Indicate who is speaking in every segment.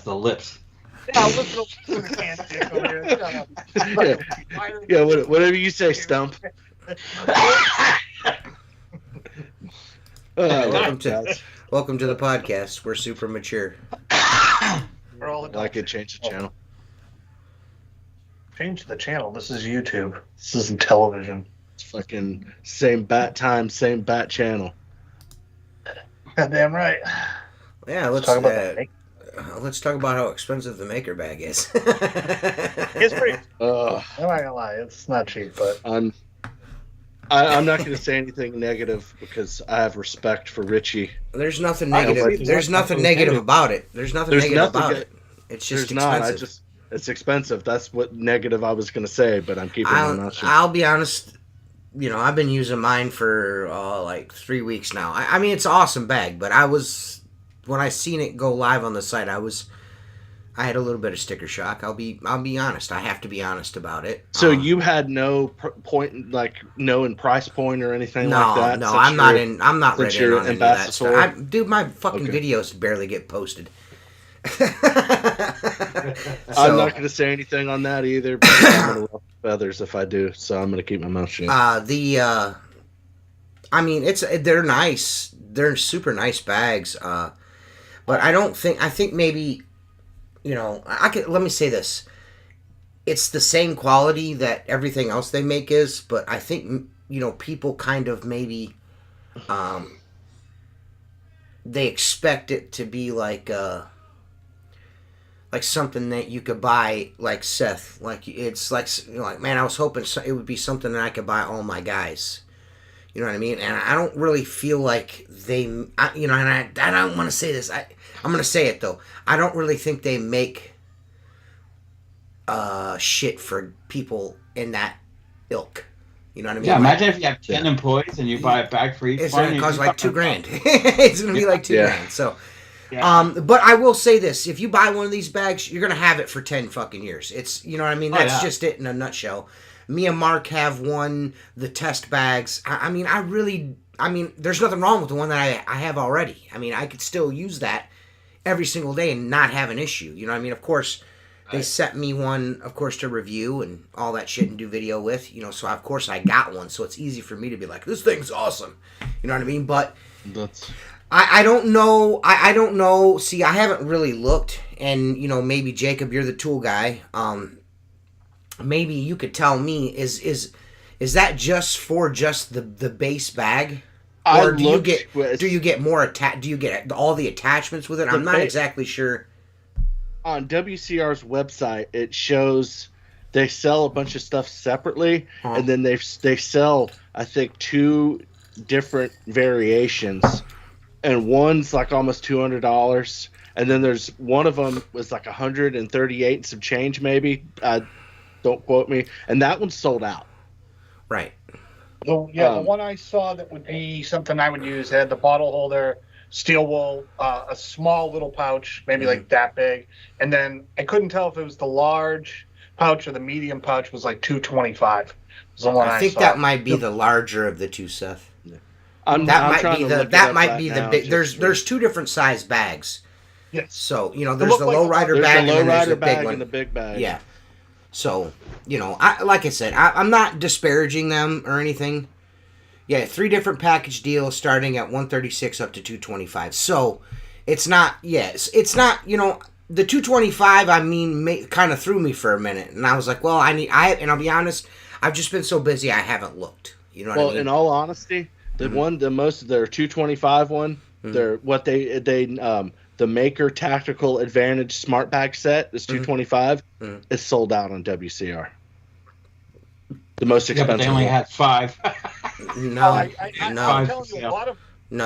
Speaker 1: the lips.
Speaker 2: Yeah, listen to the handshake over here.
Speaker 3: Yeah, whatever you say, Stump.
Speaker 4: Welcome to the podcast. We're super mature.
Speaker 2: We're all adults.
Speaker 3: Like it, change the channel.
Speaker 2: Change the channel. This is YouTube. This isn't television.
Speaker 3: It's fucking same bat time, same bat channel.
Speaker 2: Goddamn right.
Speaker 4: Yeah, let's talk about how expensive the maker bag is.
Speaker 2: It's pretty. I'm not gonna lie, it's not cheap, but
Speaker 3: I'm not going to say anything negative because I have respect for Richie.
Speaker 4: There's nothing negative. There's nothing negative about it. There's nothing negative about it. It's just expensive.
Speaker 3: It's expensive. That's what negative I was going to say, but I'm keeping my mouth shut.
Speaker 4: I'll be honest. You know, I've been using mine for like 3 weeks now. I mean, it's an awesome bag, but when I seen it go live on the site, I had a little bit of sticker shock. I'll be honest. I have to be honest about it.
Speaker 3: So you had no point, like no in price point or anything like that.
Speaker 4: No, I'm not ready on any of that stuff. Dude, my fucking
Speaker 3: Okay.
Speaker 4: videos barely get posted.
Speaker 3: I'm not going to say anything on that either. But I'm going to ruffle feathers if I do. So I'm going to keep my mouth shut.
Speaker 4: I mean, they're nice. They're super nice bags. But I think maybe, you know, let me say this. It's the same quality that everything else they make is, but I think, you know, people kind of maybe, they expect it to be like something that you could buy, like Seth. Like, it's like, you know, like, man, I was hoping it would be something that I could buy all my guys. You know what I mean? And I don't really feel like and I don't want to say this. I'm going to say it, though. I don't really think they make shit for people in that ilk. You know what I mean?
Speaker 1: Yeah, imagine if you have 10 employees and you buy a bag for each
Speaker 4: It's
Speaker 1: one.
Speaker 4: going to cost like $2,000. It's going to be like $2,000. So,
Speaker 1: Yeah.
Speaker 4: but I will say this: if you buy one of these bags, you're gonna have it for 10 fucking years. It's, you know what I mean. That's just it in a nutshell. Me and Mark have the test bags. I mean, there's nothing wrong with the one that I have already. I mean, I could still use that every single day and not have an issue. You know what I mean? Of course, they sent me one, of course, to review and all that shit and do video with. You know, so of course I got one. So it's easy for me to be like, this thing's awesome. You know what I mean? But I don't know. I don't know. See, I haven't really looked, and you know, maybe Jacob, you're the tool guy. Maybe you could tell me is that just for the base bag, or do you get more do you get all the attachments with it? I'm not exactly sure.
Speaker 3: On WCR's website, it shows they sell a bunch of stuff separately, and then they sell, I think, 2 different variations. And one's like almost $200, and then there's one of them was like 138 and some change, maybe. Don't quote me. And that one's sold out.
Speaker 4: Right.
Speaker 2: The one I saw that would be something I would use had the bottle holder, steel wool, a small little pouch, maybe like that big, and then I couldn't tell if it was the large pouch or the medium pouch. Was like $225.
Speaker 4: I think that might be the larger of the two, Seth. That might be the big. There's 2 different size bags.
Speaker 2: Yes.
Speaker 4: So, you know, there's the lowrider bag and then there's the big one.
Speaker 3: And the big bag.
Speaker 4: Yeah. So, you know, like I said, I'm not disparaging them or anything. Yeah, 3 different package deals starting at $136 up to $225. So, it's not. Yes, it's not. You know, the $225. I mean, kind of threw me for a minute, and I was like, well, and I'll be honest, I've just been so busy, I haven't looked. You know what I mean?
Speaker 3: Well, in all honesty. Their $225 one, the Maker Tactical Advantage Smart Bag Set is $225. It's sold out on WCR. The most expensive.
Speaker 1: But they only had 5.
Speaker 4: No,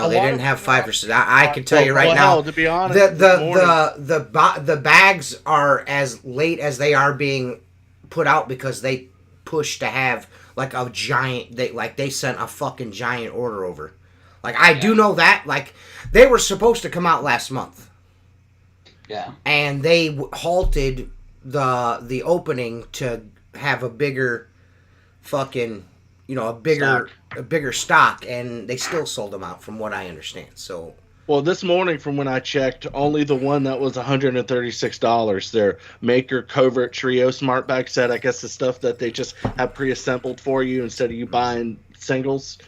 Speaker 4: they didn't have 5 or 6. I can tell you right now.
Speaker 3: Hell, to be honest,
Speaker 4: the bags are as late as they are being put out because they push to have like a giant. They sent a fucking giant order over. Like, I do know that. Like, they were supposed to come out last month.
Speaker 1: Yeah.
Speaker 4: And they halted the opening to have a bigger fucking, you know, a bigger stock, and they still sold them out from what I understand. So,
Speaker 3: Well, this morning from when I checked, only the one that was $136. Their Maker Covert Trio Smart Bag set. I guess the stuff that they just have pre-assembled for you instead of you buying singles.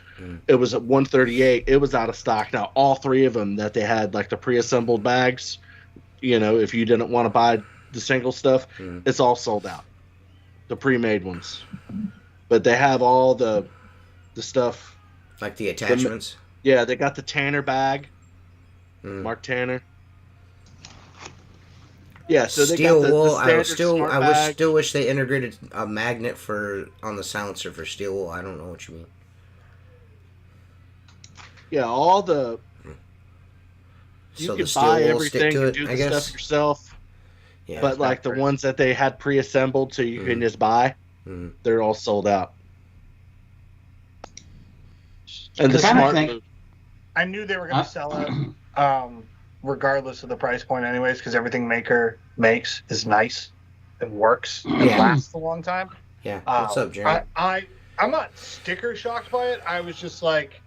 Speaker 3: It was at $138. It was out of stock. Now, all three of them that they had, like the pre-assembled bags, if you didn't want to buy the single stuff, it's all sold out. The pre-made ones. But they have all the stuff.
Speaker 4: Like the attachments?
Speaker 3: Yeah, they got the Tanner bag. Mark Tanner. Yeah, so they
Speaker 4: steel
Speaker 3: got the
Speaker 4: wool. I still wish they integrated a magnet on the silencer for steel wool. I don't know what you mean.
Speaker 3: Yeah, all the. You can buy everything and do the stuff yourself. Yeah, but like the ones that they had pre-assembled, so you can just buy, they're all sold out. And the smart move.
Speaker 2: I knew they were going to sell it, regardless of the price point, anyways, because everything Maker makes is nice and works and lasts a long time.
Speaker 4: Yeah. What's up, Jerry?
Speaker 2: I'm not sticker shocked by it. I was just like,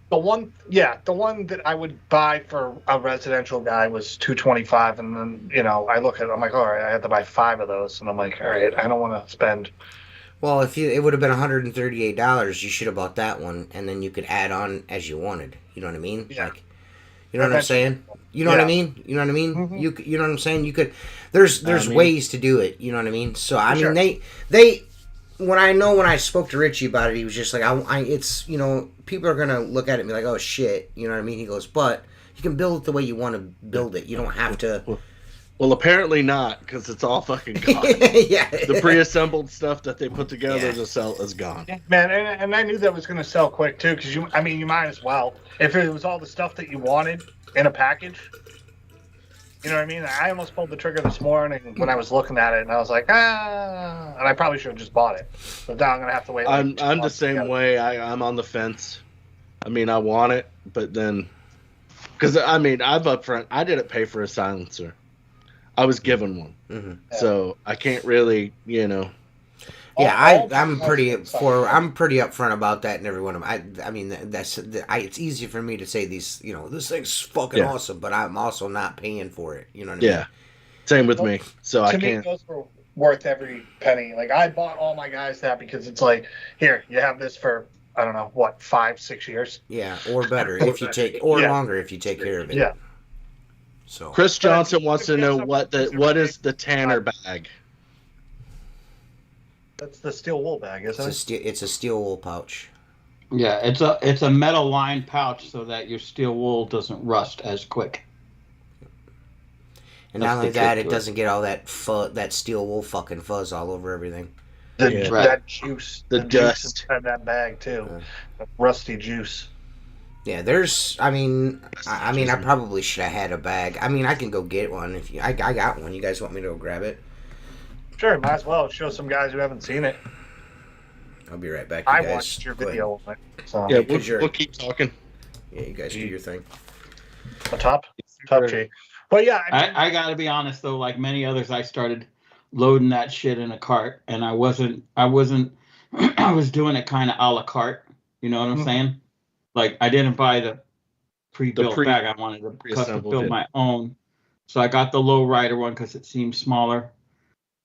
Speaker 2: the one that I would buy for a residential guy was $225, and then I look at it, I'm like, all right, I had to buy 5 of those, and I'm like, all right, I don't want to spend.
Speaker 4: Well, it would have been $138, you should have bought that one, and then you could add on as you wanted. You know what I mean?
Speaker 2: Yeah.
Speaker 4: Like, you know what I'm saying? You know what I mean? You know what I mean? Mm-hmm. You know what I'm saying? You could. There's ways to do it. You know what I mean? So I mean, they. When I spoke to Richie about it, he was just like, it's people are gonna look at it and be like, oh shit, you know what I mean? He goes, but you can build it the way you want to build it. You don't have to.
Speaker 3: Well, apparently not, because it's all fucking gone.
Speaker 4: Yeah.
Speaker 3: The pre-assembled stuff that they put together to sell is gone.
Speaker 2: Yeah, man, and I knew that was going to sell quick, too, because, you might as well. If it was all the stuff that you wanted in a package, you know what I mean? I almost pulled the trigger this morning when I was looking at it, and I was like, and I probably should have just bought it. But now I'm going to have to wait.
Speaker 3: I'm the same way. I'm on the fence. I mean, I want it, but then... Because, I've upfront, I didn't pay for a silencer. I was given one, so I can't really,
Speaker 4: Yeah, I'm pretty upfront about that in every one of them. I mean, it's easy for me to say these, this thing's fucking awesome, but I'm also not paying for it. You know what I mean?
Speaker 3: Yeah, same with me. So I can't.
Speaker 2: To me, those were worth every penny. Like, I bought all my guys that because it's like, here, you have this for, I don't know, 5-6 years?
Speaker 4: Yeah, or better if you take, longer if you take care of it.
Speaker 2: Yeah.
Speaker 4: So
Speaker 3: Chris Johnson wants to know what is the Tanner bag?
Speaker 2: That's the steel wool bag, isn't it?
Speaker 4: It's a steel wool pouch.
Speaker 1: Yeah, it's a metal lined pouch so that your steel wool doesn't rust as quick.
Speaker 4: And not only that, it doesn't get all that steel wool fucking fuzz all over everything.
Speaker 2: That juice,
Speaker 3: the dust
Speaker 2: inside that bag too, that rusty juice.
Speaker 4: Yeah, I probably should have had a bag. I mean, I can go get one if I got one. You guys want me to go grab it?
Speaker 2: Sure, might as well show some guys who haven't seen it.
Speaker 4: I'll be right back.
Speaker 2: I watched your video of it. So.
Speaker 3: Yeah, we'll keep talking.
Speaker 4: Yeah, you guys do your thing.
Speaker 2: A top G. But yeah,
Speaker 1: I got to be honest though. Like many others, I started loading that shit in a cart, and I was doing it kind of a la carte. You know what I'm saying? Like, I didn't buy the pre-built bag. I wanted to custom build my own. So I got the low-rider one because it seemed smaller.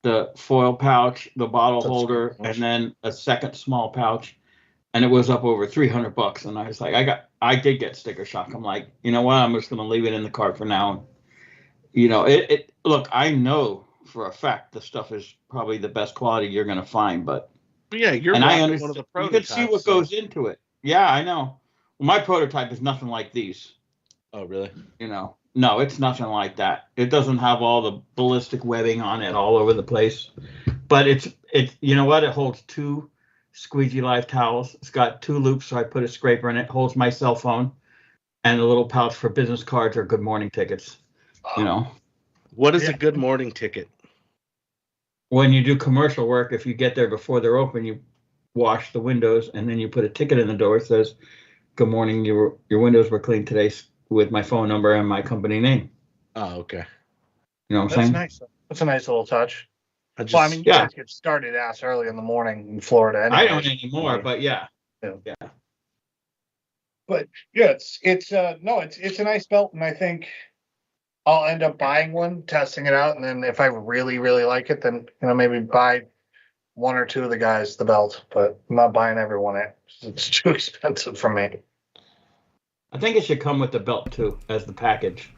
Speaker 1: The foil pouch, the bottle holder, and then a second small pouch. And it was up over $300. And I was like, I did get sticker shock. I'm like, you know what? I'm just going to leave it in the cart for now. Look, I know for a fact the stuff is probably the best quality you're going to find. But
Speaker 3: yeah,
Speaker 1: I understand. One of the prototypes. You can see what goes into it. Yeah, I know. Well, my prototype is nothing like these.
Speaker 3: Oh, really?
Speaker 1: No, it's nothing like that. It doesn't have all the ballistic webbing on it all over the place. But it's you know what? It holds 2 Squeegee Life towels. It's got 2 loops, so I put a scraper in it. Holds my cell phone and a little pouch for business cards or good morning tickets.
Speaker 3: What is a good morning ticket?
Speaker 1: When you do commercial work, if you get there before they're open, you wash the windows and then you put a ticket in the door that says, "Good morning, your windows were cleaned today," with my phone number and my company name.
Speaker 3: Oh, okay.
Speaker 1: You know what I'm saying?
Speaker 2: Nice. That's a nice little touch. You guys get started ass early in the morning in Florida. Anyways.
Speaker 1: I don't anymore, but yeah.
Speaker 2: But But yeah, it's a nice belt, and I think I'll end up buying one, testing it out, and then if I really, really like it, then maybe buy one or two of the guys the belt. But I'm not buying everyone it. It's too expensive for me.
Speaker 1: I think it should come with the belt too, as the package.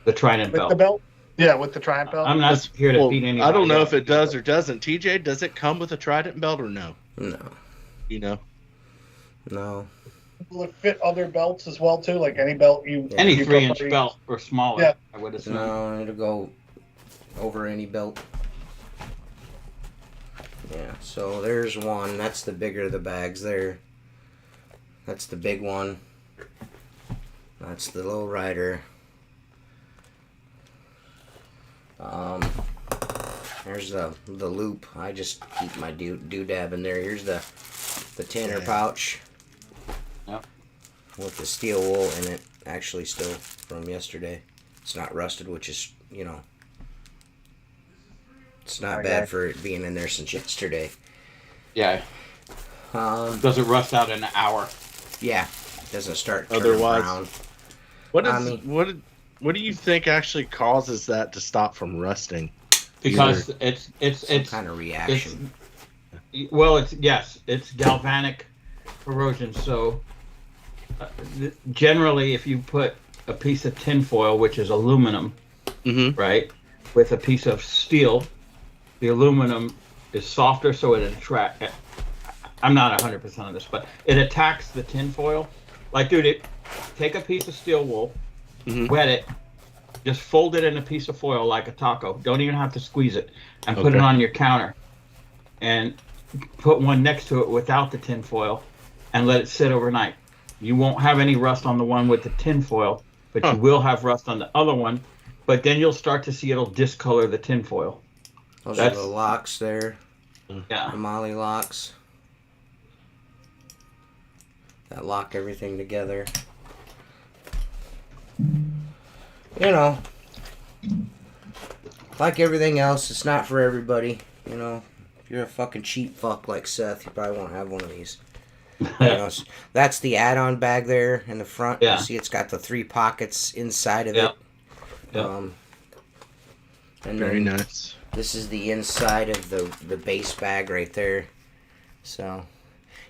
Speaker 1: The Trident belt.
Speaker 2: With the belt? Yeah, with the Trident belt.
Speaker 1: I'm not here to beat anybody.
Speaker 3: I don't know if it does or doesn't. TJ, does it come with a Trident belt or no?
Speaker 4: No. No.
Speaker 2: Will it fit other belts as well too? Like any belt
Speaker 1: any 3-inch belt or smaller? Yeah. I would assume.
Speaker 4: No, it'll go over any belt. Yeah. So there's one. That's the bigger of the bags there. That's the big one. That's the low rider. There's the loop. I just keep my doodab in there. Here's the tanner pouch.
Speaker 1: Yep.
Speaker 4: With the steel wool in it. Actually still from yesterday. It's not rusted, which is, it's not bad for it being in there since yesterday.
Speaker 1: Yeah. Does it rust out in an hour?
Speaker 4: Yeah. It doesn't start turning brown.
Speaker 3: What do you think actually causes that to stop from rusting?
Speaker 1: Because it's
Speaker 4: some kind of reaction.
Speaker 1: It's galvanic corrosion. So generally, if you put a piece of tin foil, which is aluminum, right, with a piece of steel, the aluminum is softer, so it attracts. I'm not 100% on this, but it attacks the tin foil. Like, dude, take a piece of steel wool, wet it, just fold it in a piece of foil like a taco. Don't even have to squeeze it, and put it on your counter, and put one next to it without the tin foil, and let it sit overnight. You won't have any rust on the one with the tin foil, but you will have rust on the other one. But then you'll start to see it'll discolor the tin foil.
Speaker 4: Those are the locks there.
Speaker 1: Yeah.
Speaker 4: The Molly locks. That lock everything together. Like everything else, it's not for everybody. If you're a fucking cheap fuck like Seth, you probably won't have one of these. That's the add-on bag there in the front.
Speaker 1: Yeah.
Speaker 4: You see it's got the 3 pockets inside of it.
Speaker 1: Yep.
Speaker 4: And
Speaker 3: very nice.
Speaker 4: This is the inside of the base bag right there. So,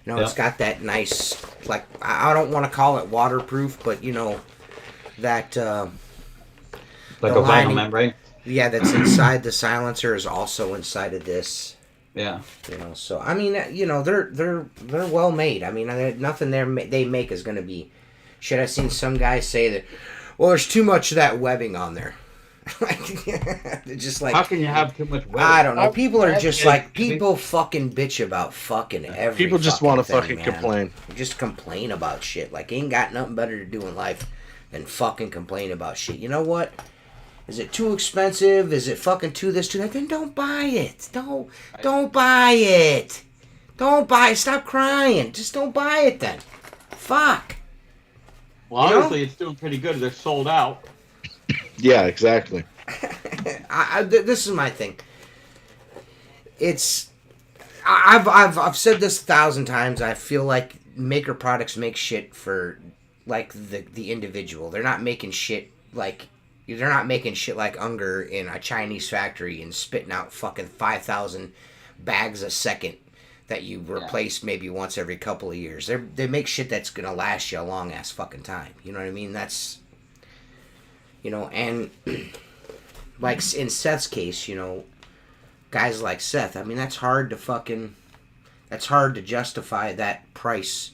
Speaker 4: it's got that nice, like, I don't want to call it waterproof, but, that...
Speaker 1: like a vinyl membrane?
Speaker 4: Yeah, that's inside the silencer is also inside of this.
Speaker 1: Yeah.
Speaker 4: So, I mean, they're well made. I mean, nothing they make is going to be... Shit, I've seen some guys say that, well, there's too much of that webbing on there. Just like,
Speaker 1: how can you have too much webbing?
Speaker 4: I don't know. People are just like, people fucking bitch about fucking everything.
Speaker 3: People just want to fucking complain.
Speaker 4: Just complain about shit. Like, ain't got nothing better to do in life than fucking complain about shit. You know what? Is it too expensive? Is it fucking too this, too that? Then don't buy it. Don't buy it. Don't buy it. Stop crying. Just don't buy it then. Fuck.
Speaker 1: Well, obviously it's doing pretty good. They're sold out.
Speaker 3: Yeah, exactly.
Speaker 4: This is my thing. I've said this 1,000 times. I feel like Maker Products make shit for like the individual. They're not making shit like Unger in a Chinese factory and spitting out fucking 5,000 bags a second that you replace maybe once every couple of years. They make shit that's gonna last you a long ass fucking time. You know what I mean? That's and like in Seth's case, guys like Seth, I mean, that's hard to justify that price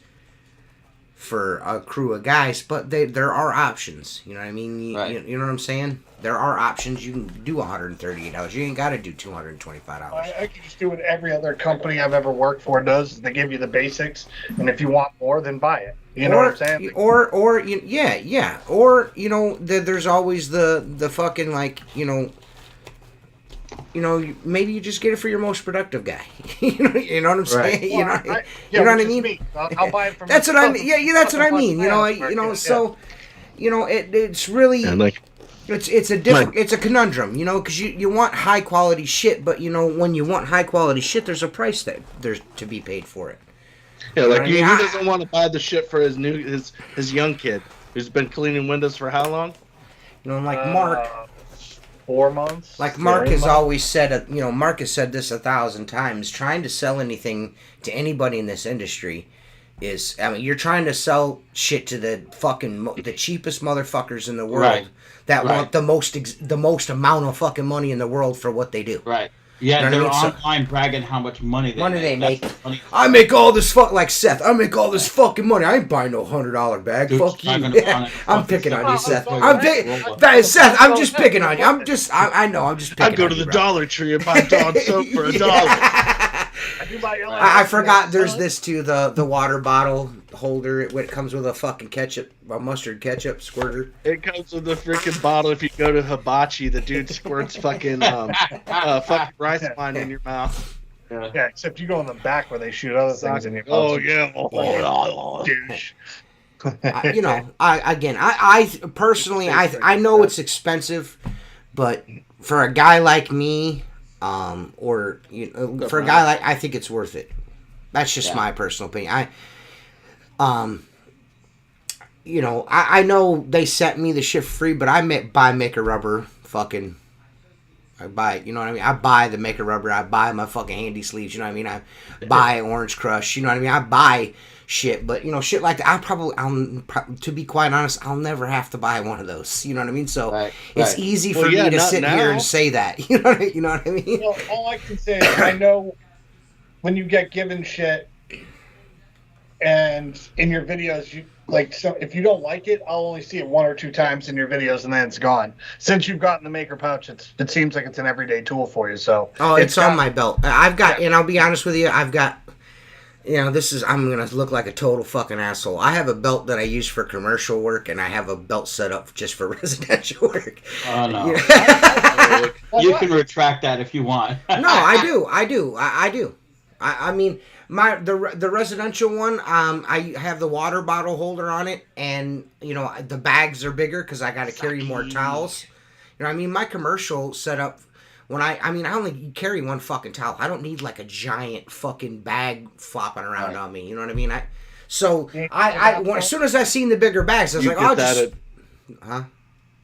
Speaker 4: for a crew of guys, but there are options. You know what I mean?
Speaker 1: Right.
Speaker 4: You know what I'm saying? There are options. You can do $138. You ain't got to do $225.
Speaker 2: I can just do what every other company I've ever worked for does. They give you the basics, and if you want more, then buy it. You know what I'm saying?
Speaker 4: Or yeah. Or there's always the fucking like maybe you just get it for your most productive guy. you know what I'm saying?
Speaker 2: Right.
Speaker 4: You know what I mean?
Speaker 2: I'll buy it from.
Speaker 4: That's what I mean. Yeah, that's what I mean. So it's really it's a conundrum. Because you want high quality shit, but when you want high quality shit, there's a price that there's to be paid for it.
Speaker 3: Yeah, like who doesn't want to buy the shit for his young kid who's been cleaning windows for how long?
Speaker 4: You know, like Mark.
Speaker 2: 4 months.
Speaker 4: Like Mark has always said, Mark has said this 1,000 times. Trying to sell anything to anybody in this industry is, you're trying to sell shit to the fucking the cheapest motherfuckers in the world that want the most amount of fucking money in the world for what they do.
Speaker 1: Right. Yeah, they're online bragging how much money they make.
Speaker 4: I make all this like Seth. I make all this fucking money. I ain't buying no $100 bag. Dude, fuck you. I'm picking on you, Seth. Seth, I'm just picking on you. I know. I'm just picking on you.
Speaker 3: I go to the Dollar Tree and buy Dawn soap for $1.
Speaker 4: I forgot there's this too, the water bottle holder. It comes with a fucking mustard ketchup squirter.
Speaker 3: It comes with a freaking bottle. If you go to Hibachi, the dude squirts fucking rice wine in your mouth.
Speaker 2: Yeah, except you go in the back where they shoot other things in your mouth.
Speaker 3: Oh yeah,
Speaker 2: douche.
Speaker 4: I personally, I know it's expensive, but for a guy like me, for a guy like, I think it's worth it. That's just my personal opinion. I know they sent me the shit free, but I buy Maker Rubber fucking. I buy it, you know what I mean? I buy the Maker Rubber. I buy my fucking handy sleeves, you know what I mean? I buy Orange Crush, you know what I mean? I buy shit, but, shit like that, to be quite honest, I'll never have to buy one of those, you know what I mean? So it's easy for me to sit here and say that, you know what I mean?
Speaker 2: Well, all I can say is I know when you get given shit and in your videos, so if you don't like it, I'll only see it 1 or 2 times in your videos and then it's gone. Since you've gotten the Maker pouch, it seems like it's an everyday tool for you. So
Speaker 4: it's on my belt. I've got, and I'll be honest with you, I've got, I'm going to look like a total fucking asshole. I have a belt that I use for commercial work, and I have a belt set up just for residential work.
Speaker 1: Oh, no. You can retract that if you want.
Speaker 4: No, I do. I mean, the residential one, I have the water bottle holder on it, and the bags are bigger because I got to carry more towels. You know what I mean? My commercial setup, when I only carry one fucking towel. I don't need like a giant fucking bag flopping around on me. You know what I mean? As soon as I seen the bigger bags, I was like,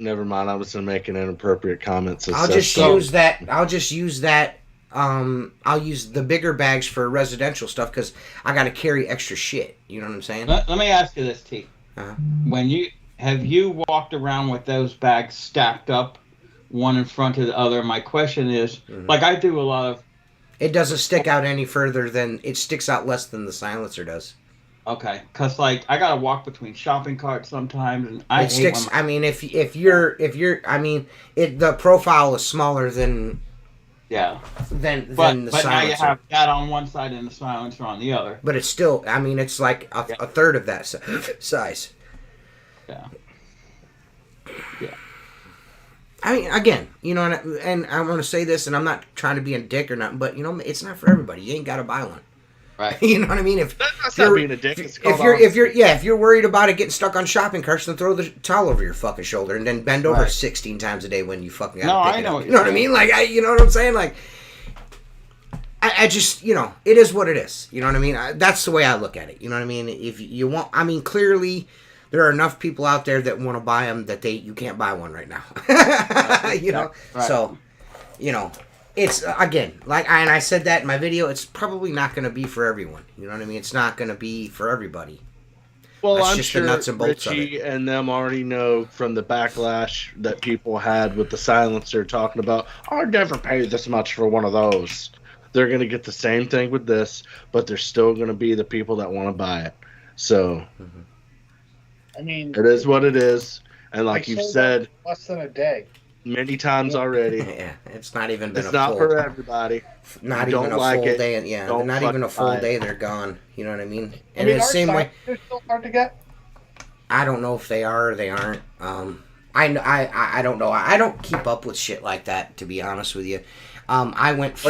Speaker 3: Never mind. I was going to make an inappropriate comment.
Speaker 4: I'll just use that. I'll use the bigger bags for residential stuff because I got to carry extra shit. You know what I'm saying?
Speaker 1: Let me ask you this, T. Have you walked around with those bags stacked up, one in front of the other? My question is, like I do a lot of.
Speaker 4: It doesn't stick out any further than it sticks out less than the silencer does.
Speaker 1: Okay, because like I gotta walk between shopping carts sometimes, and
Speaker 4: it sticks. The profile is smaller than.
Speaker 1: Yeah.
Speaker 4: Than the
Speaker 1: silencer.
Speaker 4: Now
Speaker 1: you have that on one side and the silencer on the other.
Speaker 4: But it's still, it's like a third of that size.
Speaker 1: Yeah.
Speaker 4: Again, and I want to say this, and I'm not trying to be a dick or nothing, but it's not for everybody. You ain't got to buy one.
Speaker 1: Right.
Speaker 4: You know what I mean?
Speaker 3: That's not being a dick.
Speaker 4: If you're worried about it getting stuck on shopping carts, then throw the towel over your fucking shoulder and then bend over 16 times a day when you fucking got to pick it up. You know what I mean? Like, you know what I'm saying? Like, I just, it is what it is. You know what I mean? That's the way I look at it. You know what I mean? If you want, clearly there are enough people out there that want to buy them that you can't buy one right now. So, it's, again, and I said that in my video, it's probably not going to be for everyone. You know what I mean? It's not going to be for everybody.
Speaker 3: Well, that's I'm sure the nuts and bolts Richie of it. And them already know from the backlash that people had with the silencer talking about, I'd never pay this much for one of those. They're going to get the same thing with this, but there's still going to be the people that want to buy it. So, it is what it is. And like you've said,
Speaker 2: less than a day.
Speaker 3: Many times already.
Speaker 4: Yeah, it's not even been
Speaker 3: it's not for everybody.
Speaker 4: Not even a full day. Yeah, not even a full day. They're gone. You know what I mean? And it's the same way.
Speaker 2: They're still hard to get.
Speaker 4: I don't know if they are or they aren't. I don't know. I don't keep up with shit like that, to be honest with you. I went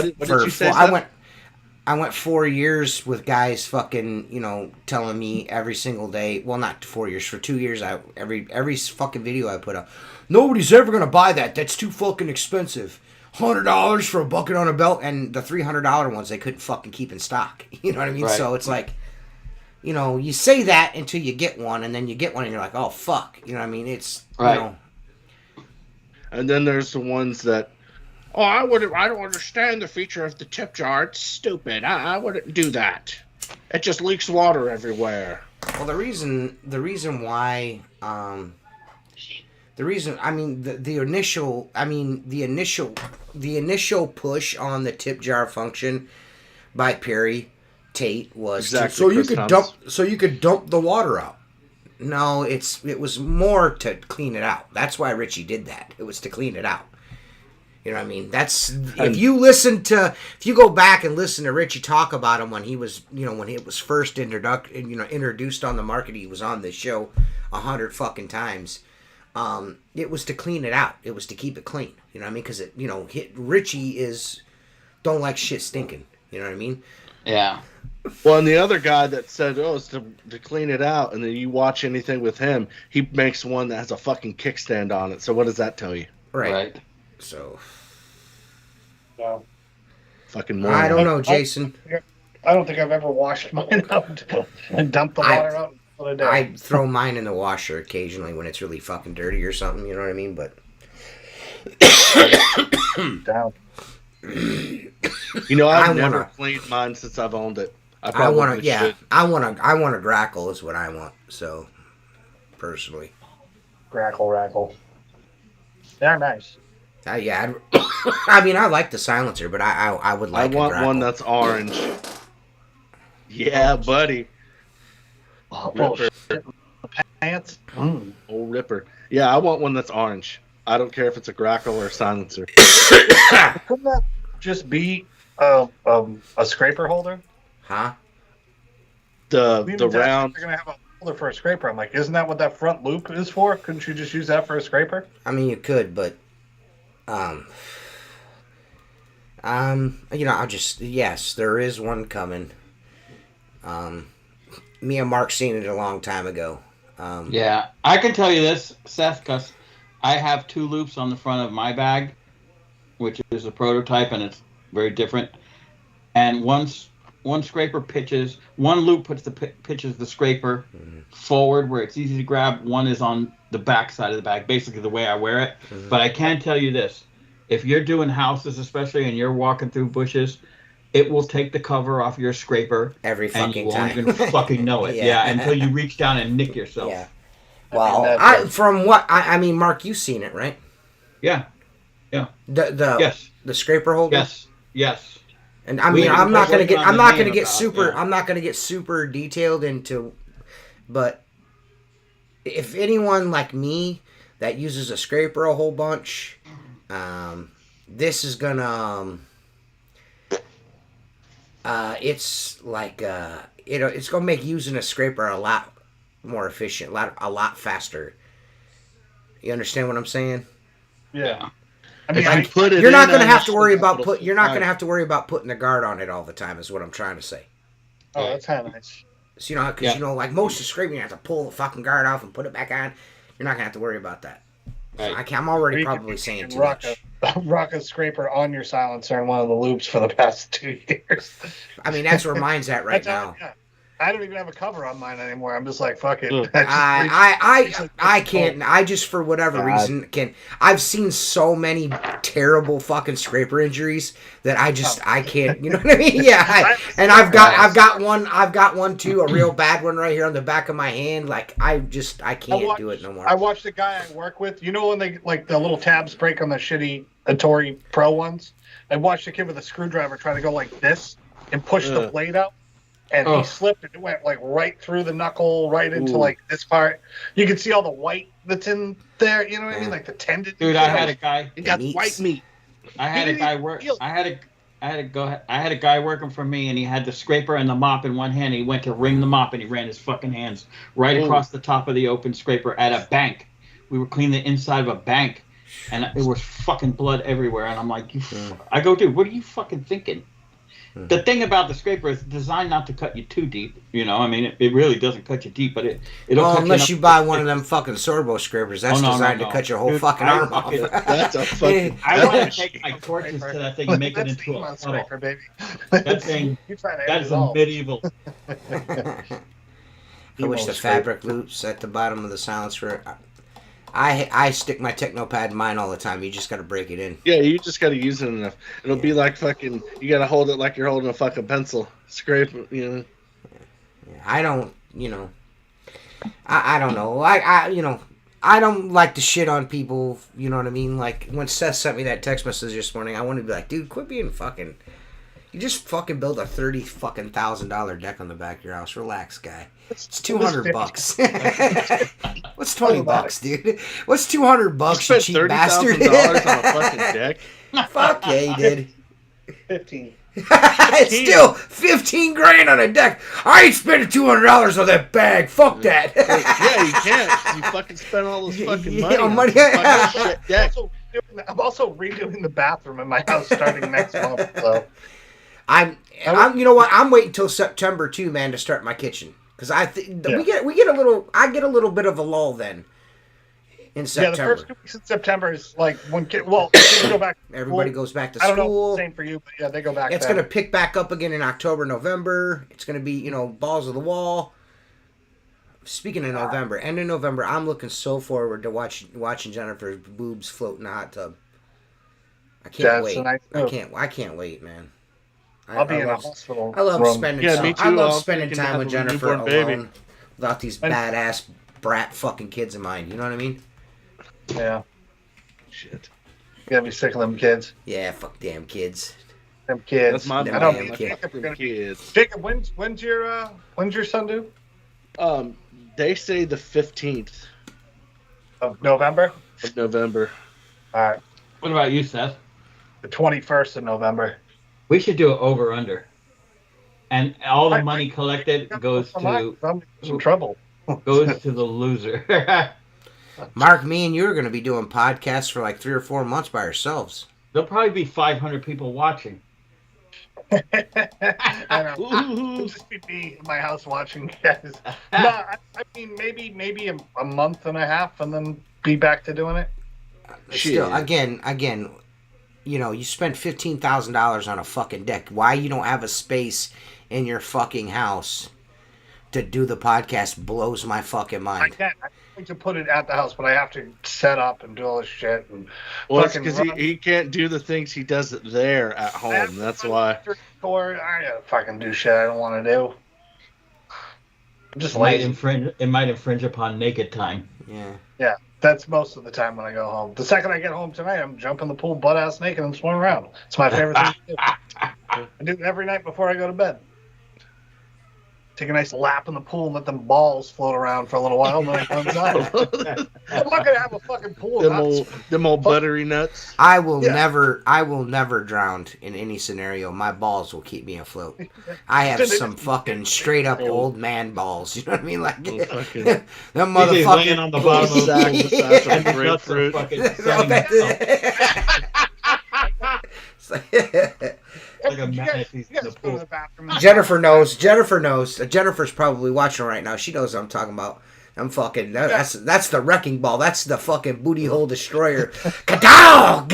Speaker 4: I went 4 years with guys fucking, telling me every single day. Well, not 4 years. For 2 years, every fucking video I put up. Nobody's ever gonna buy that. That's too fucking expensive. $100 for a bucket on a belt, and the $300 ones they couldn't fucking keep in stock. You know what I mean? Right. So it's like, you know, you say that until you get one, and then you get one, and you're like, oh fuck, you know what I mean? It's
Speaker 1: right.
Speaker 4: You know.
Speaker 3: And then there's the ones that, oh, I don't understand the feature of the tip jar. It's stupid. I wouldn't do that. It just leaks water everywhere.
Speaker 4: Well, the reason why, the initial push on the tip jar function by Perry Tate was so you could dump the water out. No, it was more to clean it out. That's why Richie did that. It was to clean it out. You know what I mean? If you go back and listen to Richie talk about him when he was, you know, when it was first introduced on the market, he was on this show 100 fucking times. It was to clean it out. It was to keep it clean. You know what I mean? Because Richie don't like shit stinking. You know what I mean?
Speaker 1: Yeah.
Speaker 3: Well, and the other guy that said, oh, it's to clean it out, and then you watch anything with him, he makes one that has a fucking kickstand on it. So what does that tell you?
Speaker 1: Right.
Speaker 4: So.
Speaker 2: Wow.
Speaker 3: Fucking moron.
Speaker 4: I don't know, Jason.
Speaker 2: I don't think I've ever washed mine out and dumped the water out.
Speaker 4: I throw mine in the washer occasionally when it's really fucking dirty or something. You know what I mean? But.
Speaker 2: Down.
Speaker 3: You know, I've never cleaned mine since I've owned it. I want a
Speaker 4: grackle is what I want. So, personally,
Speaker 2: grackle. They're nice.
Speaker 4: Yeah, I mean, I like the silencer, but I would like.
Speaker 3: I want one that's orange. Yeah, buddy.
Speaker 2: Ripper. Pants.
Speaker 3: Old Ripper. Yeah, I want one that's orange. I don't care if it's a grackle or a silencer.
Speaker 2: Couldn't that just be a scraper holder?
Speaker 4: Huh?
Speaker 3: The round.
Speaker 2: You're gonna have a holder for a scraper. I'm like, isn't that what that front loop is for? Couldn't you just use that for a scraper?
Speaker 4: I mean, you could, but you know, yes, there is one coming. Me and Mark seen it a long time ago.
Speaker 1: Yeah, I can tell you this, Seth, because I have 2 loops on the front of my bag, which is a prototype, and it's very different. And one scraper pitches, one loop pitches the scraper forward where it's easy to grab. One is on the back side of the bag, basically the way I wear it. But I can tell you this: if you're doing houses, especially, and you're walking through bushes, it will take the cover off your scraper
Speaker 4: every fucking
Speaker 1: time.
Speaker 4: And
Speaker 1: you won't even fucking know it. Yeah, until you reach down and nick yourself.
Speaker 4: Yeah. Well, from what I mean, Mark, you've seen it, right?
Speaker 1: Yeah.
Speaker 4: The scraper holder.
Speaker 1: Yes.
Speaker 4: And I mean, I'm not gonna get super detailed into, but if anyone like me that uses a scraper a whole bunch, this is gonna, it's like it's gonna make using a scraper a lot more efficient, a lot faster. You understand what I'm saying?
Speaker 2: Yeah.
Speaker 3: I mean,
Speaker 4: you're not going to have to worry about putting the guard on it all the time. Is what I'm trying to say.
Speaker 2: Oh, that's kind of nice.
Speaker 4: So, you know, because you know, like most of scraping, you have to pull the fucking guard off and put it back on. You're not going to have to worry about that. Right. So I'm already probably saying too much.
Speaker 2: Rock a scraper on your silencer in one of the loops for the past 2 years.
Speaker 4: I mean, that's where mine's at right now.
Speaker 2: I don't even have a cover on mine anymore. I'm just like, fuck it.
Speaker 4: I can't. I just, for whatever reason, can. I've seen so many terrible fucking scraper injuries that I can't. You know what I mean? Yeah. I've got one too, a real bad one right here on the back of my hand. Like I can't do it no more.
Speaker 2: I watched a guy I work with. You know when they like the little tabs break on the shitty Atari Pro ones? I watched a kid with a screwdriver try to go like this and push the blade out. And he slipped and it went like right through the knuckle, right into like this part. You can see all the white that's in there. You know what I mean? Like the tendon.
Speaker 1: Dude, I had a guy.
Speaker 3: It got white meat.
Speaker 1: I had a guy work. I had a guy working for me, and he had the scraper and the mop in one hand. He went to wring the mop, and he ran his fucking hands right across the top of the open scraper at a bank. We were cleaning the inside of a bank, and it was fucking blood everywhere. And I'm like, I go, dude, what are you fucking thinking? The thing about the scraper is designed not to cut you too deep. You know, I mean, it really doesn't cut you deep, but it'll cut
Speaker 4: unless you buy one of them fucking Sorbo scrapers. That's designed to cut your whole fucking arm off.
Speaker 3: That's a fucking...
Speaker 1: I want to take my torches to that thing and make it into a puddle. That thing, that is a medieval.
Speaker 4: I wish the fabric loops at the bottom of the silencer. I stick my Technopad in mine all the time. You just got to break it in.
Speaker 3: Yeah, you just got to use it enough. It'll be like fucking. You got to hold it like you're holding a fucking pencil. Scrape it, you know.
Speaker 4: I don't, I don't know. I don't like to shit on people. You know what I mean? Like when Seth sent me that text message this morning, I wanted to be like, dude, quit being fucking. You just fucking build a $30,000 deck on the back of your house. Relax, guy. It's $200. What's $20, dude? What's $200? You cheap bastard!
Speaker 3: $30,000 on a fucking deck.
Speaker 4: Fuck yeah, he did.
Speaker 2: 15.
Speaker 4: It's still 15 grand on a deck. I ain't spending $200 on that bag. Fuck that.
Speaker 3: Yeah, you can't. You fucking spend all this fucking money.
Speaker 2: I'm also redoing the bathroom in my house starting next month. So
Speaker 4: I'm. You know what? I'm waiting till September too, man, to start my kitchen because I think we get a little. I get a little bit of a lull then. In September.
Speaker 2: Yeah, the first 2 weeks in September is like when kids go back.
Speaker 4: Everybody goes back to school.
Speaker 2: I don't know if it's the same for you, but yeah, they go back.
Speaker 4: It's going to pick back up again in October, November. It's going to be, balls of the wall. Speaking of November, end of November, I'm looking so forward to watching Jennifer's boobs float in the hot tub. I can't wait. I can't wait, man.
Speaker 2: I'll be in a hospital.
Speaker 4: I love spending.
Speaker 3: Yeah, me too.
Speaker 4: I love spending time with Jennifer alone, without these badass brat fucking kids of mine. You know what I mean?
Speaker 2: Yeah.
Speaker 3: Shit.
Speaker 2: You gotta be sick of them kids.
Speaker 4: Yeah, fuck damn kids.
Speaker 2: Them kids.
Speaker 3: That's my
Speaker 2: I don't
Speaker 3: kids.
Speaker 2: Jacob, when's your son due?
Speaker 3: They say the 15th
Speaker 2: of November.
Speaker 3: All
Speaker 2: right.
Speaker 1: What about you, Seth?
Speaker 2: The 21st of November.
Speaker 1: We should do it over under. And all the money collected goes to
Speaker 2: I'm in some trouble.
Speaker 1: Goes to the loser.
Speaker 4: Mark, me and you are going to be doing podcasts for like 3 or 4 months by ourselves.
Speaker 1: There'll probably be 500 people watching.
Speaker 2: I know. It'll just be me in my house watching guys. No, I mean maybe a month and a half, and then be back to doing it.
Speaker 4: Still, again, you spent $15,000 on a fucking deck. Why you don't have a space in your fucking house to do the podcast blows my fucking mind.
Speaker 2: I can't. I need to put it at the house, but I have to set up and do all this shit. And
Speaker 3: it's because he can't do the things he does it there at home. That's why.
Speaker 2: I gotta fucking do shit I don't want to do. I'm just
Speaker 1: lazy. It might infringe upon naked time.
Speaker 4: Yeah.
Speaker 2: Yeah, that's most of the time when I go home. The second I get home tonight, I'm jumping in the pool butt ass naked and swimming around. It's my favorite thing to do. I do it every night before I go to bed. Take a nice lap in the pool and let them balls float around for a little while, and then I come down. I'm not gonna have a fucking pool.
Speaker 3: Them old buttery nuts.
Speaker 4: I will never drown in any scenario. My balls will keep me afloat. I have some fucking straight up old man balls. You know what I mean? Like them motherfuckers
Speaker 1: laying on the bottom of the grapefruit. Like a manatee in the pool.
Speaker 4: Jennifer knows. Jennifer's probably watching right now. She knows what I'm talking about. I'm fucking. That's the wrecking ball. That's the fucking booty hole destroyer. Ka-dow!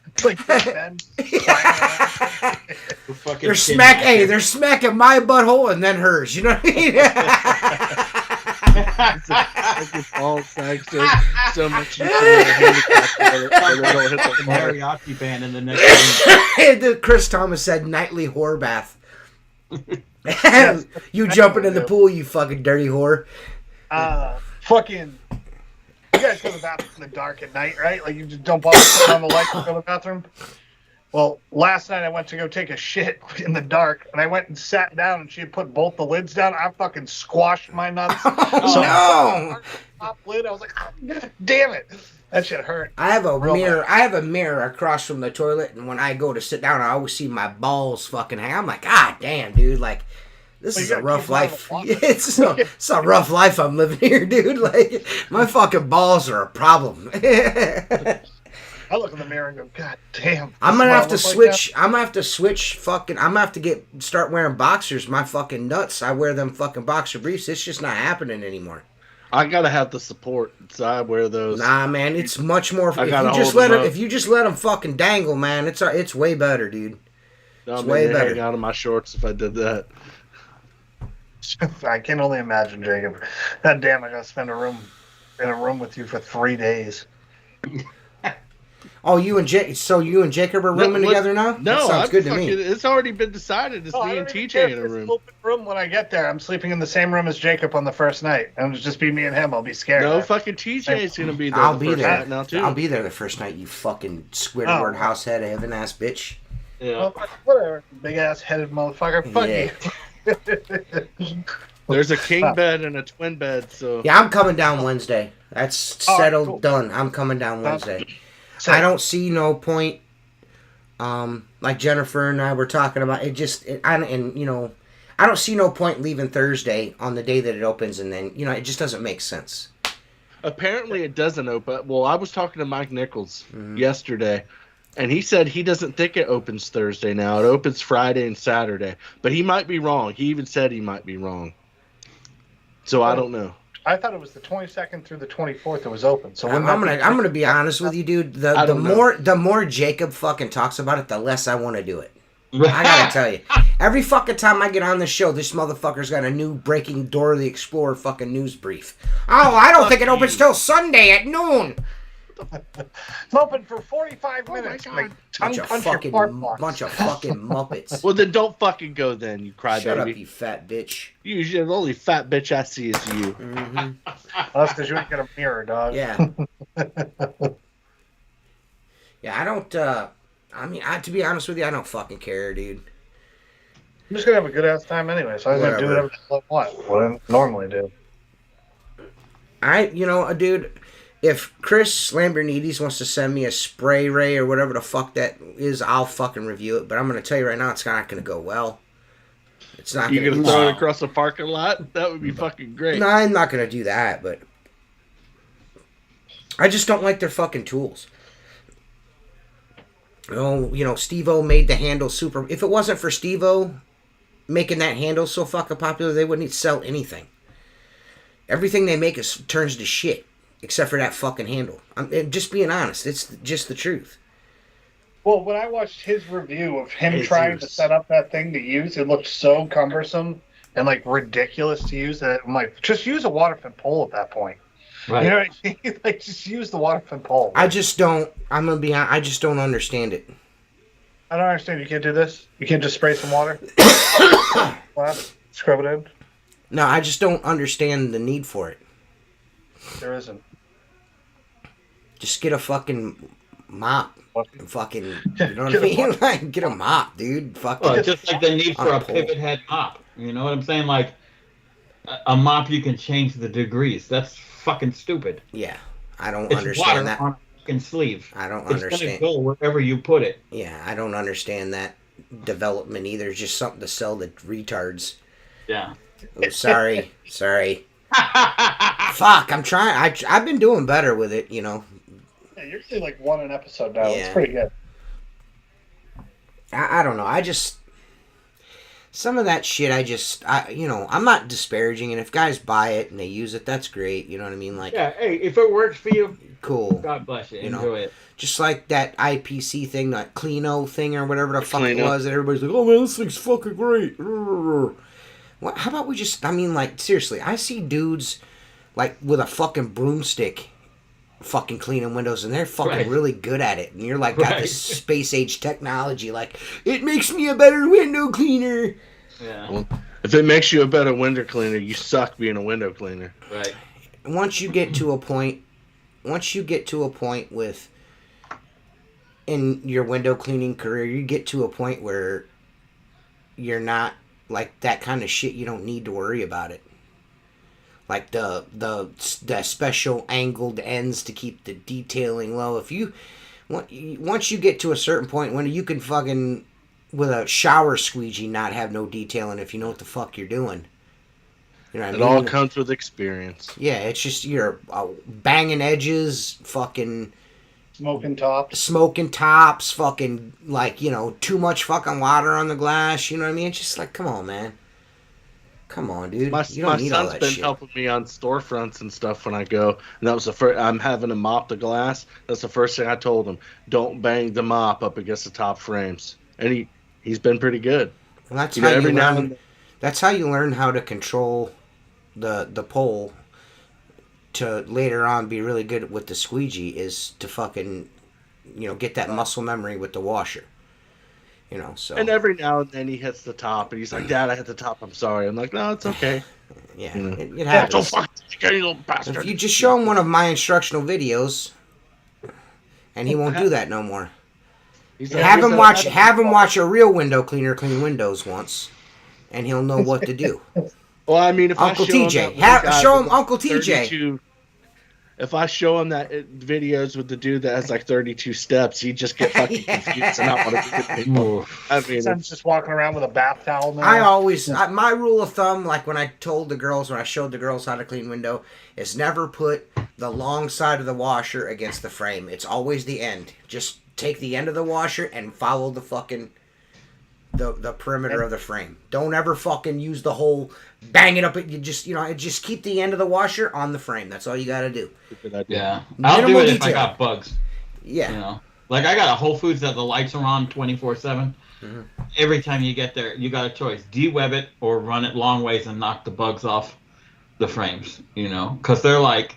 Speaker 2: It's like men.
Speaker 4: They're smacking my butthole and then hers. You know what I mean?
Speaker 3: All sags so much you can
Speaker 1: mariachi band in the next
Speaker 4: room. Chris Thomas said nightly whore bath. You jumping in the pool, you fucking dirty whore.
Speaker 2: Fucking. You guys go to the bathroom in the dark at night, right? Like you just don't bother turning on the lights and go to the bathroom. Well, last night I went to go take a shit in the dark, and I went and sat down, and she had put both the lids down. I fucking squashed my nuts.
Speaker 4: No!
Speaker 2: Top lid. I was like, oh, damn it. That shit hurt.
Speaker 4: I have a mirror. I have a mirror across from the toilet, and when I go to sit down, I always see my balls fucking hang. I'm like, God damn, dude. Like, this is a rough life. It's a rough life I'm living here, dude. Like, my fucking balls are a problem.
Speaker 2: I look in the mirror and go, God damn.
Speaker 4: I'm gonna have to switch. I'm gonna have to switch. Fucking. I'm gonna have to start wearing boxers. My fucking nuts. I wear them fucking boxer briefs. It's just not happening anymore.
Speaker 3: I gotta have the support, so I wear those.
Speaker 4: Nah, man, it's much more. If you just let them fucking dangle, man, it's way better, dude.
Speaker 3: No, it's way better. Hang out of my shorts if I did that.
Speaker 2: I can only imagine, Jacob. God damn, I gotta spend in a room with you for 3 days.
Speaker 4: Oh, you and Jacob are rooming together now?
Speaker 3: No,
Speaker 4: that sounds good to me.
Speaker 3: It's already been decided. It's me and TJ in a room.
Speaker 2: Open room when I get there. I'm sleeping in the same room as Jacob on the first night, and it'll just be me and him. I'll be scared.
Speaker 3: No, fucking TJ's gonna be there.
Speaker 4: I'll be there now too. I'll be there the first night. You fucking Squidward house head heaven ass bitch.
Speaker 2: Yeah. Well, whatever, big ass headed motherfucker. Fuck
Speaker 3: you. There's a king bed and a twin bed, so
Speaker 4: yeah, I'm coming down Wednesday. That's settled, cool. Done. I'm coming down Wednesday. I don't see no point. Like Jennifer and I were talking about, I don't see no point leaving Thursday on the day that it opens, and then it just doesn't make sense.
Speaker 3: Apparently, it doesn't open. Well, I was talking to Mike Nichols yesterday, and he said he doesn't think it opens Thursday now. It opens Friday and Saturday, but he might be wrong. He even said he might be wrong. So I don't know.
Speaker 2: I thought it was the 22nd through the 24th it was open. So
Speaker 4: I'm gonna be honest with you, dude. The more Jacob fucking talks about it, the less I want to do it. I gotta tell you, every fucking time I get on the show, this motherfucker's got a new breaking Dora the Explorer fucking news brief. Oh, I don't think it opens till Sunday at noon.
Speaker 2: It's open for 45 minutes.
Speaker 4: Bunch of fucking Muppets.
Speaker 3: Well, then don't fucking go then, you crybaby.
Speaker 4: Shut up, you fat bitch.
Speaker 3: The only fat bitch I see is you.
Speaker 2: Mm-hmm. That's because you ain't got a mirror, dog.
Speaker 4: Yeah. Yeah, I don't, to be honest with you, I don't fucking care, dude.
Speaker 2: I'm just going to have a good ass time anyway, so I'm going to do whatever I want. What I normally do.
Speaker 4: Dude... If Chris Lambernides wants to send me a spray ray or whatever the fuck that is, I'll fucking review it. But I'm going to tell you right now, it's not going to go well. It's not.
Speaker 3: You're going to throw it across the parking lot? That would be fucking great.
Speaker 4: No, I'm not going to do that, but I just don't like their fucking tools. Steve-O made the handle super. If it wasn't for Steve-O making that handle so fucking popular, they wouldn't sell anything. Everything they make turns to shit. Except for that fucking handle. I'm just being honest. It's just the truth.
Speaker 2: Well, when I watched his review of him trying to set up that thing to use, it looked so cumbersome and ridiculous to use that I'm like, just use a water fin pole at that point. Right. You know what I mean? Just use the water fin pole.
Speaker 4: I just don't. I'm gonna be honest. I just don't understand it.
Speaker 2: I don't understand. You can't do this. You can't just spray some water. Scrub it in.
Speaker 4: No, I just don't understand the need for it.
Speaker 2: There isn't.
Speaker 4: Just get a fucking mop. And fucking, you know what I mean? Get a mop, dude. Fucking.
Speaker 1: Just like the need for a pivot head mop. You know what I'm saying? Like, a mop you can change the degrees. That's fucking stupid.
Speaker 4: Yeah. I don't understand that.
Speaker 1: On a fucking sleeve.
Speaker 4: I don't understand.
Speaker 1: It's gonna go wherever you put it.
Speaker 4: Yeah, I don't understand that development either. It's just something to sell to retards.
Speaker 1: Yeah.
Speaker 4: Oh, sorry. Fuck, I'm trying. I've been doing better with it, Yeah,
Speaker 2: you're doing one an episode now. Yeah. It's pretty good.
Speaker 4: I don't know. Some of that shit, I'm not disparaging, and if guys buy it and they use it, that's great. You know what I mean?
Speaker 1: Yeah, hey, if it works for you,
Speaker 4: cool.
Speaker 1: God bless you. Enjoy it.
Speaker 4: Just like that IPC thing, that Cleano thing, or whatever the fuck it was, that everybody's like, oh man, this thing's fucking great. What? How about we just? Seriously, I see dudes with a fucking broomstick, fucking cleaning windows, and they're fucking really good at it. And you're got this space age technology. It makes me a better window cleaner.
Speaker 1: Yeah.
Speaker 3: Well, if it makes you a better window cleaner, you suck being a window cleaner.
Speaker 1: Right.
Speaker 4: Once you get to a point with in your window cleaning career, you get to a point where you're not. That kind of shit, you don't need to worry about it. The special angled ends to keep the detailing low. Once you get to a certain point when you can fucking with a shower squeegee not have no detailing if you know what the fuck you're doing. You know what I mean?
Speaker 3: It all comes with experience.
Speaker 4: Yeah, it's just you're banging edges, fucking.
Speaker 2: Smoking tops, fucking,
Speaker 4: too much fucking water on the glass, you know what I mean? It's just come on, man. Come on, dude.
Speaker 3: My son's been helping me on storefronts and stuff when I go, and that was the first, I'm having to mop the glass. That's the first thing I told him. Don't bang the mop up against the top frames. And he's been pretty good.
Speaker 4: Well, that's how you learn. That's how you learn how to control the pole to later on be really good with the squeegee, is to fucking, get that muscle memory with the washer. So.
Speaker 3: And every now and then he hits the top, and he's like, "Dad, I hit the top. I'm sorry." I'm like, "No, it's okay."
Speaker 4: Yeah, it happens.
Speaker 3: Don't fucking you little bastard.
Speaker 4: If you just show him one of my instructional videos, and he won't do that no more. Have him watch a real window cleaner clean windows once, and he'll know what to do.
Speaker 3: Well, I mean, if
Speaker 4: Uncle
Speaker 3: I show
Speaker 4: TJ,
Speaker 3: him
Speaker 4: show him Uncle TJ.
Speaker 3: 32, if I show him that videos with the dude that has like 32 steps, he'd just get fucking confused and not want to be with people. I mean,
Speaker 2: Son's just walking around with a bath towel now.
Speaker 4: My rule of thumb, like when I showed the girls how to clean window, is never put the long side of the washer against the frame. It's always the end. Just take the end of the washer and follow the fucking the perimeter of the frame. Don't ever fucking use the whole bang it up. You just keep the end of the washer on the frame. That's all you got to do.
Speaker 1: Yeah, I'll do it if I got bugs.
Speaker 4: Yeah,
Speaker 1: like I got a Whole Foods that the lights are on 24/7. Mm-hmm. Every time you get there, you got a choice: de-web it or run it long ways and knock the bugs off the frames. Because they're like,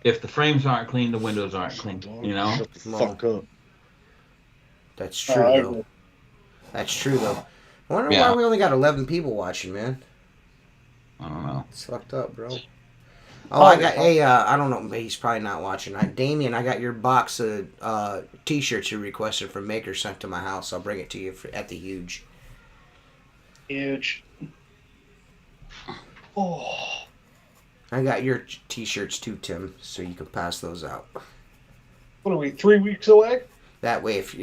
Speaker 1: if the frames aren't clean, the windows aren't clean.
Speaker 3: Shut the fuck up.
Speaker 4: That's true though. That's true though. I wonder why we only got 11 people watching, man.
Speaker 1: I don't know.
Speaker 4: It's fucked up, bro. Oh, I got I don't know. He's probably not watching. Damien, I got your box of T-shirts you requested from Maker sent to my house. I'll bring it to you at the Huge.
Speaker 2: Huge. Oh.
Speaker 4: I got your T-shirts too, Tim, so you can pass those out.
Speaker 2: What are we, 3 weeks away?
Speaker 4: That way, if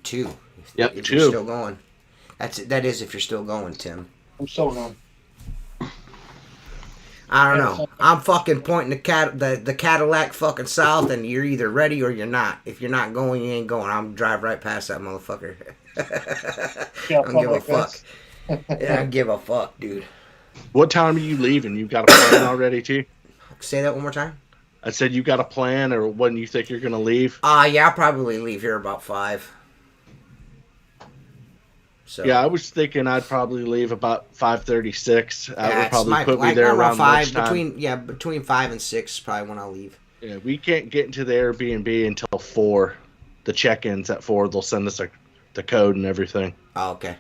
Speaker 4: 2.
Speaker 3: Yep,
Speaker 4: if
Speaker 3: 2.
Speaker 4: You're still going. That is if you're still going, Tim.
Speaker 2: I'm still going.
Speaker 4: I don't know. I'm fucking pointing the Cadillac fucking south, and you're either ready or you're not. If you're not going, you ain't going. I'm drive right past that motherfucker. I don't give a fuck. I don't give a fuck, dude.
Speaker 3: What time are you leaving? You got a plan already, T?
Speaker 4: Say that one more time.
Speaker 3: I said you got a plan, or when you think you're gonna leave?
Speaker 4: Yeah, I'll probably leave here about 5. So.
Speaker 3: Yeah, I was thinking I'd probably leave about 5:36. That would probably put me
Speaker 4: like
Speaker 3: there around
Speaker 4: 5.
Speaker 3: lunchtime.
Speaker 4: Between 5 and 6 is probably when I'll leave.
Speaker 3: Yeah, we can't get into the Airbnb until 4. The check-in's at 4. They'll send us the code and everything.
Speaker 4: Oh, okay.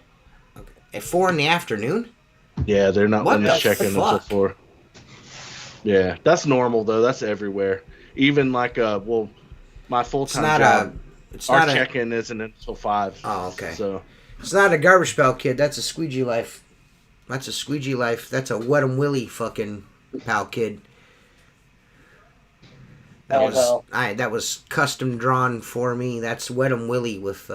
Speaker 4: At 4 in the afternoon?
Speaker 3: Yeah, they're not letting us check in until 4. Yeah, that's normal though. That's everywhere. Even like my full-time job, our check-in isn't until 5.
Speaker 4: Oh, okay.
Speaker 3: So
Speaker 4: it's not a garbage pail kid. That's a squeegee life. That's a squeegee life. That's a wet 'em Willie fucking pal kid. That was custom drawn for me. That's wet 'em Willie with.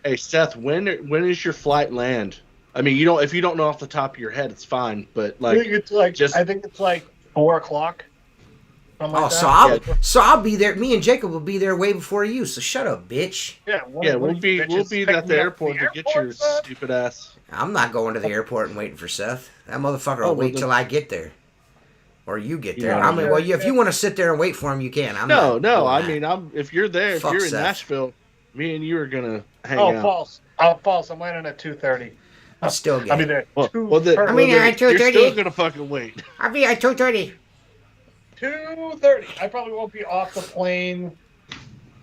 Speaker 3: Hey Seth, when is your flight land? I mean, if you don't know off the top of your head, it's fine. But like,
Speaker 2: I think it's like 4 o'clock.
Speaker 4: So I'll be there. Me and Jacob will be there way before you. So shut up, bitch.
Speaker 2: Yeah,
Speaker 3: we'll be at the airport to get your stupid ass.
Speaker 4: I'm not going to the airport and waiting for Seth. That motherfucker will wait till I get there, or you get there. If you want to sit there and wait for him, you can.
Speaker 3: If you're there, if you're in Nashville, me and you are gonna hang out.
Speaker 2: False. False. I'm landing at 2:30.
Speaker 4: I'm still getting.
Speaker 2: I'll be there.
Speaker 4: At 2:30.
Speaker 3: You're still gonna fucking wait.
Speaker 4: I'll be at 2:30.
Speaker 2: 2:30. I probably won't be off the plane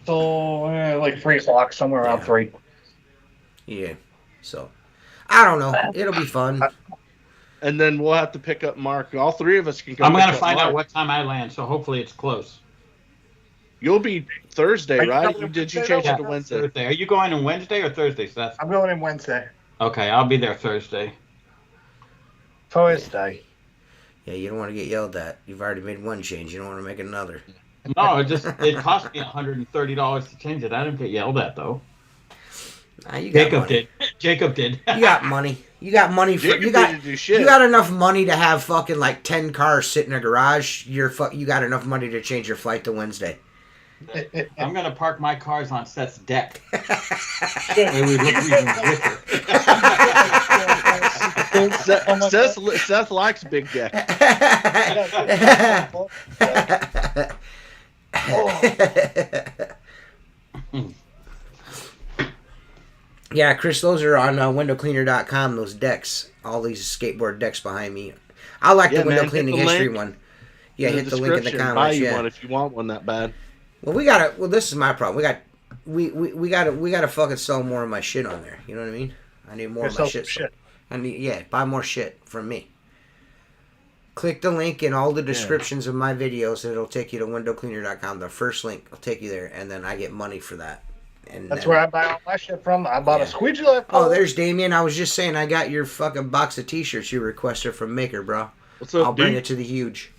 Speaker 2: till like 3 o'clock, somewhere around 3.
Speaker 4: Yeah. So, I don't know. It'll be fun.
Speaker 3: And then we'll have to pick up Mark. All 3 of us can go.
Speaker 1: I'm gonna find out what time I land, so hopefully it's close.
Speaker 3: You'll be Thursday, right? Did you change it to Wednesday?
Speaker 1: Thursday. Are you going on Wednesday or Thursday, Seth?
Speaker 2: I'm going in Wednesday.
Speaker 1: Okay, I'll be there Thursday.
Speaker 2: Thursday.
Speaker 4: Yeah, you don't want to get yelled at. You've already made one change. You don't want to make another.
Speaker 1: No, it cost me $130 to change it. I didn't get yelled at though. Jacob did. Jacob did.
Speaker 4: You got money. You got money for you got enough money to have fucking like 10 cars sit in a garage. You got enough money to change your flight to Wednesday.
Speaker 1: I'm gonna park my cars on Seth's deck. We look even quicker.
Speaker 3: Seth likes big deck.
Speaker 4: Yeah, Chris, those are on windowcleaner.com, those decks. All these skateboard decks behind me. I like the window cleaning history one. Yeah, hit the link in the comments.
Speaker 3: Buy you one if you want one that bad.
Speaker 4: Well, this is my problem. We gotta fucking sell more of my shit on there. You know what I mean? I need more of my shit. Buy more shit from me. Click the link in all the descriptions of my videos, and it'll take you to windowcleaner.com. The first link will take you there, and then I get money for that. And
Speaker 2: that's where I buy all my shit from. I bought a Squeegee lift.
Speaker 4: Oh, there's Damien. I was just saying, I got your fucking box of t-shirts you requested from Maker, bro.
Speaker 3: What's up,
Speaker 4: I'll bring it to the huge.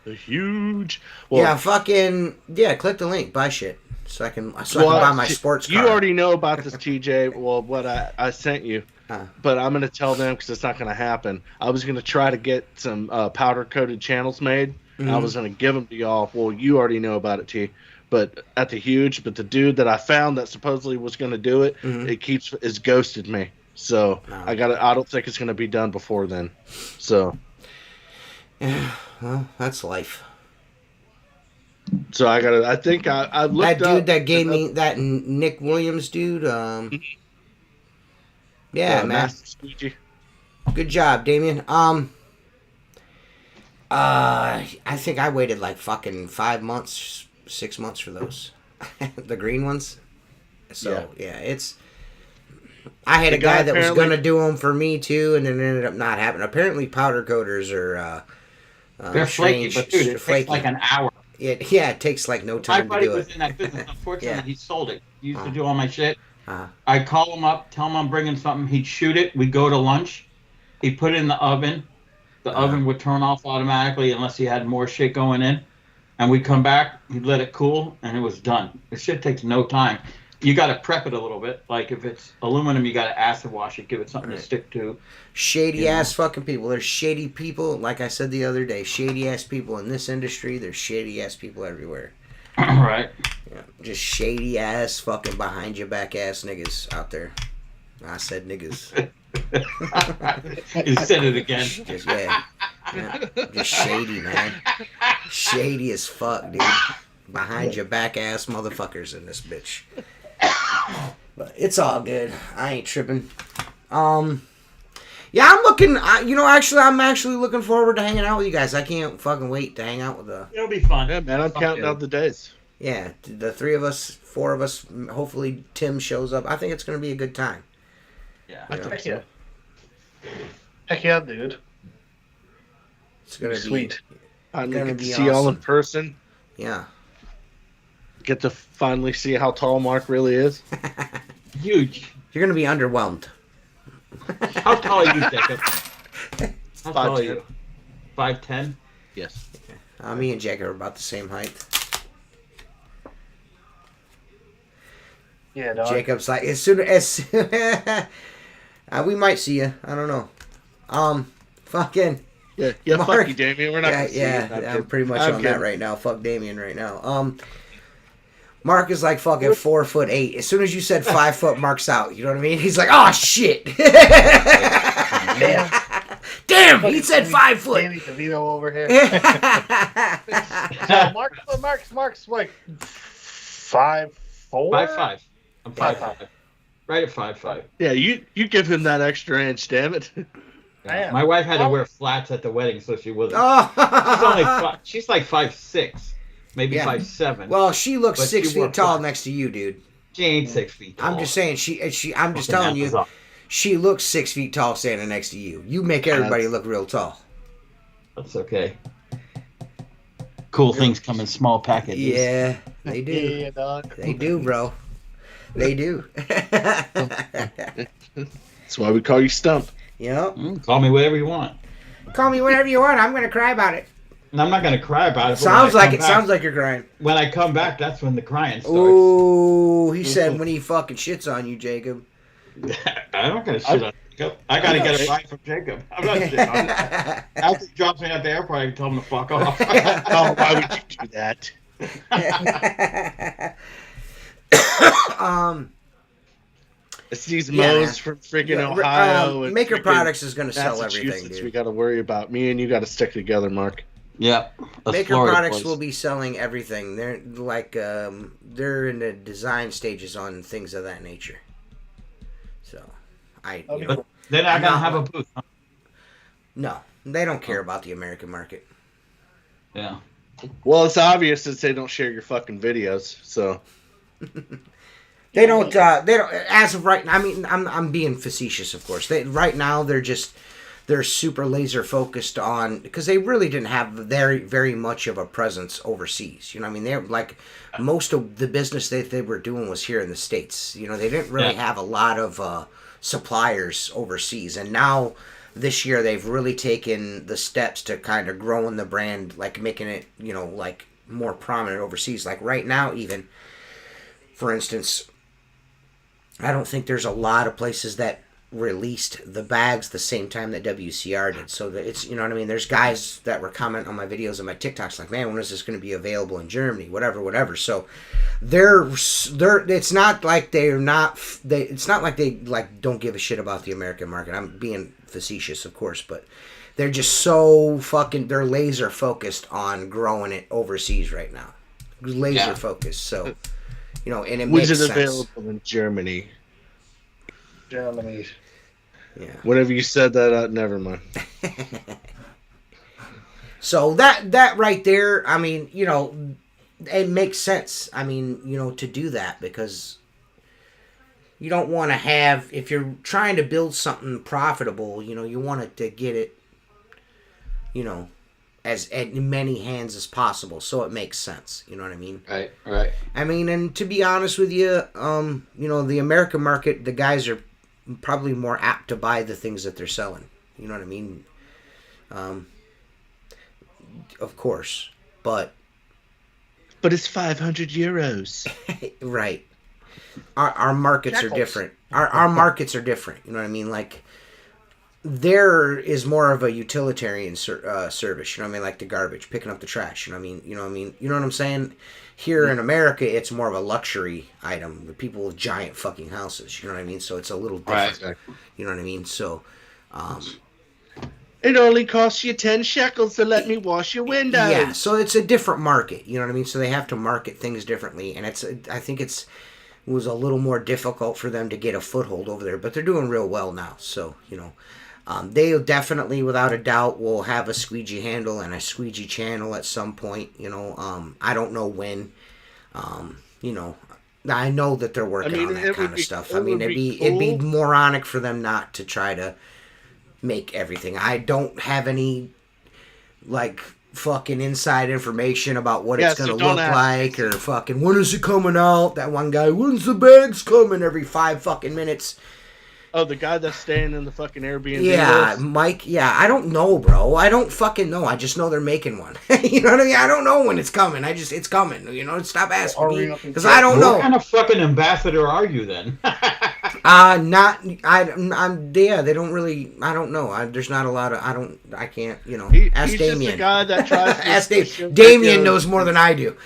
Speaker 3: The huge.
Speaker 4: Well, click the link. Buy shit. So I can buy my sports car.
Speaker 3: You already know about this, TJ. Well, what I sent you. But I'm going to tell them because it's not going to happen. I was going to try to get some powder-coated channels made. Mm-hmm. I was going to give them to y'all. Well, you already know about it, T. But at the huge. But the dude that I found that supposedly was going to do it, is ghosted me. So I don't think it's going to be done before then. So.
Speaker 4: Yeah, well, that's life.
Speaker 3: So I think I looked
Speaker 4: that dude that gave me that Nick Williams dude. Yeah, man.
Speaker 3: Squeegee.
Speaker 4: Good job, Damien. I think I waited like fucking 5 months, 6 months for those, the green ones. So it's. I had a guy that was gonna do them for me too, and then it ended up not happening. Apparently, powder coaters are.
Speaker 1: They're flaky, but dude, it takes like an hour.
Speaker 4: It takes like no time to do it. My buddy was
Speaker 1: in that business. Unfortunately, he sold it. He used to do all my shit. I'd call him up, tell him I'm bringing something. He'd shoot it. We'd go to lunch. He'd put it in the oven. The oven would turn off automatically unless he had more shit going in. And we'd come back. He'd let it cool, and it was done. The shit takes no time. You got to prep it a little bit. Like if it's aluminum, you got to acid wash it, give it something to stick to.
Speaker 4: Shady ass fucking people. There's shady people. Like I said the other day, shady ass people in this industry. There's shady ass people everywhere.
Speaker 1: Right.
Speaker 4: Yeah, just shady ass fucking behind your back ass niggas out there. I said niggas.
Speaker 1: You said it again.
Speaker 4: Just shady, man. Shady as fuck, dude. Behind your back ass motherfuckers in this bitch. But it's all good. I ain't tripping. Yeah, I'm looking. I'm actually looking forward to hanging out with you guys. I can't fucking wait to hang out with the.
Speaker 1: It'll be fun.
Speaker 3: Yeah, man. I'm counting out the days.
Speaker 4: Yeah, the 3 of us, 4 of us. Hopefully, Tim shows up. I think it's going to be a good time.
Speaker 1: Yeah,
Speaker 2: I think so. Heck yeah, dude.
Speaker 4: It's going to be
Speaker 2: sweet.
Speaker 3: I'm going to see y'all in person.
Speaker 4: Yeah.
Speaker 3: Get to finally see how tall Mark really is.
Speaker 1: Huge.
Speaker 4: You're going to be underwhelmed.
Speaker 1: How tall are you, Jacob? How tall are you? 5'10"?
Speaker 3: Yes.
Speaker 4: Me and Jacob are about the same height.
Speaker 2: Yeah, dog.
Speaker 4: Jacob's like, as soon as we might see you. I don't know. Fucking.
Speaker 3: Yeah, Mark, fuck you, Damien. We're not gonna see you.
Speaker 4: I'm pretty much on that right now. Fuck Damien right now. Mark is like fucking 4'8". As soon as you said 5 foot, Mark's out. You know what I mean? He's like, oh shit. Damn, he said 5 foot.
Speaker 2: Danny DeVito over here. Mark's like 5'4".
Speaker 1: 5'5". I'm 5'5". Right at 5'5".
Speaker 3: Yeah, you give him that extra inch, damn it.
Speaker 1: Yeah. My wife had to wear flats at the wedding, so she wasn't. She's like 5'6". Maybe 5'7".
Speaker 4: Well, she looks 6 feet tall next to you, dude.
Speaker 1: She ain't 6 feet tall.
Speaker 4: I'm just saying, I'm just telling you, she looks 6 feet tall standing next to you. You make everybody look real tall.
Speaker 1: That's okay. Cool things come in small packages.
Speaker 4: Yeah, they do.
Speaker 2: Yeah, dog.
Speaker 4: They do, bro. They do.
Speaker 3: That's why we call you Stump.
Speaker 4: Yep.
Speaker 1: Call me whatever you want.
Speaker 4: Call me whatever you want. I'm going to cry about it.
Speaker 1: And I'm not going to cry about it.
Speaker 4: Sounds like you're crying.
Speaker 1: When I come back, that's when the crying starts.
Speaker 4: Ooh, he said when he fucking shits on you, Jacob.
Speaker 1: I'm not going to shit on Jacob. I got to get a ride from Jacob. I'm not shitting on him. After he drops me at the airport, I can tell him to fuck off.
Speaker 3: Oh, why would you do that? It's these Mo's from freaking Ohio.
Speaker 4: Maker Products is going to sell everything, dude.
Speaker 3: We got to worry about. Me and you got to stick together, Mark.
Speaker 1: Yeah.
Speaker 4: Maker Products will be selling everything. They're like they're in the design stages on things of that nature. So,
Speaker 1: but they're not gonna have a booth. Huh?
Speaker 4: No, they don't care about the American market.
Speaker 1: Yeah.
Speaker 3: Well, it's obvious since they don't share your fucking videos. So
Speaker 4: they don't. They don't. As of right now, I mean, I'm being facetious, of course. Right now they're super laser focused on, because they really didn't have very much of a presence overseas. You know what I mean? They're like, most of the business that they were doing was here in the States. You know, they didn't really have a lot of suppliers overseas. And now this year they've really taken the steps to kind of growing the brand, like making it, you know, like more prominent overseas. Like right now, even, for instance, I don't think there's a lot of places that released the bags the same time that WCR did. So that it's, you know what I mean? There's guys that were commenting on my videos and my TikToks like, man, when is this going to be available in Germany? Whatever. So they're it's not like it's not like they like don't give a shit about the American market. I'm being facetious, of course, but they're just so they're laser focused on growing it overseas right now. Laser focused. So, you know, and it makes sense.
Speaker 3: Which is available in Germany.
Speaker 4: Yeah.
Speaker 3: Whenever you said that, never mind.
Speaker 4: So that right there, I mean, you know, it makes sense. I mean, you know, to do that, because you don't want to have, if you're trying to build something profitable, you know, you want it to get it, you know, as in many hands as possible. So it makes sense. You know what I mean?
Speaker 1: Right.
Speaker 4: I mean, and to be honest with you, you know, the American market, the guys are probably more apt to buy the things that they're selling. You know what I mean? Of course, but
Speaker 3: it's 500 euros.
Speaker 4: Right. Our markets are different. Our markets are different. You know what I mean? Like, there is more of a utilitarian service. You know what I mean? Like the garbage, picking up the trash. You know what I mean? You know what I mean? You know what I'm saying? Here in America, it's more of a luxury item. The people with giant fucking houses. You know what I mean? So it's a little different. Right. You know what I mean? So,
Speaker 3: it only costs you 10 shekels to let me wash your windows.
Speaker 4: Yeah, so it's a different market. You know what I mean? So they have to market things differently, and I think it was a little more difficult for them to get a foothold over there, but they're doing real well now. So, you know, they definitely, without a doubt, will have a Squeegee handle and a Squeegee channel at some point. You know, I don't know when. You know, I know that they're working on that kind of stuff. I mean, it'd be moronic for them not to try to make everything. I don't have any like fucking inside information about what it's gonna look like, or fucking when is it coming out. That one guy, when's the bags coming, every 5 fucking minutes.
Speaker 3: Oh, the guy that's staying in the fucking Airbnb.
Speaker 4: Yeah, Mike. Yeah, I don't know, bro. I don't fucking know. I just know they're making one. You know what I mean? I don't know when it's coming. It's coming. You know, stop asking me, because I don't know.
Speaker 1: What kind of fucking ambassador are you then?
Speaker 4: Yeah, they don't really. I don't know. There's not a lot of. I can't. You know. Ask
Speaker 3: he's
Speaker 4: Damien.
Speaker 3: Just the guy that tries to
Speaker 4: ask Damien knows more than I do.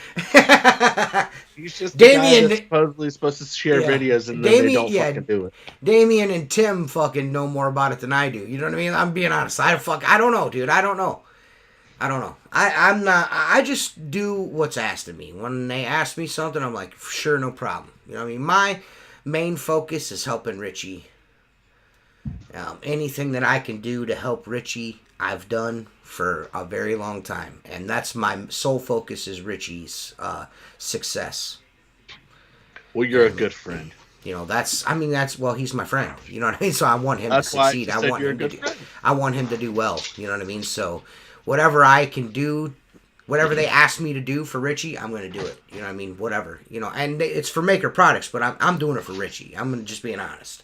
Speaker 3: He's just Damien, the guy that's supposedly supposed to share videos, and then they don't fucking do it.
Speaker 4: Damien and Tim fucking know more about it than I do. You know what I mean? I'm being honest. I don't know, dude. I don't know. I'm not. I just do what's asked of me. When they ask me something, I'm like, sure, no problem. You know what I mean? My main focus is helping Richie. Anything that I can do to help Richie, I've done for a very long time, and that's my sole focus, is Richie's success.
Speaker 3: Well, you're a good friend.
Speaker 4: You know, well, he's my friend. You know what I mean? So I want him to succeed. I want him to do well. You know what I mean? So whatever I can do, whatever they ask me to do for Richie, I'm going to do it. You know what I mean? Whatever. You know, and it's for Maker Products, but I'm doing it for Richie. I'm just being honest.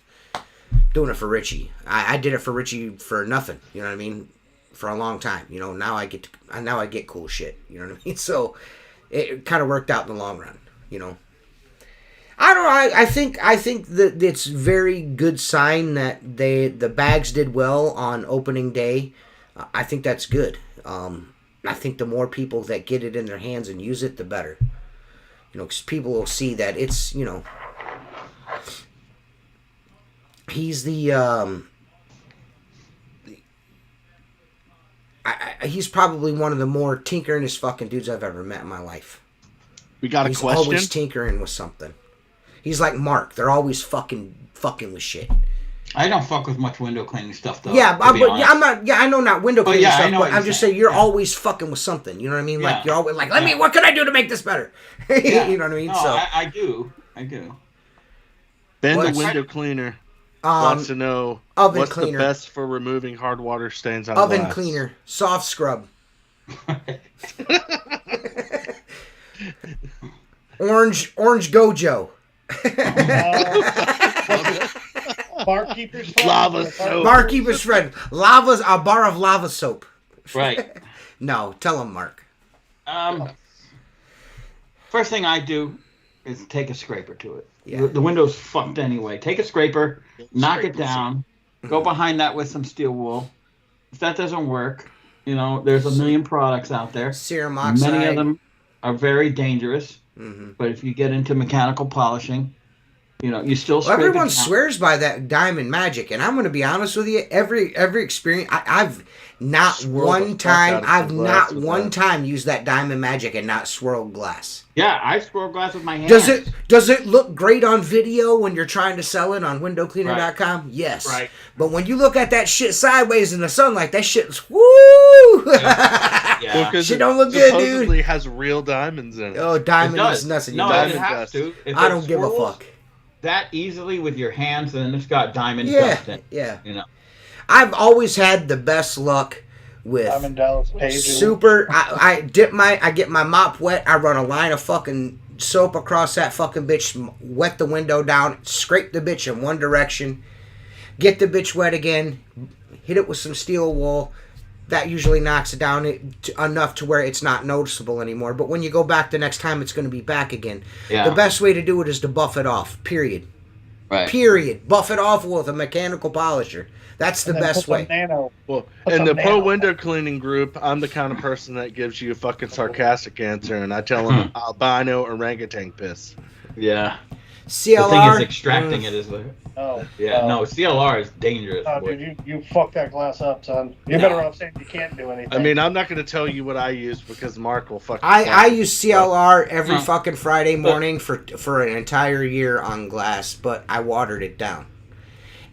Speaker 4: Doing it for Richie. I did it for Richie for nothing. You know what I mean? For a long time. You know, now I get cool shit. You know what I mean? So it kind of worked out in the long run. You know. I don't know. I think that it's very good sign that the bags did well on opening day. I think that's good. I think the more people that get it in their hands and use it, the better. You know, because people will see that it's, you know, he's the he's probably one of the more tinkeringest fucking dudes I've ever met in my life.
Speaker 3: We got
Speaker 4: he's
Speaker 3: a question?
Speaker 4: He's always tinkering with something. He's like Mark. They're always fucking with shit.
Speaker 1: I don't fuck with much window cleaning stuff though.
Speaker 4: Yeah, I'm not. Yeah, I know not window cleaning stuff, but I'm just saying you're always fucking with something. You know what I mean? Like you're always like, what can I do to make this better? You know what I mean?
Speaker 1: No,
Speaker 4: so
Speaker 1: I do.
Speaker 3: Ben, the window cleaner, wants to know what's cleaner. The best for removing hard water stains on
Speaker 4: oven
Speaker 3: glass.
Speaker 4: Cleaner, soft scrub. Orange Gojo.
Speaker 2: Barkeeper's friend.
Speaker 3: Lava soap.
Speaker 4: Barkeeper's friend. Lava's a bar of lava soap.
Speaker 1: Right.
Speaker 4: No, tell him, Mark.
Speaker 1: First thing I do is take a scraper to it.
Speaker 4: Yeah.
Speaker 1: The window's fucked anyway. Take a scraper, knock it down, go behind that with some steel wool. If that doesn't work, there's a million products out there.
Speaker 4: Serum oxide.
Speaker 1: Many of them are very dangerous.
Speaker 4: Mm-hmm.
Speaker 1: But if you get into mechanical polishing, you still
Speaker 4: scrape everyone swears by that Diamond Magic, and I'm going to be honest with you. Every experience, I've not one time used that Diamond Magic and not swirled glass.
Speaker 1: Yeah, I swirl glass with my hands.
Speaker 4: Does it look great on video when you're trying to sell it on windowcleaner.com? Right. Yes.
Speaker 1: Right.
Speaker 4: But when you look at that shit sideways in the sunlight, that shit's woo!
Speaker 1: Yeah.
Speaker 3: Well,
Speaker 4: shit don't look good, dude.
Speaker 3: Supposedly has real diamonds in it.
Speaker 4: Oh, diamond is nothing.
Speaker 1: No, it has to.
Speaker 4: I don't give a fuck.
Speaker 1: That easily with your hands, and then it's got diamond dust in it.
Speaker 4: Yeah. I've always had the best luck with super. I get my mop wet. I run a line of fucking soap across that fucking bitch. Wet the window down. Scrape the bitch in one direction. Get the bitch wet again. Hit it with some steel wool. That usually knocks it down enough to where it's not noticeable anymore. But when you go back the next time, it's going to be back again.
Speaker 1: Yeah.
Speaker 4: The best way to do it is to buff it off. Period.
Speaker 1: Right.
Speaker 4: Period. Buff it off with a mechanical polisher. That's the best way.
Speaker 3: Well, in the pro window cleaning group, I'm the kind of person that gives you a fucking sarcastic answer, and I tell them albino orangutan piss.
Speaker 1: Yeah.
Speaker 4: CLR.
Speaker 1: The thing is extracting it is the. No, CLR is dangerous.
Speaker 2: Oh, dude, you fucked that glass up, son. You're better off saying you can't do anything.
Speaker 3: I mean, I'm not going to tell you what I use because Mark will fucking.
Speaker 4: I use CLR every fucking Friday morning for an entire year on glass, but I watered it down.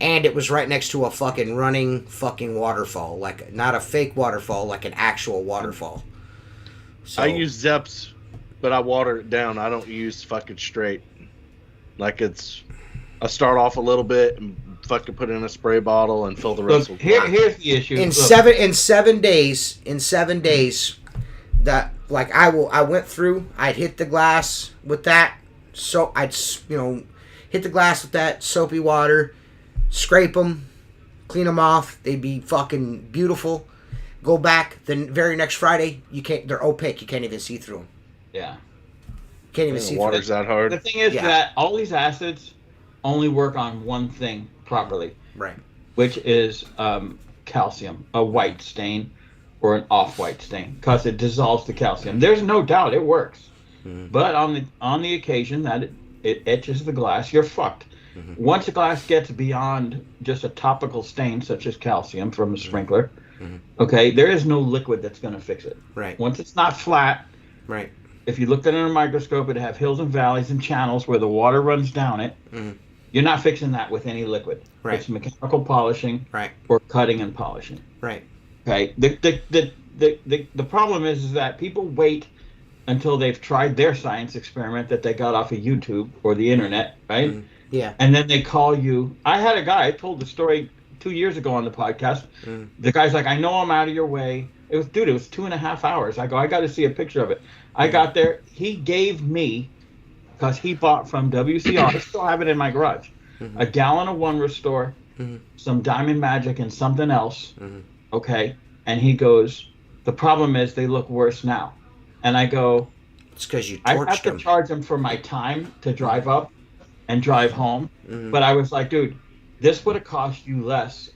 Speaker 4: And it was right next to a fucking running fucking waterfall, like not a fake waterfall, like an actual waterfall. So,
Speaker 3: I use Zeps, but I water it down. I don't use fucking straight. Like I start off a little bit and fucking put in a spray bottle and fill the rest with water.
Speaker 1: Here's the issue.
Speaker 4: In 7 days, that like I went through. I'd hit the glass with that. So I'd hit the glass with that soapy water, scrape them, clean them off. They'd be fucking beautiful. Go back the very next Friday. They're opaque. You can't even see through them.
Speaker 1: Yeah.
Speaker 4: Can't even see
Speaker 3: water's
Speaker 4: through
Speaker 3: that hard.
Speaker 1: The thing is that all these acids only work on one thing properly.
Speaker 4: Right.
Speaker 1: Which is calcium, a white stain or an off-white stain, because it dissolves the calcium. There's no doubt it works. Mm-hmm. But on the occasion that it etches the glass, you're fucked. Mm-hmm. Once the glass gets beyond just a topical stain such as calcium from a sprinkler, okay, there is no liquid that's going to fix it.
Speaker 4: Right.
Speaker 1: Once it's not flat,
Speaker 4: right.
Speaker 1: If you looked at it in a microscope, it'd have hills and valleys and channels where the water runs down it. Mm-hmm. You're not fixing that with any liquid.
Speaker 4: Right.
Speaker 1: It's mechanical polishing,
Speaker 4: right,
Speaker 1: or cutting and polishing.
Speaker 4: Right.
Speaker 1: Okay. The problem is that people wait until they've tried their science experiment that they got off of YouTube or the internet, right?
Speaker 4: Mm-hmm. Yeah.
Speaker 1: And then they call you. I had a guy. I told the story 2 years ago on the podcast. Mm. The guy's like, "I know I'm out of your way." It was 2.5 hours. I go, "I got to see a picture of it." I got there. He gave me, because he bought from WCR, I still have it in my garage, a gallon of One Restore, some Diamond Magic, and something else. Okay. And he goes, "The problem is they look worse now." And I go,
Speaker 4: "It's because you torched
Speaker 1: I have to charge him for my time to drive up and drive home." But I was like, dude, this would have cost you less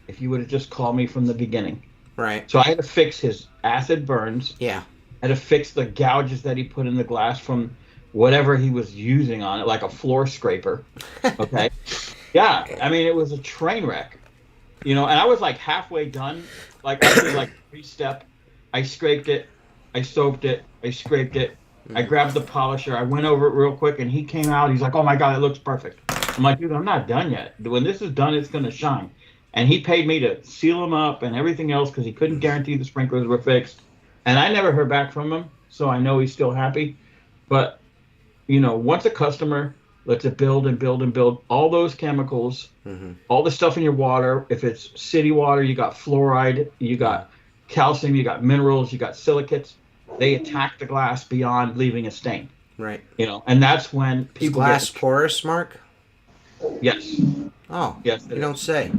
Speaker 1: if you would have just called me from the beginning.
Speaker 4: Right.
Speaker 1: So I had to fix his acid burns.
Speaker 4: Yeah.
Speaker 1: I had to fix the gouges that he put in the glass from whatever he was using on it, like a floor scraper. Okay. Yeah. I mean, it was a train wreck. And I was like halfway done. Like I did like 3-step I scraped it, I soaped it, I scraped it, I grabbed the polisher, I went over it real quick, and he came out. He's like, "Oh my god, it looks perfect." I'm like, "Dude, I'm not done yet. When this is done, it's gonna shine." And he paid me to seal them up and everything else because he couldn't guarantee the sprinklers were fixed. And I never heard back from him, so I know he's still happy. But once a customer lets it build and build and build, all those chemicals, all the stuff in your water, if it's city water, you got fluoride, you got calcium, you got minerals, you got silicates, they attack the glass beyond leaving a stain.
Speaker 4: Right.
Speaker 1: And that's when people
Speaker 4: Is glass porous, Mark?
Speaker 1: Yes.
Speaker 4: Oh.
Speaker 1: Yes.
Speaker 4: You don't say.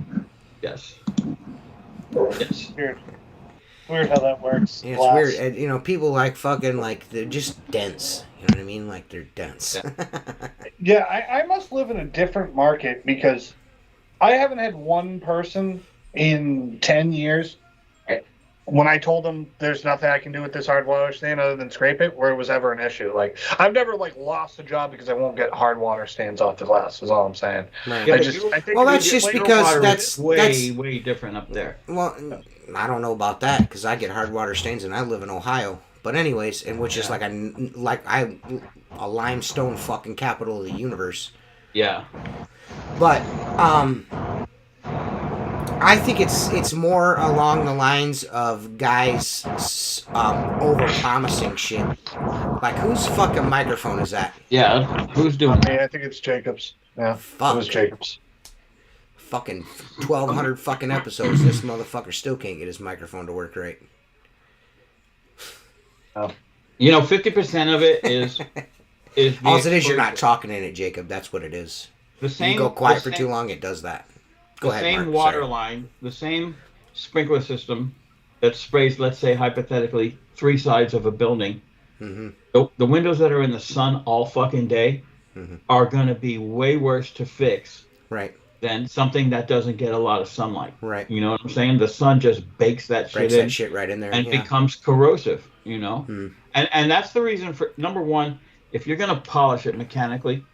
Speaker 1: Yes. Yes.
Speaker 2: Weird how that works.
Speaker 4: Yeah, it's weird. And, people like fucking, like, they're just dense. You know what I mean? Like, they're dense.
Speaker 2: Yeah, I must live in a different market because I haven't had one person in 10 years when I told them there's nothing I can do with this hard water stain other than scrape it, where it was ever an issue. Like, I've never lost a job because I won't get hard water stains off the glass. Is all I'm saying.
Speaker 4: Right.
Speaker 2: I think
Speaker 4: that's just because that's
Speaker 1: way different up there.
Speaker 4: Well, I don't know about that because I get hard water stains and I live in Ohio. But anyways, and which is like a limestone fucking capital of the universe.
Speaker 1: Yeah.
Speaker 4: But I think it's more along the lines of guys over-promising shit. Like, whose fucking microphone is that?
Speaker 1: Yeah, who's doing that?
Speaker 2: I think it's Jacob's. Yeah,
Speaker 4: fuck.
Speaker 2: It was Jacob's.
Speaker 4: Fucking 1,200 fucking episodes, this motherfucker still can't get his microphone to work right.
Speaker 2: Oh.
Speaker 1: 50% of it is
Speaker 4: all it is, you're not talking in it, Jacob. That's what it is. You go quiet for too long, it does that. Go ahead,
Speaker 1: same
Speaker 4: Mark,
Speaker 1: water line, the same sprinkler system that sprays, let's say, hypothetically, 3 sides of a building. The windows that are in the sun all fucking day are going to be way worse to fix than something that doesn't get a lot of sunlight.
Speaker 4: Right.
Speaker 1: You know what I'm saying? The sun just bakes that shit
Speaker 4: right in there.
Speaker 1: And becomes corrosive, And that's the reason for, number one, if you're going to polish it mechanically,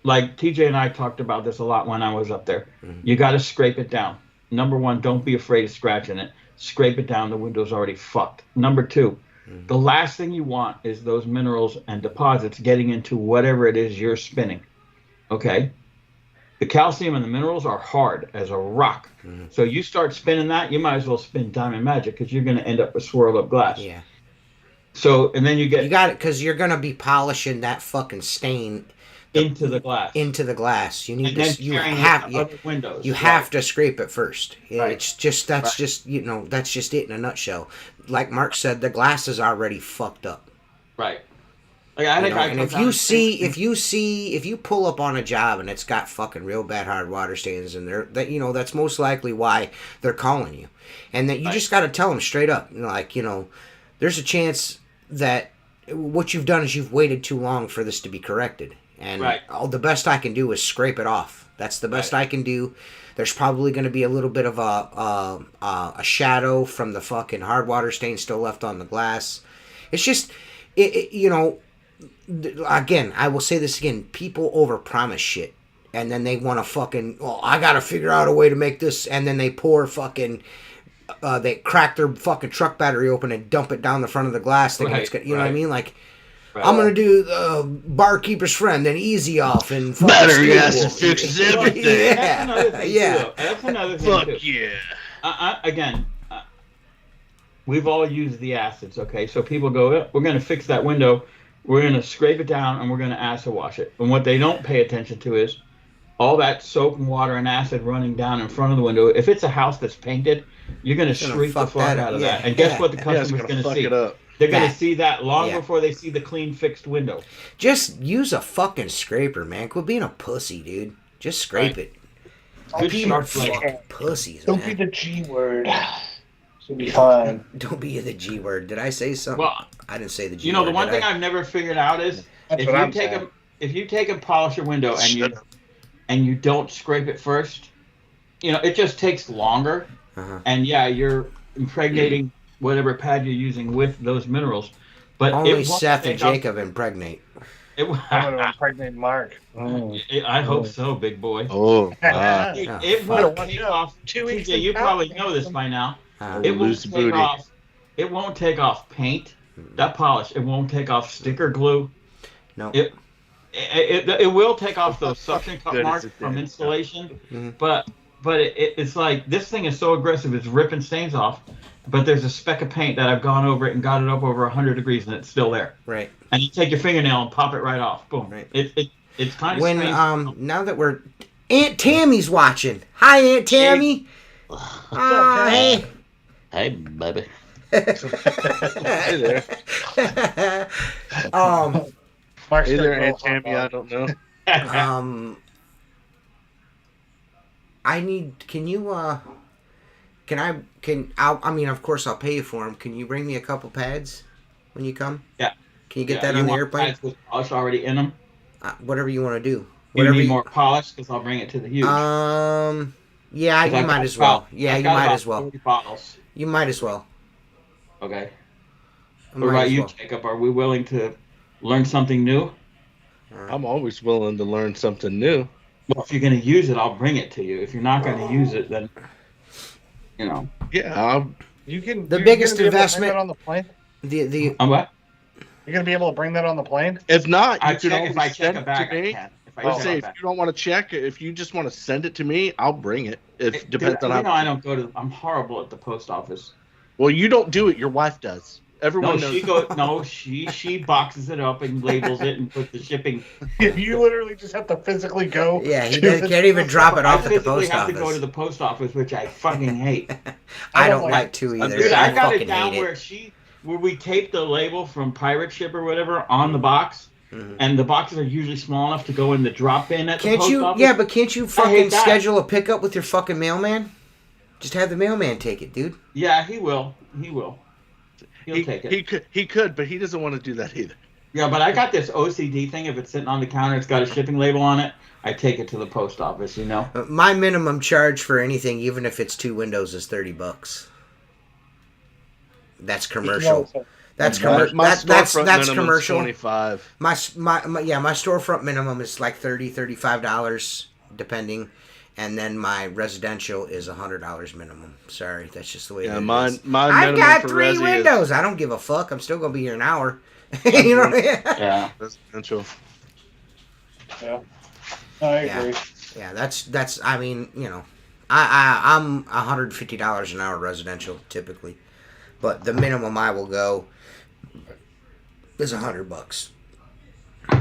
Speaker 1: like TJ and I talked about this a lot when I was up there, you got to scrape it down. Number one, don't be afraid of scratching it. Scrape it down. The window's already fucked. Number two, the last thing you want is those minerals and deposits getting into whatever it is you're spinning. Okay? The calcium and the minerals are hard as a rock. So you start spinning that, you might as well spin Diamond Magic because you're going to end up with swirled up glass.
Speaker 4: Yeah.
Speaker 1: So, and then you got
Speaker 4: it because you're going to be polishing that fucking stain
Speaker 1: into the glass.
Speaker 4: You need to. You have to scrape it first.
Speaker 1: Right.
Speaker 4: It's just that's just it in a nutshell. Like Mark said, the glass is already fucked up.
Speaker 1: Right. Like and
Speaker 4: if you pull up on a job and it's got fucking real bad hard water stains in there, that's most likely why they're calling you, and that you just got to tell them straight up, there's a chance that what you've done is you've waited too long for this to be corrected. And the best I can do is scrape it off. That's the best I can do. There's probably going to be a little bit of a shadow from the fucking hard water stain still left on the glass. It's just, again, I will say this again. People overpromise shit. And then they want to fucking, I got to figure out a way to make this. And then they pour fucking, they crack their fucking truck battery open and dump it down the front of the glass. Thinking it's gonna, you know what I mean? Like, I'm going to do the barkeeper's friend and easy off and
Speaker 3: battery acid fixes everything.
Speaker 1: That's another thing.
Speaker 3: Fuck
Speaker 1: too.
Speaker 3: Yeah.
Speaker 1: Again, we've all used the acids, okay? So people go, we're going to fix that window. We're going to scrape it down and we're going to acid wash it. And what they don't pay attention to is all that soap and water and acid running down in front of the window. If it's a house that's painted, you're going to shriek the fuck out of that. And guess what the customer's going to see? They're going to see that long before they see the clean, fixed window.
Speaker 4: Just use a fucking scraper, man. Quit being a pussy, dude. Just scrape it.
Speaker 1: Good sharp
Speaker 4: fucking pussies,
Speaker 2: Don't be the G word. It'll be fine.
Speaker 4: Don't be the G word. Did I say something?
Speaker 1: Well,
Speaker 4: I didn't say the G word.
Speaker 1: The one thing I've never figured out is if you take and polish your window and you don't scrape it first, it just takes longer. And you're impregnating whatever pad you're using with those minerals. But
Speaker 4: only Seth and Jacob impregnate.
Speaker 2: I'm going to impregnate Mark.
Speaker 1: I hope so, big boy.
Speaker 3: Oh,
Speaker 1: it won't take off. TJ, you probably know this by now. It will take off it won't take off paint. That polish, it won't take off sticker glue.
Speaker 4: No.
Speaker 1: It will take off those suction cup marks from installation, but it's like this thing is so aggressive, it's ripping stains off. But there's a speck of paint that I've gone over it and got it up over 100 degrees, and it's still there.
Speaker 4: Right.
Speaker 1: And you take your fingernail and pop it right off. Boom. Right. It's kind of strange.
Speaker 4: Now that we're Aunt Tammy's watching. Hi, Aunt Tammy. Hey.
Speaker 3: Hey, baby.
Speaker 4: Hey there.
Speaker 3: Hey there, Aunt Tammy. I don't know.
Speaker 4: I mean, of course, I'll pay you for them. Can you bring me a couple pads when you come?
Speaker 1: Yeah.
Speaker 4: Can you get that on the airplane?
Speaker 1: Pads with polish already in them?
Speaker 4: Whatever you want to do.
Speaker 1: You need more polish? Because I'll bring it to the huge.
Speaker 4: Yeah, you might as well. Yeah, you might as well.
Speaker 1: 40 bottles.
Speaker 4: You might as well.
Speaker 1: Okay. What about you, Jacob? Are we willing to learn something new?
Speaker 3: I'm always willing to learn something new.
Speaker 1: Well, if you're going to use it, I'll bring it to you. If you're not going to use it, then,
Speaker 3: Yeah.
Speaker 2: You can.
Speaker 4: The biggest investment
Speaker 2: on the plane.
Speaker 1: On what?
Speaker 2: You're going to be able to bring that on the plane?
Speaker 3: If not,
Speaker 1: if I check a bag, I can.
Speaker 3: If you don't want to check, if you just want to send it to me, I'll bring it. Depends on how.
Speaker 1: I don't go to. I'm horrible at the post office.
Speaker 3: Well, you don't do it. Your wife does. Everyone knows.
Speaker 1: She boxes it up and labels it and puts the shipping.
Speaker 2: You literally just have to physically go.
Speaker 4: Yeah, he can't even drop it off at the post office. I
Speaker 1: have to go to the post office, which I fucking hate.
Speaker 4: I don't like to either.
Speaker 1: Dude, I got it down where we tape the label from Pirate Ship or whatever on the box. Mm-hmm. And the boxes are usually small enough to go in the drop bin at the post office.
Speaker 4: Yeah, but can't you fucking schedule a pickup with your fucking mailman? Just have the mailman take it, dude.
Speaker 1: Yeah, he will. He'll take it.
Speaker 3: He could, but he doesn't want to do that either.
Speaker 1: Yeah, but I got this OCD thing. If it's sitting on the counter, it's got a shipping label on it. I take it to the post office.
Speaker 4: My minimum charge for anything, even if it's 2 windows, is $30. That's commercial. That's commercial. That's commercial.
Speaker 3: 25.
Speaker 4: My storefront minimum is like $30-$35 depending, and then my residential is $100 minimum. Sorry, that's just the way it is. I've got 3 windows. I don't give a fuck. I'm still gonna be here an hour. You know?
Speaker 1: Yeah.
Speaker 3: Residential.
Speaker 2: Yeah. I agree.
Speaker 4: Yeah, that's. I mean, I'm $150 an hour residential typically, but the minimum I will go is $100.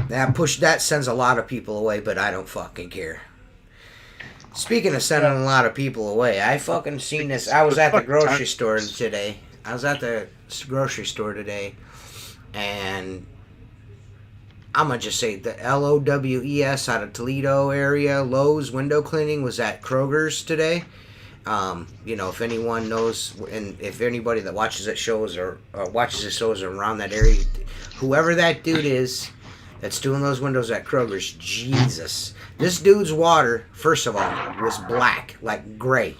Speaker 4: That sends a lot of people away, but I don't fucking care. Speaking of sending a lot of people away, I fucking seen this. I was at the grocery store today. And I'm gonna just say the LOWES out of Toledo area, Lowe's window cleaning was at Kroger's today. If anyone knows, and if anybody that watches the shows or watches the shows around that area, whoever that dude is that's doing those windows at Kroger's, Jesus, this dude's water, first of all, was black, like gray.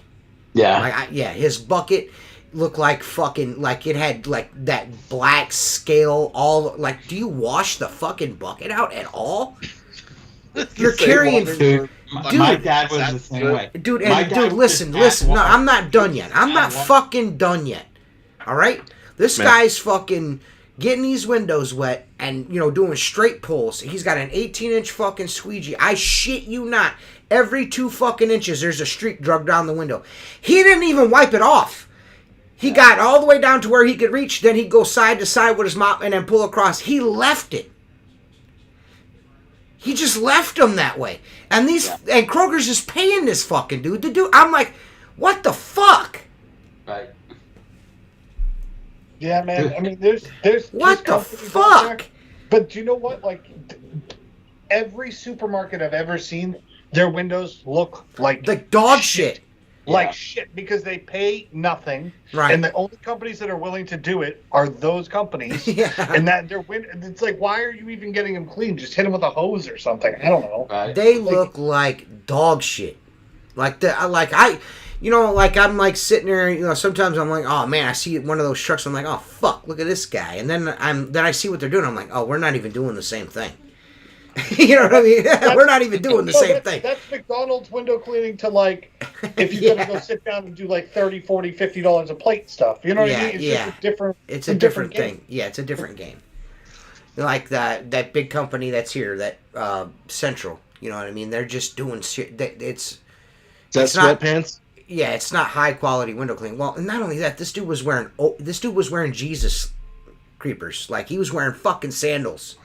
Speaker 1: Yeah.
Speaker 4: His bucket looked like fucking, like it had like that black scale all, like, do you wash the fucking bucket out at all? You're carrying...
Speaker 1: Dude, my dad was the same way.
Speaker 4: Dude, listen. No, I'm not done yet. I'm not fucking done yet. All right? This guy's fucking getting these windows wet and, doing straight pulls. He's got an 18-inch fucking squeegee. I shit you not. Every 2 fucking inches, there's a streak drug down the window. He didn't even wipe it off. He got all the way down to where he could reach. Then he'd go side to side with his mop and then pull across. He left it. He just left them that way. And and Kroger's is paying this fucking dude to do. I'm like, what the fuck?
Speaker 1: Right.
Speaker 2: Yeah, man. I mean, there's
Speaker 4: what the fuck?
Speaker 2: But do you know what? Like, every supermarket I've ever seen, their windows look like
Speaker 4: dog shit.
Speaker 2: Like shit, because they pay nothing,
Speaker 4: right?
Speaker 2: And the only companies that are willing to do it are those companies.
Speaker 4: Yeah.
Speaker 2: And that it's like, why are you even getting them clean? Just hit them with a hose or something. I don't know.
Speaker 1: Right.
Speaker 4: They look like dog shit. I'm like sitting there. Sometimes I'm like, oh man, I see one of those trucks. I'm like, oh fuck, look at this guy. And then I see what they're doing. I'm like, oh, we're not even doing the same thing. You know what I mean? We're not even doing the same thing.
Speaker 2: That's McDonald's window cleaning to like, if you're going to go sit down and do like $30, $40, $50 a plate stuff. You know what I mean? It's just a different
Speaker 4: It's a different thing. Yeah, it's a different game. Like that big company that's here, that Central. You know what I mean? They're just doing shit. It's
Speaker 3: sweatpants.
Speaker 4: Yeah, it's not high quality window cleaning. Well, not only that, this dude was wearing Jesus creepers. Like, he was wearing fucking sandals.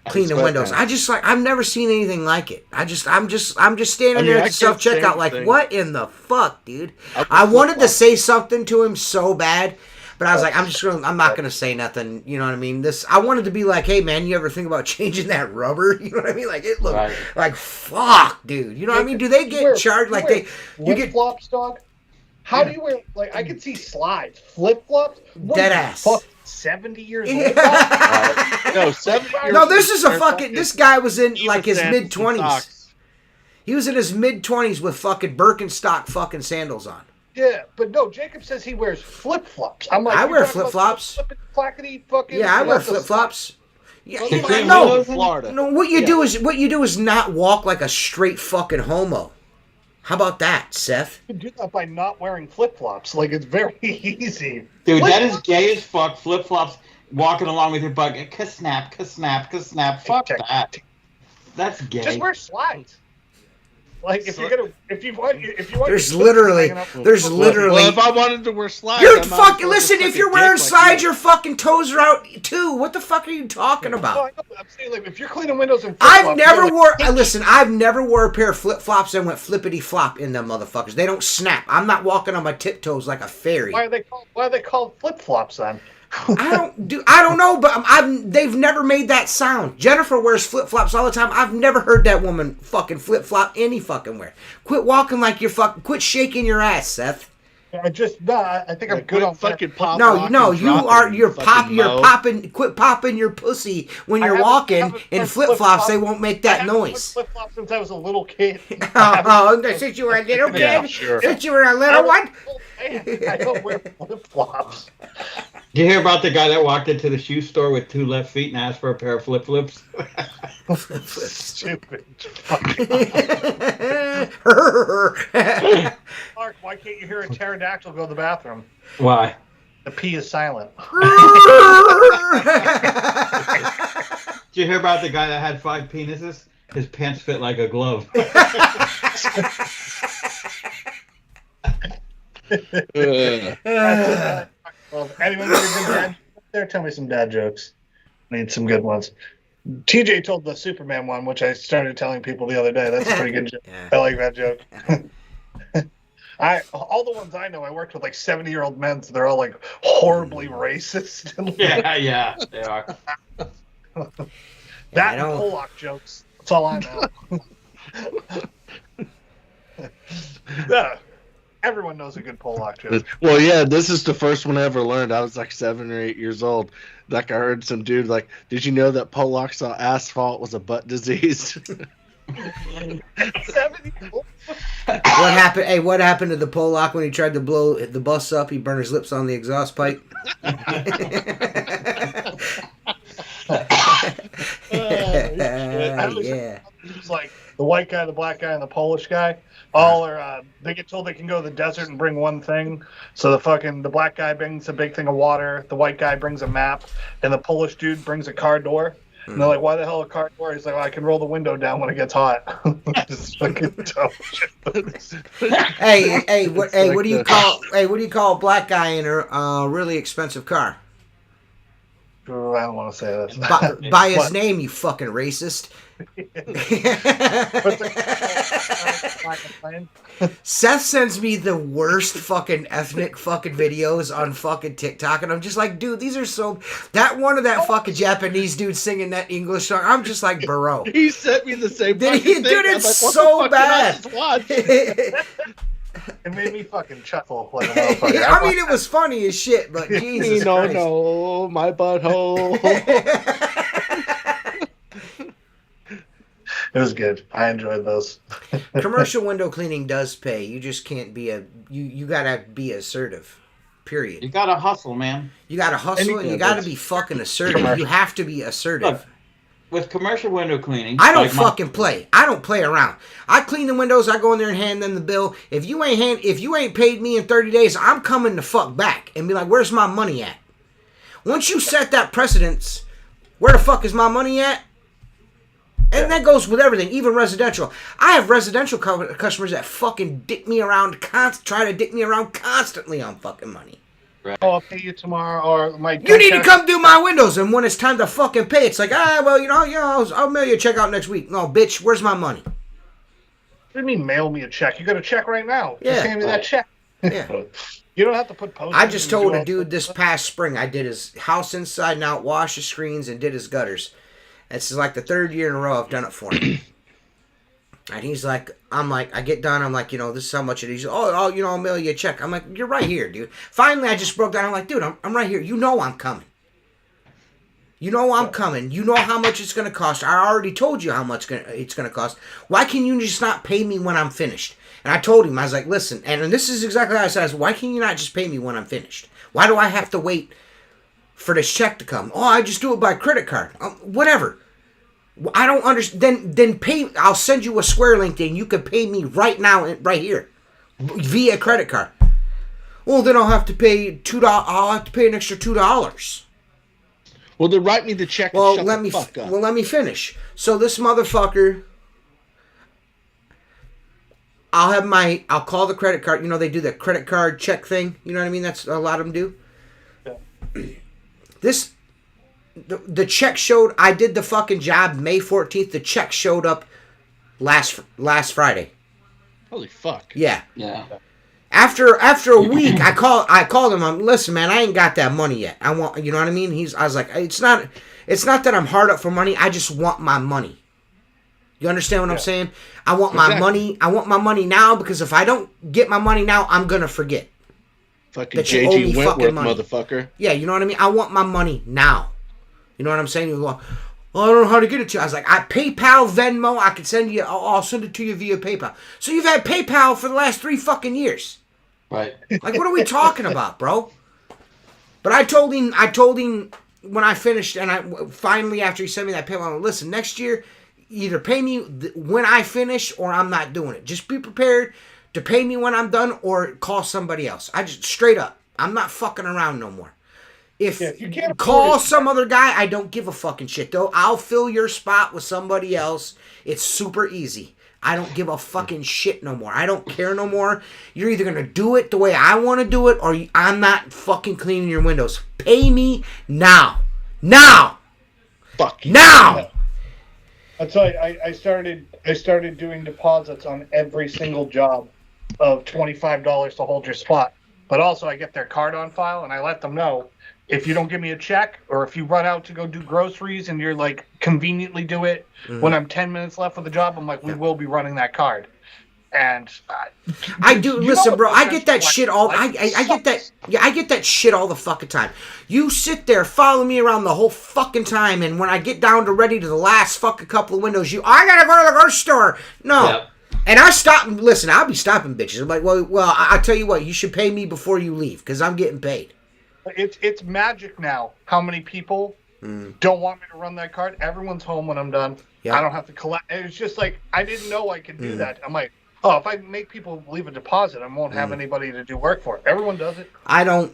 Speaker 4: Cleaning windows. I've never seen anything like it. I'm just standing there at the self checkout like, what in the fuck, dude? I wanted to say something to him so bad, but I was like, I'm not gonna say nothing. You know what I mean? I wanted to be like, hey man, you ever think about changing that rubber? You know what I mean? Like, it looked like, fuck, dude. You know what I mean? Do they get charged like you get
Speaker 2: flip-flops, dog? How do you wear, like, I could see slides, flip-flops?
Speaker 4: Dead ass.
Speaker 2: 70 years old?
Speaker 3: No, 70 years
Speaker 4: No, this guy was in, like, his mid-20s. He was in his mid-20s with fucking Birkenstock fucking sandals on.
Speaker 2: Yeah, but no, Jacob says he wears flip-flops. I'm like,
Speaker 4: I wear flip-flops. Yeah, I wear flip-flops. Yeah, no, what you do is not walk like a straight fucking homo. How about that, Seth?
Speaker 2: You can do that by not wearing flip-flops. Like, it's very easy.
Speaker 1: Dude, that is gay as fuck. Flip-flops walking along with your bug. Ka-snap, ka-snap, ka-snap. Fuck that. That's gay.
Speaker 2: Just wear slides. Like, if you want.
Speaker 4: There's literally. Well,
Speaker 3: if I wanted to wear slides,
Speaker 4: listen. If you're wearing slides, your fucking toes are out too. What the fuck are you talking about?
Speaker 2: No, I know, I'm saying, like, if you're cleaning windows and
Speaker 4: I've never wore a pair of flip flops and went flippity flop in them motherfuckers. They don't snap. I'm not walking on my tiptoes like a fairy.
Speaker 2: Why are they called flip flops then?
Speaker 4: I don't know, but they've never made that sound. Jennifer wears flip-flops all the time. I've never heard that woman fucking flip-flop any fucking where. Quit walking like you're quit shaking your ass, Seth.
Speaker 2: I think I'm good on
Speaker 3: fucking pop.
Speaker 4: Quit popping your pussy when you're walking in flip-flops. They won't make that noise.
Speaker 2: Flip-flops since I was a little kid.
Speaker 4: Since you were a little kid? Yeah, sure. Since you were a little one?
Speaker 2: I don't wear flip-flops.
Speaker 1: Did you hear about the guy that walked into the shoe store with 2 left feet and asked for a pair of flip-flops?
Speaker 2: Stupid. Mark, why can't you hear a pterodactyl go to the bathroom?
Speaker 1: Why?
Speaker 2: The P is silent.
Speaker 1: Did you hear about the guy that had 5 penises? His pants fit like a glove.
Speaker 2: Well, if anyone got a good dad joke there, tell me some dad jokes. I need some good ones. TJ told the Superman one, which I started telling people the other day. That's a pretty good joke. Yeah. I like that joke. All the ones I know, I worked with like 70-year-old men, so they're all like horribly racist.
Speaker 1: Yeah, they are.
Speaker 2: That and Pollock jokes. That's all I know. Yeah. Everyone knows a good Pollock joke.
Speaker 3: Well, yeah, this is the first one I ever learned. I was like 7 or 8 years old. Like, I heard some dude like, did you know that Pollock saw asphalt was a butt disease?
Speaker 2: 70.
Speaker 4: What happened? Hey, what happened to the Pollock when he tried to blow the bus up? He burned his lips on the exhaust pipe.
Speaker 2: Yeah. It's like the white guy, the black guy, and the Polish guy. They get told they can go to the desert and bring one thing. So the black guy brings a big thing of water, the white guy brings a map, and the Polish dude brings a car door. And they're like, why the hell a car door? He's like, well, I can roll the window down when it gets hot. Just fucking dumb shit.
Speaker 4: What do you call a black guy in a really expensive car?
Speaker 2: I don't want to say that.
Speaker 4: By his name, you fucking racist. Seth sends me the worst fucking ethnic fucking videos on fucking TikTok, and I'm just like, dude, these are so. That one of that fucking Japanese dude singing that English song, I'm just like, bro.
Speaker 3: He sent me the same.
Speaker 4: Dude, it's like, so bad.
Speaker 2: It made me fucking chuckle. Like
Speaker 4: I mean, it was funny as shit, but Jesus Christ.
Speaker 3: No, my butthole.
Speaker 2: It was good. I enjoyed those.
Speaker 4: Commercial window cleaning does pay. You just can't be you gotta be assertive. Period.
Speaker 1: You gotta hustle, man.
Speaker 4: You gotta hustle and you gotta be fucking assertive. You have to be assertive.
Speaker 1: with commercial window cleaning,
Speaker 4: I don't fucking play. I don't play around. I clean the windows. I go in there and hand them the bill. If you ain't paid me in 30 days, I'm coming the fuck back and be like, where's my money at? Once you set that precedence, where the fuck is my money at? And that goes with everything, even residential. I have residential customers that fucking dick me around, try to dick me around constantly on fucking money.
Speaker 2: Right. Oh, I'll pay you tomorrow, or
Speaker 4: you need to come do my windows, and when it's time to fucking pay, it's like, I'll mail you a check out next week. No, bitch, where's my money?
Speaker 2: What do you mean mail me a check? You got a check right now.
Speaker 4: Yeah.
Speaker 2: Just hand me that check.
Speaker 4: Yeah.
Speaker 2: You don't have to put postage.
Speaker 4: I just told a dude this past spring, I did his house inside and out, washed his screens, and did his gutters. This is like the third year in a row I've done it for him. And he's like, I get done, I'm like, this is how much it is. I'll mail you a check. I'm like, you're right here, dude. Finally, I just broke down. I'm like, dude, I'm right here. You know I'm coming. You know I'm coming. You know how much it's going to cost. I already told you how much it's going to cost. Why can you just not pay me when I'm finished? And I told him, I was like, listen, and this is exactly how I said, why can you not just pay me when I'm finished? Why do I have to wait for this check to come? Oh, I just do it by credit card. Whatever. I don't understand. Then pay. I'll send you a Square link, and you can pay me right now, right here, via credit card. Well, then I'll have to pay $2. I'll have to pay an extra $2.
Speaker 3: Well, then write me the check.
Speaker 4: Well,
Speaker 3: and
Speaker 4: let me finish. So this motherfucker, I'll call the credit card. They do the credit card check thing. You know what I mean? That's a lot of them do. Yeah. The check showed. I did the fucking job May 14th. The check showed up last Friday.
Speaker 3: Holy fuck.
Speaker 4: Yeah.
Speaker 1: Yeah.
Speaker 4: After a week, I called him. I'm listen, man. I ain't got that money yet. I want. You know what I mean? I was like, it's not that I'm hard up for money. I just want my money. You understand what I'm saying? I want my money. I want my money now because if I don't get my money now, I'm gonna forget.
Speaker 3: Fucking J.G. Wentworth, motherfucker.
Speaker 4: Yeah, you know what I mean? I want my money now. You know what I'm saying? You go, I don't know how to get it to you. I was like, PayPal, Venmo, I can send you, I'll send it to you via PayPal. So you've had PayPal for the last 3 fucking years.
Speaker 1: Right.
Speaker 4: Like, what are we talking about, bro? But I told him when I finished, and I finally, after he sent me that PayPal, listen, next year, either pay me when I finish or I'm not doing it. Just be prepared to pay me when I'm done or call somebody else. I just, straight up, I'm not fucking around no more. If you can't call some other guy, I don't give a fucking shit, though. I'll fill your spot with somebody else. It's super easy. I don't give a fucking shit no more. I don't care no more. You're either going to do it the way I want to do it, or I'm not fucking cleaning your windows. Pay me now. Now.
Speaker 3: Fuck you.
Speaker 4: Now.
Speaker 2: I'll tell you, I started doing deposits on every single job of $25 to hold your spot. But also, I get their card on file, and I let them know, if you don't give me a check, or if you run out to go do groceries and you're like conveniently do it when I'm 10 minutes left of the job, I'm like, we will be running that card. And
Speaker 4: I do. Listen, bro, I get that shit all. I get that. Yeah, I get that shit all the fucking time. You sit there, follow me around the whole fucking time, and when I get down to ready to the last fucking couple of windows, I gotta go to the grocery store. No. Yep. And I stop. Listen, I'll be stopping bitches. I'm like, well, I tell you what, you should pay me before you leave because I'm getting paid.
Speaker 2: It's magic now. How many people don't want me to run that card? Everyone's home when I'm done. Yep. I don't have to collect. It's just like I didn't know I could do that. I'm like, oh, if I make people leave a deposit, I won't have anybody to do work for. Everyone does it.
Speaker 4: I don't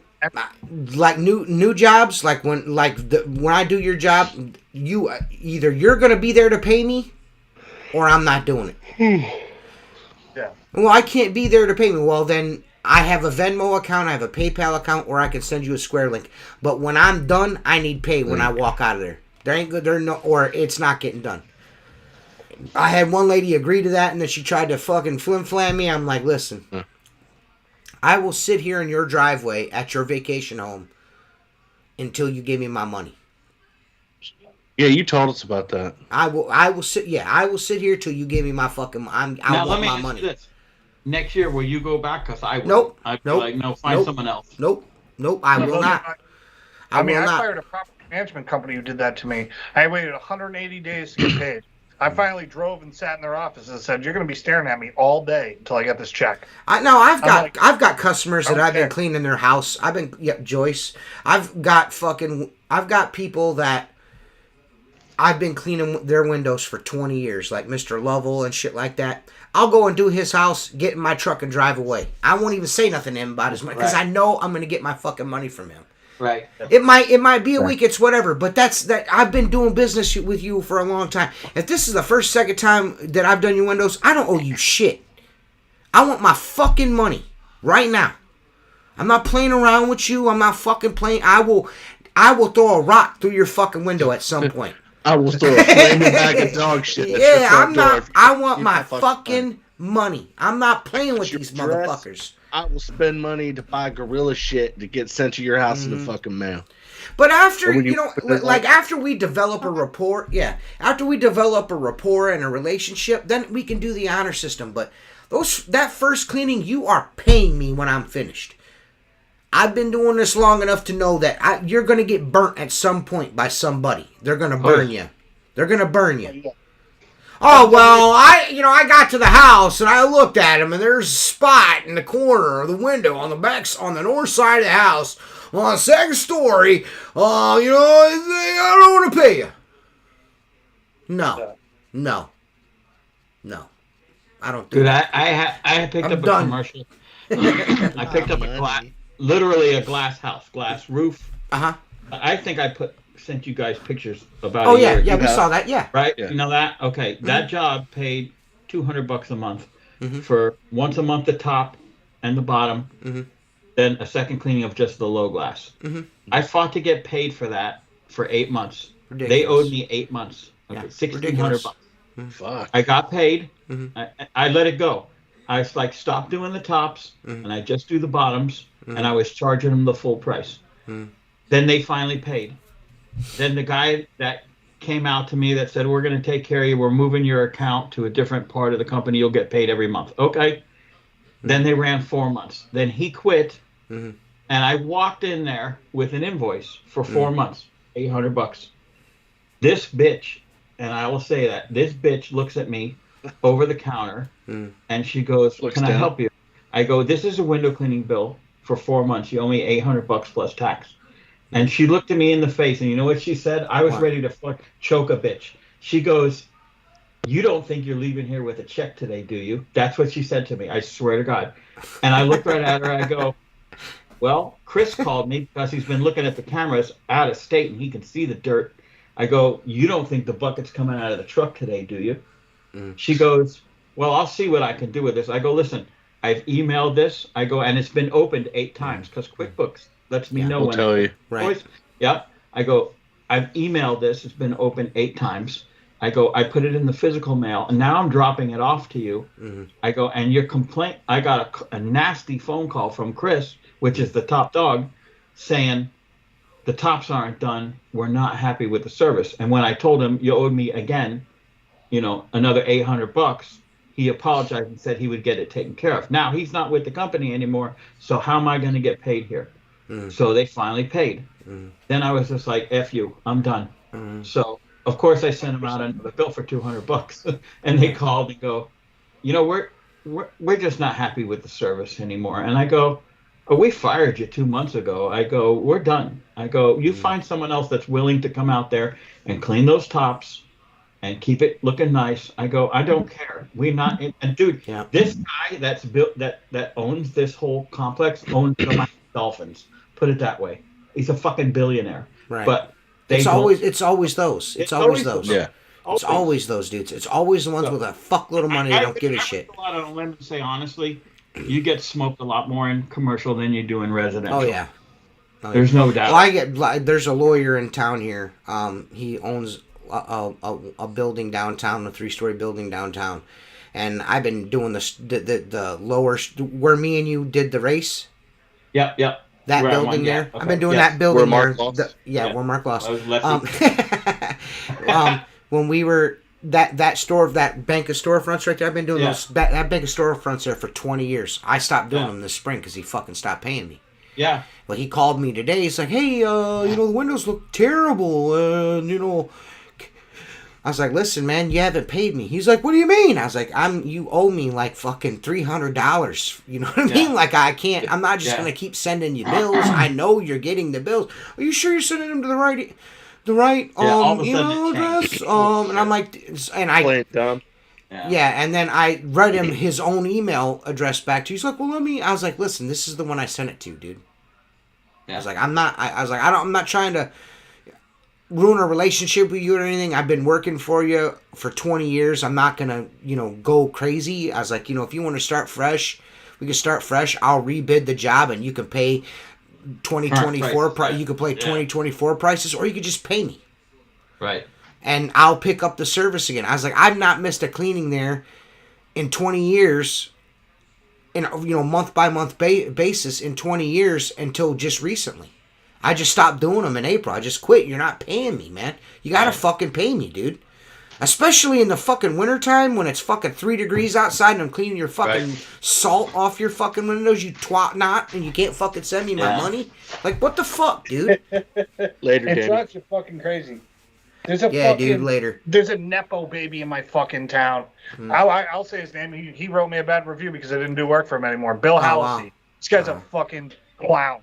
Speaker 4: like new jobs. Like when I do your job, you're gonna be there to pay me, or I'm not doing it.
Speaker 2: Yeah.
Speaker 4: Well, I can't be there to pay me. Well, then I have a Venmo account, I have a PayPal account, or I can send you a Square link. But when I'm done, I need pay when I walk out of there. There ain't good. There no, or it's not getting done. I had one lady agree to that, and then she tried to fucking flim-flam me. I'm like, listen, I will sit here in your driveway at your vacation home until you give me my money.
Speaker 3: Yeah, you told us about that.
Speaker 4: I will sit. Yeah, I will sit here till you give me my fucking. I want my money.
Speaker 1: This. Next year, will you go back? Because I will.
Speaker 4: Nope.
Speaker 1: I'd be like, no, find someone else.
Speaker 4: Nope. I will not.
Speaker 2: I fired a property management company who did that to me. I waited 180 days to get paid. I finally drove and sat in their office and said, "You're going to be staring at me all day until I get this check."
Speaker 4: I've got customers that I've been cleaning their house. Joyce. I've got people that I've been cleaning their windows for 20 years, like Mr. Lovell and shit like that. I'll go and do his house, get in my truck, and drive away. I won't even say nothing to him about his money because I know I'm going to get my fucking money from him.
Speaker 1: Right.
Speaker 4: It might be a week, it's whatever, but that's that. I've been doing business with you for a long time. If this is the second time that I've done your windows, I don't owe you shit. I want my fucking money right now. I'm not playing around with you. I'm not fucking playing. I will throw a rock through your fucking window at some point.
Speaker 3: I will throw a flaming bag of dog shit.
Speaker 4: Yeah, I'm not. I want my fucking money. I'm not playing with these motherfuckers.
Speaker 3: I will spend money to buy gorilla shit to get sent to your house in the fucking mail.
Speaker 4: But after, after we develop a rapport, after we develop a rapport and a relationship, then we can do the honor system. But that first cleaning, you are paying me when I'm finished. I've been doing this long enough to know that you're going to get burnt at some point by somebody. They're going to burn you. They're going to burn you. Oh, well, I got to the house and I looked at him and there's a spot in the corner of the window on the north side of the house on the second story. I don't want to pay you. No. I don't do that.
Speaker 1: I picked up a commercial. I picked up literally a glass roof.
Speaker 4: Uh-huh.
Speaker 1: I think I sent you guys pictures about
Speaker 4: it. Oh, yeah, we saw that, yeah.
Speaker 1: Right?
Speaker 4: Yeah.
Speaker 1: You know that? Okay, that job paid $200 a month for once a month the top and the bottom, then a second cleaning of just the low glass. I fought to get paid for that for 8 months. Ridiculous. They owed me 8 months. Okay, $1,600.
Speaker 3: Fuck.
Speaker 1: I got paid. I let it go. I stopped doing the tops, and I just do the bottoms, and I was charging them the full price. Then they finally paid. Then the guy that came out to me that said, we're going to take care of you. We're moving your account to a different part of the company. You'll get paid every month. Okay. Then they ran 4 months. Then he quit, and I walked in there with an invoice for 4 months, $800. This bitch, and I will say that, this bitch looks at me over the counter, and she goes, can I help you? I go, this is a window cleaning bill for 4 months. You owe me $800 plus tax. And she looked at me in the face, and you know what she said? I was ready to choke a bitch. She goes, you don't think you're leaving here with a check today, do you? That's what she said to me. I swear to God. And I looked right at her. I go, well, Chris called me because he's been looking at the cameras out of state, and he can see the dirt. I go, you don't think the bucket's coming out of the truck today, do you? She goes, well, I'll see what I can do with this. I go, listen, I've emailed this. I go, and it's been opened 8 times because QuickBooks lets me know when.
Speaker 3: Tell you.
Speaker 4: Right.
Speaker 1: Yeah. I go, I've emailed this. It's been opened 8 times. I go, I put it in the physical mail, and now I'm dropping it off to you. I go, and your complaint, I got a nasty phone call from Chris, which is the top dog, saying the tops aren't done. We're not happy with the service. And when I told him you owed me again, another $800, he apologized and said he would get it taken care of. Now he's not with the company anymore, so how am I going to get paid here? So they finally paid. Then I was just like, F you, I'm done. So of course I sent him out another bill for $200, and they called and go, we're just not happy with the service anymore. And I go, oh, we fired you 2 months ago. I go, we're done. I go, you find someone else that's willing to come out there and clean those tops and keep it looking nice. I go, I don't care. We not, and dude, this guy that's built that owns this whole complex owns the Miami Dolphins. Put it that way. He's a fucking billionaire.
Speaker 4: Right.
Speaker 1: But
Speaker 4: it's always those. It's always those.
Speaker 1: Yeah.
Speaker 4: It's always those dudes. It's always the ones with a fuckload of money that don't give a shit.
Speaker 1: A lot on a limb to say honestly, you get smoked a lot more in commercial than you do in residential.
Speaker 4: Oh yeah.
Speaker 1: There's no doubt.
Speaker 4: Well, there's a lawyer in town here. He owns a building downtown, a 3-story building downtown, and I've been doing the lower where me and you did the race.
Speaker 1: Yep.
Speaker 4: That
Speaker 1: where
Speaker 4: building there. Okay. I've been doing that building
Speaker 3: where
Speaker 4: there. Where Mark lost.
Speaker 1: I was lefty.
Speaker 4: When we were that bank of storefronts right there, I've been doing that bank of storefronts there for 20 years. I stopped doing them this spring because he fucking stopped paying me.
Speaker 1: Yeah.
Speaker 4: Well, he called me today. He's like, hey, the windows look terrible. I was like, listen, man, you haven't paid me. He's like, what do you mean? I was like, you owe me like fucking $300. You know what I mean? Like, I'm not just going to keep sending you bills. I know you're getting the bills. Are you sure you're sending them to the right? the right email address. And I'm like, and I
Speaker 3: play it dumb.
Speaker 4: Yeah, and then I write him his own email address back to. He's like, well, I was like, listen, this is the one I sent it to, dude. Yeah. I was like, I'm not trying to ruin a relationship with you or anything. I've been working for you for 20 years. I'm not gonna, go crazy. I was like, if you want to start fresh, we can start fresh. I'll rebid the job, and you can pay 2024. You can play 2024 prices, or you could just pay me.
Speaker 1: Right.
Speaker 4: And I'll pick up the service again. I was like, I've not missed a cleaning there in 20 years, in month by month basis in 20 years until just recently. I just stopped doing them in April. I just quit. You're not paying me, man. You gotta fucking pay me, dude. Especially in the fucking wintertime when it's fucking 3 degrees outside and I'm cleaning your fucking salt off your fucking windows, you twat not, and you can't fucking send me my money. Like, what the fuck, dude?
Speaker 3: Later,
Speaker 2: it drives you fucking crazy. There's a
Speaker 4: dude, later.
Speaker 2: There's a Nepo baby in my fucking town. I'll say his name. He wrote me a bad review because I didn't do work for him anymore. Bill Halsey. Wow. This guy's a fucking clown.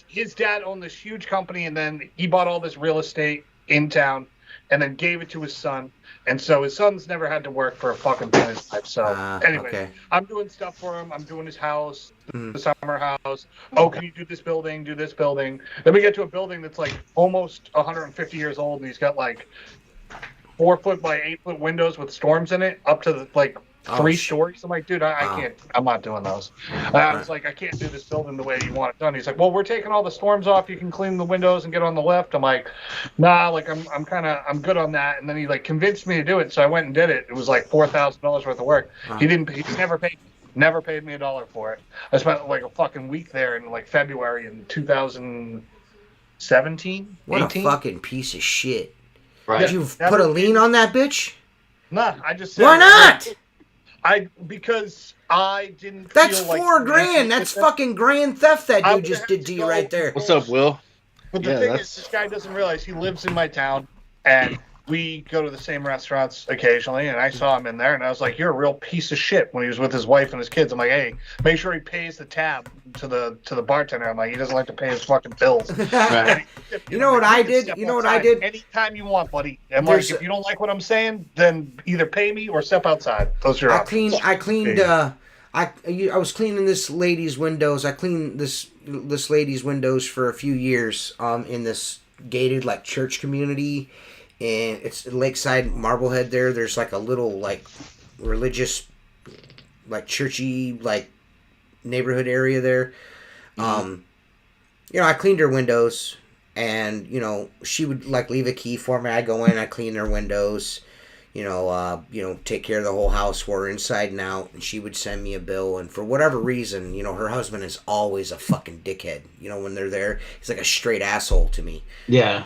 Speaker 2: His dad owned this huge company, and then he bought all this real estate in town, and then gave it to his son. And so his son's never had to work for a fucking day in his life. So anyway, I'm doing stuff for him. I'm doing his house, the summer house. Oh, can you do this building? Do this building. Then we get to a building that's like almost 150 years old, and he's got like 4 foot by 8 foot windows with storms in it, up to the, like 3 stories. I'm like, dude, I can't. I'm not doing those. I was like, I can't do this building the way you want it done. He's like, well, we're taking all the storms off. You can clean the windows and get on the lift. I'm like, nah, like I'm good on that. And then he like convinced me to do it, so I went and did it. It was like $4,000 worth of work. He's never paid me $1 for it. I spent like a fucking week there in like February in 2017.
Speaker 4: What
Speaker 2: 18?
Speaker 4: A fucking piece of shit.
Speaker 1: Right.
Speaker 4: Did you put a lien on that bitch?
Speaker 2: Nah, I just said,
Speaker 4: why not?
Speaker 2: Because I didn't.
Speaker 4: That's
Speaker 2: feel
Speaker 4: $4,000. That's fucking grand theft that dude just did to you right there.
Speaker 3: What's up, Will?
Speaker 2: But the thing is, this guy doesn't realize he lives in my town, and we go to the same restaurants occasionally, and I saw him in there, and I was like, you're a real piece of shit when he was with his wife and his kids. I'm like, hey, make sure he pays the tab to the bartender. I'm like, he doesn't like to pay his fucking bills.
Speaker 4: Right. You know what I did? You know what I did?
Speaker 2: Anytime you want, buddy. I'm like, if you don't like what I'm saying, then either pay me or step outside. Those are your options.
Speaker 4: I was cleaning this lady's windows. I cleaned this lady's windows for a few years in this gated like church community. And it's Lakeside Marblehead there. There's like a little like religious, like churchy like neighborhood area there. I cleaned her windows, and she would like leave a key for me. I go in, I clean her windows, take care of the whole house for her inside and out, and she would send me a bill. And for whatever reason, her husband is always a fucking dickhead. When they're there, he's like a straight asshole to me.
Speaker 1: Yeah.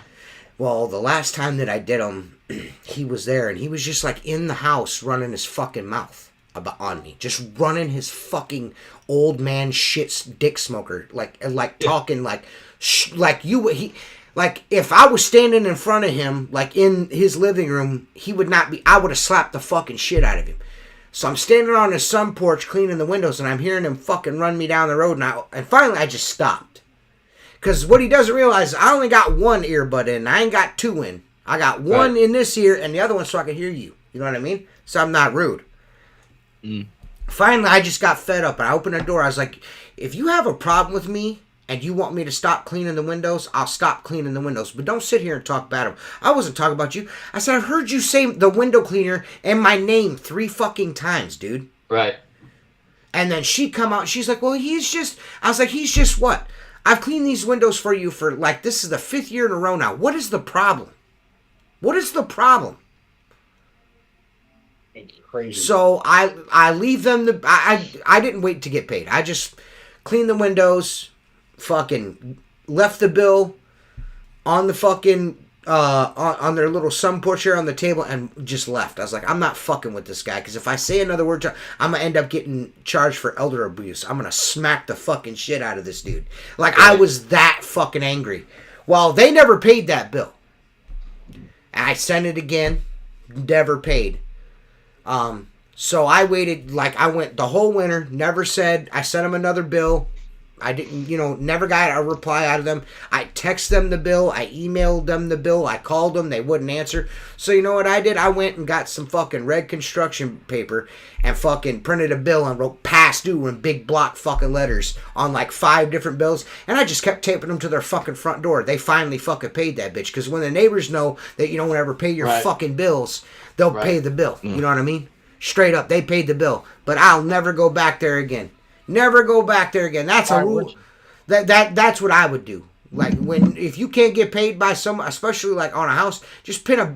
Speaker 4: Well, the last time that I did him, he was there, and he was just, like, in the house running his fucking mouth on me. Just running his fucking old man shit dick smoker. Talking, like if I was standing in front of him, like, in his living room, I would have slapped the fucking shit out of him. So I'm standing on his sun porch cleaning the windows, and I'm hearing him fucking run me down the road, and finally I just stopped. Because what he doesn't realize is I only got one earbud in. I ain't got 2 in. I got one in this ear and the other one so I can hear you. You know what I mean? So I'm not rude. Finally, I just got fed up and I opened the door. I was like, if you have a problem with me and you want me to stop cleaning the windows, I'll stop cleaning the windows. But don't sit here and talk bad about them. I wasn't talking about you. I said, I've heard you say the window cleaner and my name 3 fucking times, dude.
Speaker 1: Right.
Speaker 4: And then she come out and she's like, well, I was like, he's just what? I've cleaned these windows for you for, like, this is the 5th year in a row now. What is the problem? What is the problem?
Speaker 2: It's crazy.
Speaker 4: So I leave them I didn't wait to get paid. I just cleaned the windows, fucking left the bill on the fucking on their little sun porch here on the table and just left. I was like, I'm not fucking with this guy, because if I say another word, I'm gonna end up getting charged for elder abuse. I'm gonna smack the fucking shit out of this dude. Like, I was that fucking angry. Well, they never paid that bill. I sent it again, never paid. So I waited, like, I went the whole winter, never said. I sent him another bill. I didn't, never got a reply out of them. I texted them the bill. I emailed them the bill. I called them. They wouldn't answer. So you know what I did? I went and got some fucking red construction paper and fucking printed a bill and wrote past due in big block fucking letters on like 5 different bills. And I just kept taping them to their fucking front door. They finally fucking paid that bitch. Because when the neighbors know that you don't ever pay your fucking bills, they'll pay the bill. You know what I mean? Straight up, they paid the bill. But I'll never go back there again. Never go back there again. That's a rule. That's what I would do. Like if you can't get paid by someone, especially like on a house, just pin a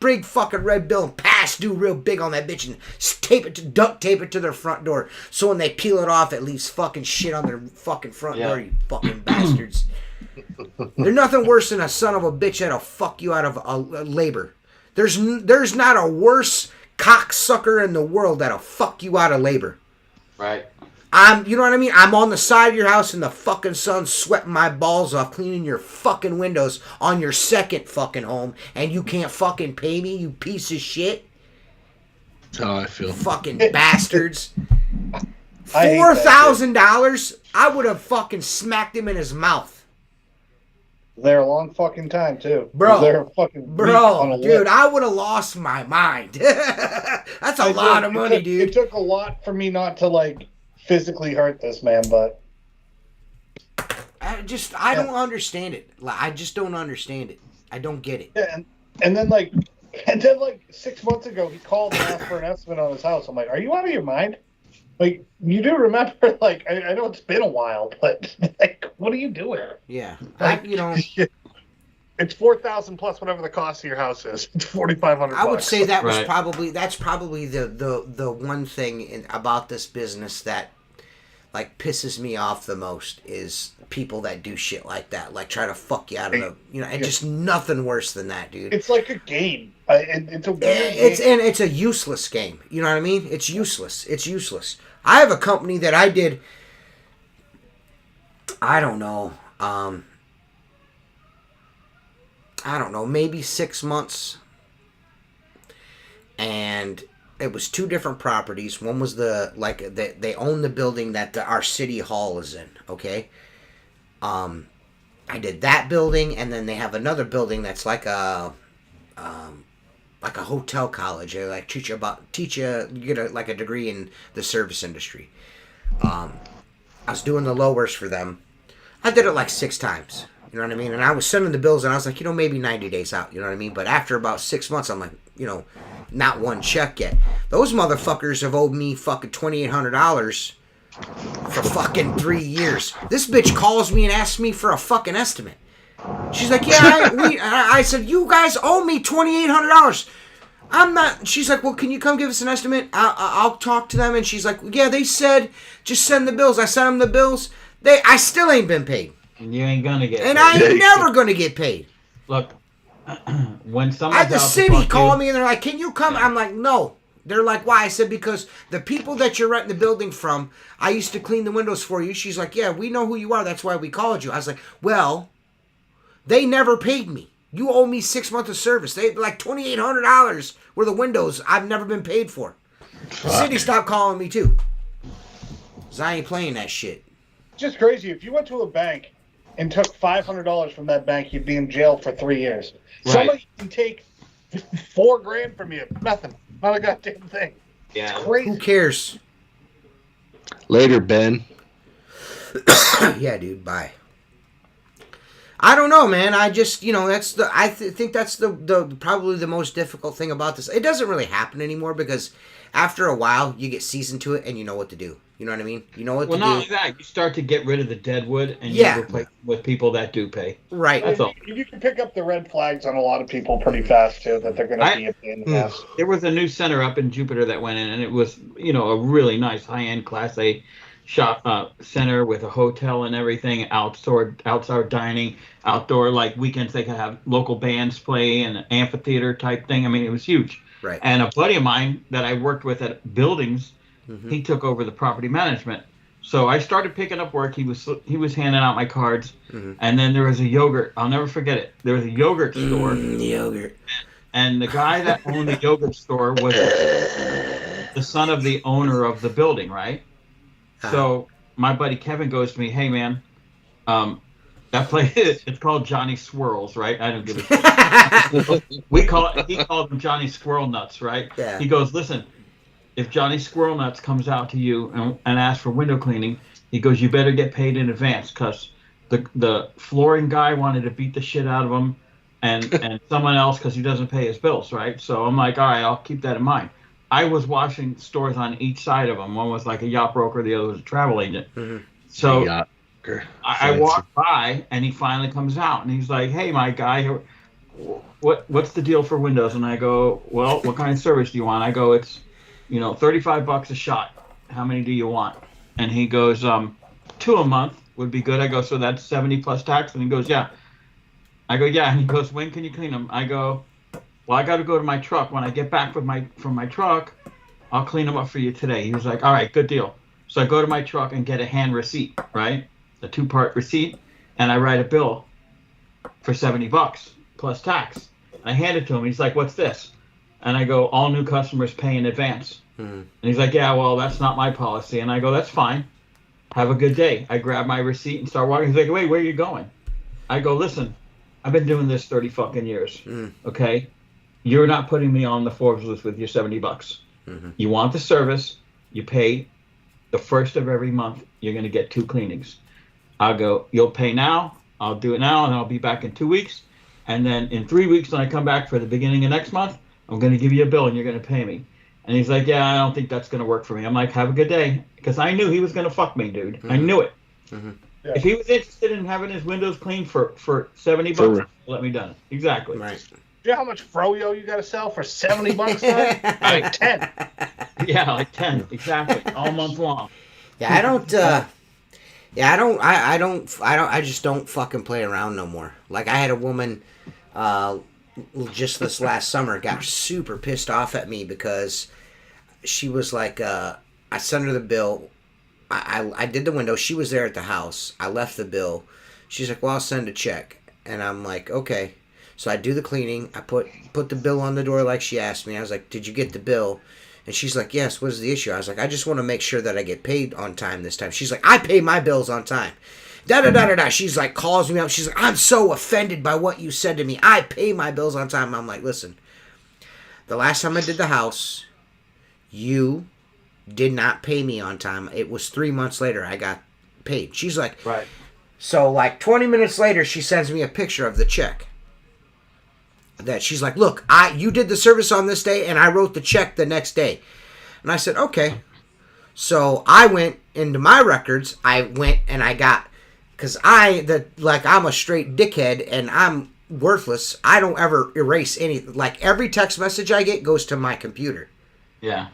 Speaker 4: big fucking red bill and pass due real big on that bitch and duct tape it to their front door. So when they peel it off, it leaves fucking shit on their fucking front door. You fucking bastards. There's nothing worse than a son of a bitch that'll fuck you out of labor. There's not a worse cocksucker in the world that'll fuck you out of labor.
Speaker 1: Right.
Speaker 4: You know what I mean? I'm on the side of your house in the fucking sun sweating my balls off cleaning your fucking windows on your second fucking home and you can't fucking pay me, you piece of shit.
Speaker 3: That's how I feel.
Speaker 4: Fucking bastards. $4,000, I would have fucking smacked him in his mouth.
Speaker 2: They're a long fucking time too.
Speaker 4: Bro, dude, I would have lost my mind. That's a lot of money, dude.
Speaker 2: It took a lot for me not to like physically hurt this man, but
Speaker 4: I don't understand it. I just don't understand it. I don't get it.
Speaker 2: Yeah, and then 6 months ago he called and asked for an estimate on his house. I'm like, are you out of your mind? Like, you do remember, like, I know it's been a while, but like, what are you doing?
Speaker 4: Yeah,
Speaker 2: like, it's $4,000 plus whatever the cost of your house is. It's $4,500.
Speaker 4: I would say that was probably the one thing about this business that like pisses me off the most is people that do shit like that, like try to fuck you out of and just nothing worse than that, dude.
Speaker 2: It's like a game. It's a weird game.
Speaker 4: It's a useless game. You know what I mean? It's useless. It's useless. I have a company that I did. I don't know, maybe 6 months. And it was 2 different properties. One was they own the building that our city hall is in, okay? I did that building, and then they have another building that's like a hotel college. They like teach you you get a degree in the service industry. I was doing the lowers for them. I did it like 6 times. You know what I mean? And I was sending the bills, and I was like, maybe 90 days out. You know what I mean? But after about 6 months, I'm like, not one check yet. Those motherfuckers have owed me fucking $2,800 for fucking 3 years. This bitch calls me and asks me for a fucking estimate. She's like, I said, you guys owe me $2,800. I'm not. She's like, well, can you come give us an estimate? I'll talk to them. And she's like, yeah, they said just send the bills. I sent them the bills. I still ain't been paid.
Speaker 1: And you ain't gonna get paid.
Speaker 4: And I ain't never gonna get paid.
Speaker 1: Look, when someone's
Speaker 4: the city called me and they're like, can you come? I'm like, no. They're like, why? I said, because the people that you're renting the building from, I used to clean the windows for you. She's like, yeah, we know who you are. That's why we called you. I was like, well, they never paid me. You owe me 6 months of service. They like $2,800 were the windows I've never been paid for. The city stopped calling me too. Because I ain't playing that shit.
Speaker 2: It's just crazy. If you went to a bank and took $500 from that bank, you'd be in jail for 3 years. Right. Somebody can take $4,000 from you. Nothing. Not a goddamn thing.
Speaker 1: Yeah.
Speaker 2: It's crazy.
Speaker 4: Who cares?
Speaker 3: Later, Ben.
Speaker 4: Yeah, dude. Bye. I don't know, man. I just, that's I think that's the probably the most difficult thing about this. It doesn't really happen anymore because after a while you get seasoned to it and you know what to do. You know what I mean? You know what to do.
Speaker 1: Well, not only that, you start to get rid of the dead wood and you replace it with people that do pay.
Speaker 4: Right.
Speaker 1: That's all.
Speaker 2: You can pick up the red flags on a lot of people pretty fast too. That they're going to be a pain in the ass.
Speaker 1: There was a new center up in Jupiter that went in, and it was a really nice high-end Class A shop center with a hotel and everything, outside dining, outdoor, like weekends they could have local bands play and an amphitheater type thing. I mean, it was huge.
Speaker 4: Right.
Speaker 1: And a buddy of mine that I worked with at buildings, he took over the property management. So I started picking up work. He was handing out my cards, and then there was a yogurt. I'll never forget it. There was a yogurt store.
Speaker 4: Yogurt.
Speaker 1: And the guy that owned the yogurt store was the son of the owner of the building, right? So my buddy Kevin goes to me, hey man, that place, it's called Johnny Swirls, right? I don't give a shit. He called them Johnny Squirrel Nuts, right?
Speaker 4: Yeah.
Speaker 1: He goes, listen, if Johnny Squirrel Nuts comes out to you and asks for window cleaning, he goes, you better get paid in advance because the flooring guy wanted to beat the shit out of him and someone else because he doesn't pay his bills, right? So I'm like, all right, I'll keep that in mind. I was watching stores on each side of him. One was like a yacht broker, the other was a travel agent.
Speaker 4: Mm-hmm.
Speaker 1: So I walked by, and he finally comes out, and he's like, hey, my guy, what's the deal for windows? And I go, well, what kind of service do you want? I go, it's, $35 a shot. How many do you want? And he goes, 2 a month would be good. I go, so that's 70 plus tax? And he goes, yeah. I go, yeah. And he goes, when can you clean them? I go, well, I got to go to my truck. When I get back from my truck, I'll clean them up for you today. He was like, all right, good deal. So I go to my truck and get a hand receipt, right? A 2-part receipt, and I write a bill for $70 plus tax. And I hand it to him. He's like, what's this? And I go, all new customers pay in advance. Mm-hmm. And he's like, yeah, well, that's not my policy. And I go, that's fine. Have a good day. I grab my receipt and start walking. He's like, wait, where are you going? I go, listen, I've been doing this 30 fucking years. Okay? You're not putting me on the Forbes list with your $70. Mm-hmm. You want the service, you pay the first of every month, you're going to get 2 cleanings. I'll go, you'll pay now, I'll do it now, and I'll be back in 2 weeks. And then in 3 weeks, when I come back for the beginning of next month, I'm going to give you a bill and you're going to pay me. And he's like, yeah, I don't think that's going to work for me. I'm like, have a good day. Because I knew he was going to fuck me, dude. Mm-hmm. I knew it. Mm-hmm. Yeah. If he was interested in having his windows cleaned for $70, let me done it. Exactly.
Speaker 2: Right. Do you know how much froyo you got to sell for $70? Like 10.
Speaker 1: Yeah, like 10. Exactly. All month long.
Speaker 4: Yeah, I don't. I just don't fucking play around no more. Like, I had a woman just this last summer got super pissed off at me because she was like, I sent her the bill. I did the window. She was there at the house. I left the bill. She's like, well, I'll send a check. And I'm like, okay. So I do the cleaning. I put the bill on the door like she asked me. I was like, did you get the bill? And she's like, yes, what is the issue? I was like, I just want to make sure that I get paid on time this time. She's like, I pay my bills on time. Da-da-da-da-da. She's like, calls me up. She's like, I'm so offended by what you said to me. I pay my bills on time. I'm like, listen, the last time I did the house, you did not pay me on time. It was 3 months later I got paid. She's like,
Speaker 1: right.
Speaker 4: So like 20 minutes later, she sends me a picture of the check. That she's like, look, you did the service on this day, and I wrote the check the next day. And I said, okay. So I went into my records. I went and I got, because I'm a straight dickhead and I'm worthless. I don't ever erase anything. Like, every text message I get goes to my computer.
Speaker 1: Yeah.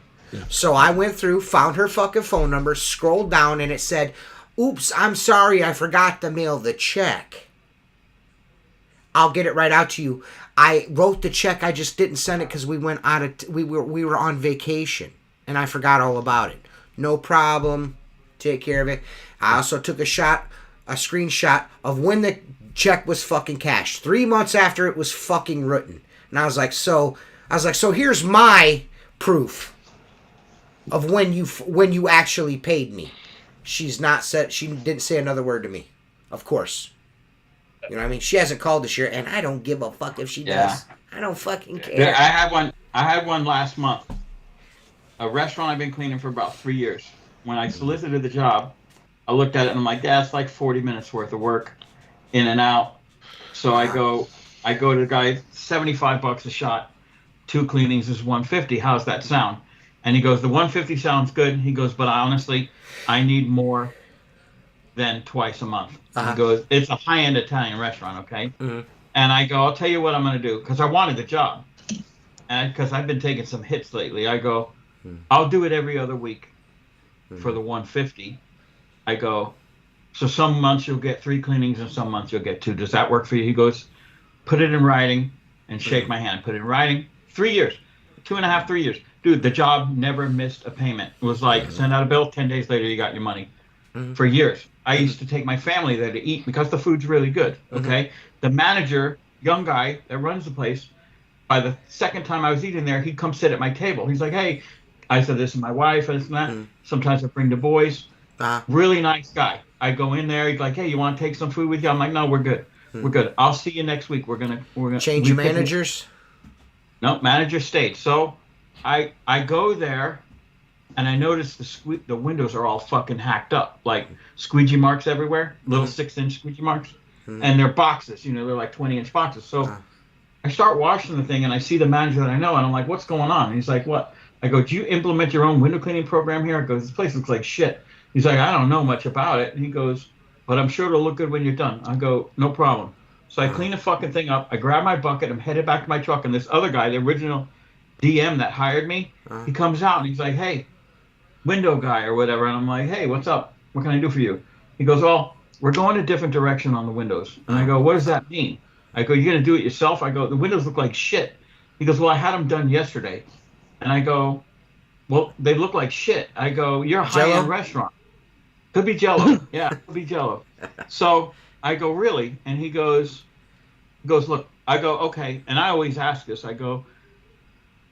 Speaker 4: So I went through, found her fucking phone number, scrolled down, and it said, oops, I'm sorry, I forgot to mail the check. I'll get it right out to you. I wrote the check, I just didn't send it because we went we were on vacation, and I forgot all about it. No problem. Take care of it. I also took a screenshot of when the check was fucking cashed. 3 months after it was fucking written. And I was like, so here's my proof of when you actually paid me. She didn't say another word to me. Of course. You know what I mean? She hasn't called this year, and I don't give a fuck if she does. I don't fucking care.
Speaker 1: Yeah, I had one last month. A restaurant I've been cleaning for about 3 years. When I solicited the job, I looked at it and I'm like, yeah, it's like 40 minutes worth of work, in and out. So I go to the guy, $75 a shot. 2 cleanings is $150. How's that sound? And he goes, the $150 sounds good. He goes, but honestly, I need more than twice a month. Uh-huh. He goes, it's a high-end Italian restaurant, okay? Mm-hmm. And I go, I'll tell you what I'm going to do, because I wanted the job. And because I've been taking some hits lately. I go, I'll do it every other week for the $150. I go, so some months you'll get 3 cleanings and some months you'll get 2. Does that work for you? He goes, put it in writing and shake my hand. Put it in writing. 3 years. 2.5, 3 years. Dude, the job never missed a payment. It was like, send out a bill, 10 days later you got your money. For years. I used to take my family there to eat because the food's really good, okay? The manager, young guy that runs the place, by the second time I was eating there, he'd come sit at my table. He's like, hey, I said, this is my wife, and this and that. Sometimes I bring the boys. Really nice guy. I go in there. He's like, "Hey, you want to take some food with you?" I'm like, "No, we're good. We're good. I'll see you next week. We're gonna
Speaker 4: change your managers."
Speaker 1: No, manager stayed. So I go there, and I notice the windows are all fucking hacked up, like squeegee marks everywhere, little 6-inch squeegee marks, and they're boxes. They're like 20-inch boxes. So I start washing the thing, and I see the manager that I know, and I'm like, "What's going on?" And he's like, "What?" I go, "Do you implement your own window cleaning program here?" I go, "This place looks like shit." He's like, "I don't know much about it." And he goes, "But I'm sure it'll look good when you're done." I go, "No problem." So I clean the fucking thing up. I grab my bucket. I'm headed back to my truck, and this other guy, the original DM that hired me, he comes out and he's like, "Hey, window guy or whatever." And I'm like, "Hey, what's up? What can I do for you?" He goes, "Well, we're going a different direction on the windows." And I go, "What does that mean?" I go, "You're going to do it yourself?" I go, "The windows look like shit." He goes, "Well, I had them done yesterday." And I go, "Well, they look like shit." I go, "You're a high-end restaurant." Could be Jell-O. Yeah, could be Jell-O. So I go, "Really?" And he goes, "Look." I go, "Okay." And I always ask this. I go,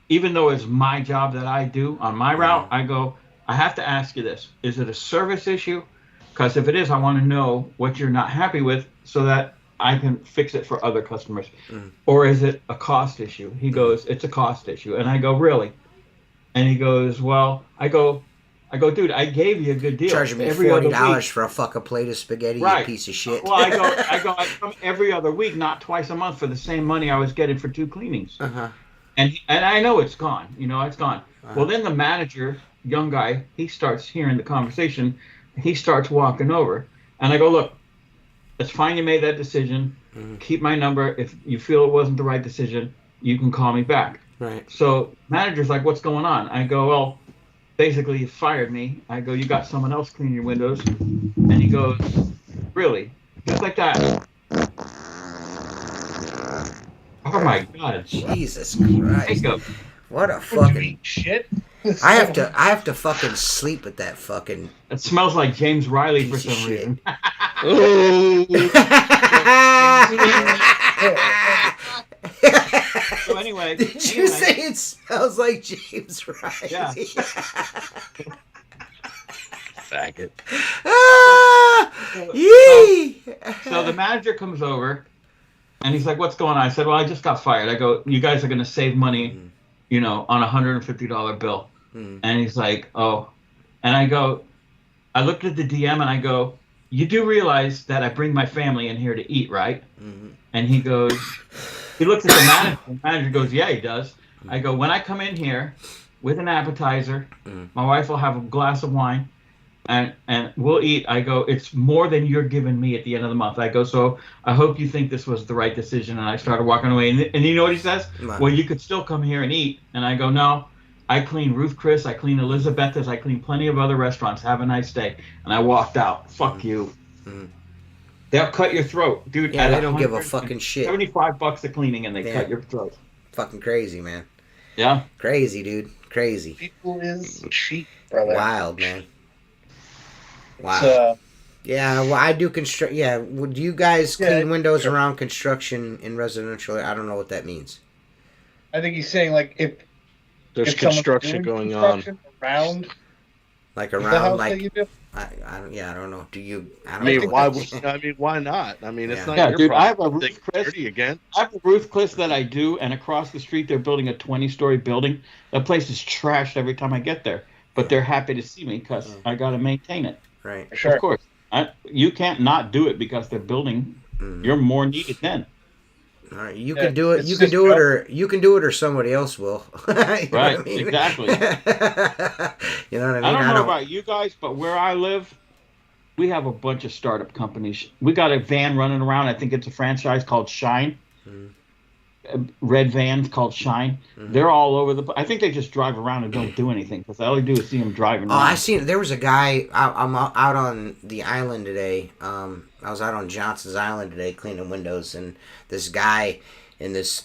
Speaker 1: even though it's my job that I do on my route, I go, "I have to ask you this. Is it a service issue? Because if it is, I want to know what you're not happy with so that I can fix it for other customers. Or is it a cost issue?" He goes, "It's a cost issue." And I go, "Really?" And he goes, "Well," I go, "Dude, I gave you a good deal.
Speaker 4: Charging me $40 for a fucking plate of spaghetti, you piece of shit."
Speaker 1: Well, I I come every other week, not twice a month, for the same money I was getting for 2 cleanings. And I know it's gone. It's gone. Well, then the manager, young guy, he starts hearing the conversation. He starts walking over, and I go, "Look, it's fine. You made that decision. Keep my number. If you feel it wasn't the right decision, you can call me back."
Speaker 4: Right.
Speaker 1: So manager's like, "What's going on?" I go, "Well, basically you fired me." I go, "You got someone else cleaning your windows?" And he goes, "Really?" Just like that. Oh my God!
Speaker 4: Jesus Christ! What a fucking
Speaker 2: shit!
Speaker 4: I have to fucking sleep with that fucking.
Speaker 1: It smells like James Riley for some reason. So anyway,
Speaker 4: did you say it smells like James Riley?
Speaker 1: Yeah.
Speaker 3: Faggot.
Speaker 1: So the manager comes over, and he's like, "What's going on?" I said, "Well, I just got fired." I go, "You guys are going to save money, on a $150 bill." And he's like, "Oh," and I go, I looked at the DM and I go, "You do realize that I bring my family in here to eat, right?" And he goes, he looks at the manager. The manager goes, "Yeah, he does." I go, "When I come in here with an appetizer, my wife will have a glass of wine, and we'll eat." I go, "It's more than you're giving me at the end of the month." I go, "So I hope you think this was the right decision." And I started walking away. And you know what he says? "Well, you could still come here and eat." And I go, "No. I clean Ruth Chris, I clean Elizabeth's, I clean plenty of other restaurants. Have a nice day." And I walked out. Fuck you. They'll cut your throat, dude.
Speaker 4: Yeah, they don't give a fucking shit.
Speaker 1: $75 a cleaning, and they cut your throat.
Speaker 4: Fucking crazy, man.
Speaker 1: Yeah.
Speaker 4: Crazy, dude. Crazy.
Speaker 2: People is cheap, brother.
Speaker 4: Wild, man. Wow. Yeah, well, I do construct. Yeah, would you guys clean windows around construction in residential? I don't know what that means.
Speaker 2: I think he's saying like if
Speaker 3: there's construction going on
Speaker 2: around,
Speaker 4: like around, like
Speaker 2: you do?
Speaker 4: I don't know. Do you?
Speaker 3: I mean, why not? I mean, it's not your
Speaker 1: dude.
Speaker 3: problem.
Speaker 1: I have a Ruth Chris again. I have a Ruth Chris that I do, and across the street they're building a 20-story building. That place is trashed every time I get there, but they're happy to see me because I got to maintain it.
Speaker 4: Right.
Speaker 2: Sure.
Speaker 1: Of course. You can't not do it because they're building. You're more needed then.
Speaker 4: All right, you can do it. You can do it, or somebody else will.
Speaker 1: Right, I mean? Exactly.
Speaker 4: You know what I mean?
Speaker 1: I don't know about you guys, but where I live, we have a bunch of startup companies. We got a van running around. I think it's a franchise called Shine. Red vans called Shine. They're all over I think they just drive around and don't do anything because all I do is see them driving around.
Speaker 4: I seen there was a guy. I'm out on the island today. I was out on Johnson's Island today cleaning windows, and this guy in this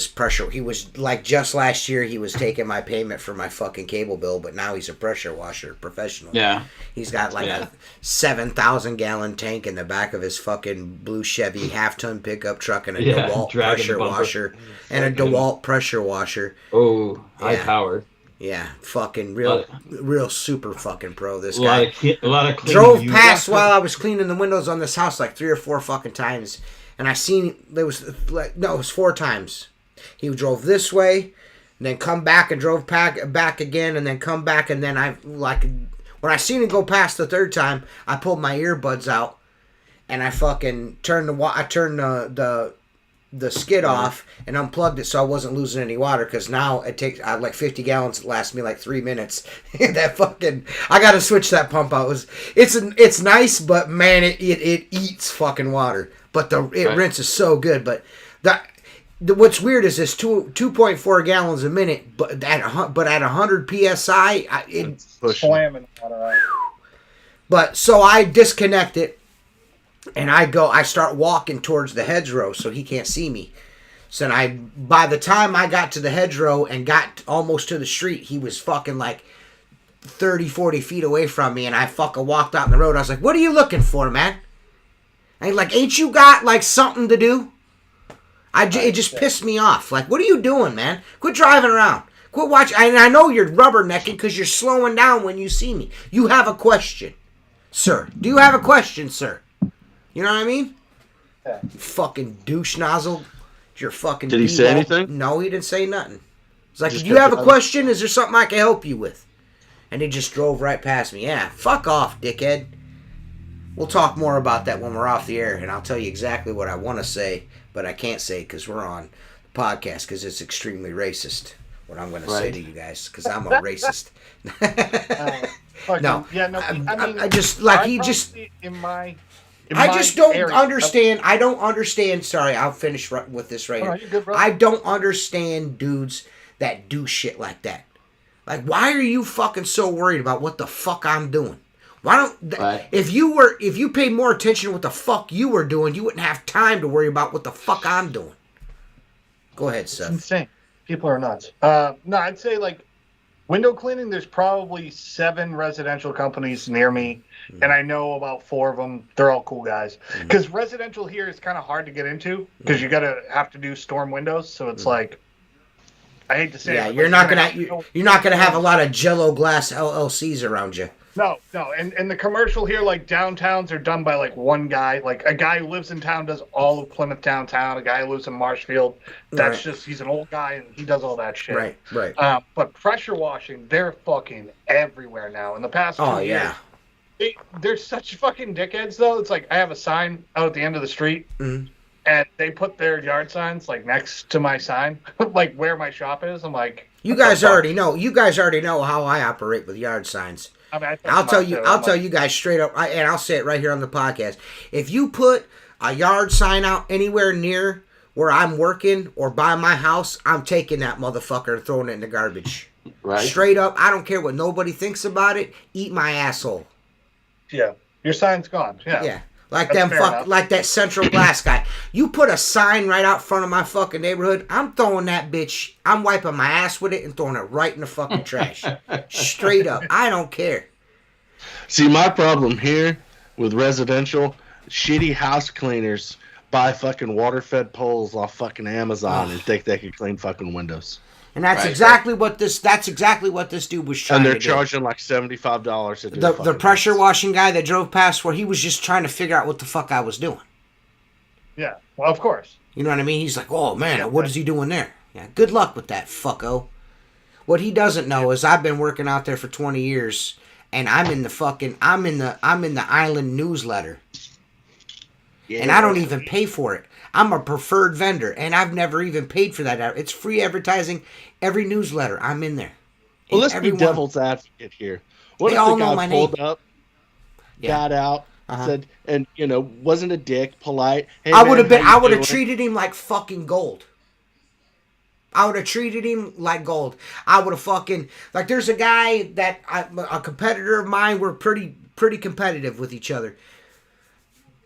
Speaker 4: pressure. He was like just last year he was taking my payment for my fucking cable bill, but now he's a pressure washer professional.
Speaker 1: Yeah.
Speaker 4: He's got like a 7,000-gallon tank in the back of his fucking blue Chevy half-ton pickup truck and a DeWalt pressure washer. And a DeWalt pressure washer.
Speaker 1: Oh, high powered.
Speaker 4: Yeah, fucking real super fucking pro. This
Speaker 1: guy.
Speaker 4: A lot of drove past while I was cleaning the windows on this house like 3 or 4 fucking times, and I seen it was 4 times. He drove this way, and then come back and drove back again, and then come back, and then when I seen him go past the 3rd time, I pulled my earbuds out, and I fucking turned the skid off and unplugged it so I wasn't losing any water, because now it takes like 50 gallons. It lasts me like 3 minutes. That fucking, I gotta switch that pump out. It's nice, but man, it eats fucking water. But it rinses so good. But what's weird is this 2.4 gallons a minute, but at 100 psi, it's
Speaker 2: slamming water out.
Speaker 4: But so I disconnect it. And I start walking towards the hedgerow so he can't see me. So by the time I got to the hedgerow and got almost to the street, he was fucking like 30, 40 feet away from me, and I fucking walked out in the road. I was like, what are you looking for, man? And like, ain't you got like something to do? It just pissed me off. Like, what are you doing, man? Quit driving around. Quit watching. And I know you're rubbernecking because you're slowing down when you see me. You have a question, sir. Do you have a question, sir? You know what I mean? Yeah. You fucking douche nozzle. Your fucking.
Speaker 3: Did he say anything?
Speaker 4: No, he didn't say nothing. He's like, do you have a question? Is there something I can help you with? And he just drove right past me. Yeah, fuck off, dickhead. We'll talk more about that when we're off the air, and I'll tell you exactly what I want to say, but I can't say because we're on the podcast because it's extremely racist. What I'm going to say to you guys, because I'm a racist. No. Yeah, no. I just like he just. I just don't understand. I don't understand. Sorry, I'll finish with this right here. Good, I don't understand dudes that do shit like that. Like, why are you fucking so worried about what the fuck I'm doing? Why don't if you paid more attention to what the fuck you were doing, you wouldn't have time to worry about what the fuck I'm doing. Go ahead, Seth.
Speaker 2: It's insane. People are nuts. No, I'd say like window cleaning. There's probably 7 residential companies near me. And I know about 4 of them. They're all cool guys. Because residential here is kind of hard to get into because you have to do storm windows. So it's like, I hate to say it.
Speaker 4: Yeah, you're not gonna have a lot of Jello glass LLCs around you.
Speaker 2: No. And the commercial here, like downtowns, are done by like one guy. Like a guy who lives in town does all of Plymouth downtown. A guy who lives in Marshfield, he's an old guy and he does all that shit.
Speaker 4: Right.
Speaker 2: But pressure washing, they're fucking everywhere now. In the past 2 years. They're such fucking dickheads, though. It's like I have a sign out at the end of the street, and they put their yard signs like next to my sign, like where my shop is. I'm like,
Speaker 4: you guys already know. You guys already know how I operate with yard signs. I mean, I'll tell you guys straight up, and I'll say it right here on the podcast. If you put a yard sign out anywhere near where I'm working or by my house, I'm taking that motherfucker and throwing it in the garbage. Right. Straight up, I don't care what nobody thinks about it. Eat my asshole.
Speaker 2: Yeah, your sign's gone. Yeah,
Speaker 4: like like that Central Glass guy. You put a sign right out front of my fucking neighborhood, I'm throwing that bitch. I'm wiping my ass with it and throwing it right in the fucking trash. Straight up, I don't care.
Speaker 3: See, my problem here with residential, shitty house cleaners buy fucking water-fed poles off fucking Amazon and think they can clean fucking windows.
Speaker 4: And that's exactly what this dude was trying to do.
Speaker 3: And they're charging like $75 to do
Speaker 4: the pressure washing guy that drove past where he was just trying to figure out what the fuck I was doing.
Speaker 2: Yeah, well, of course.
Speaker 4: You know what I mean? He's like, oh man, what is he doing there? Yeah, good luck with that, fucko. What he doesn't know is I've been working out there for 20 years and I'm in the island newsletter. Yeah, and I don't even pay for it. I'm a preferred vendor, and I've never even paid for that. It's free advertising. Every newsletter, I'm in there.
Speaker 3: Well, let's be devil's advocate here. What if the guy pulled up, got out, said, and wasn't a dick, polite? Hey, I would
Speaker 4: have treated him like fucking gold. I would have treated him like gold. I would have fucking there's a guy that a competitor of mine. We're pretty competitive with each other.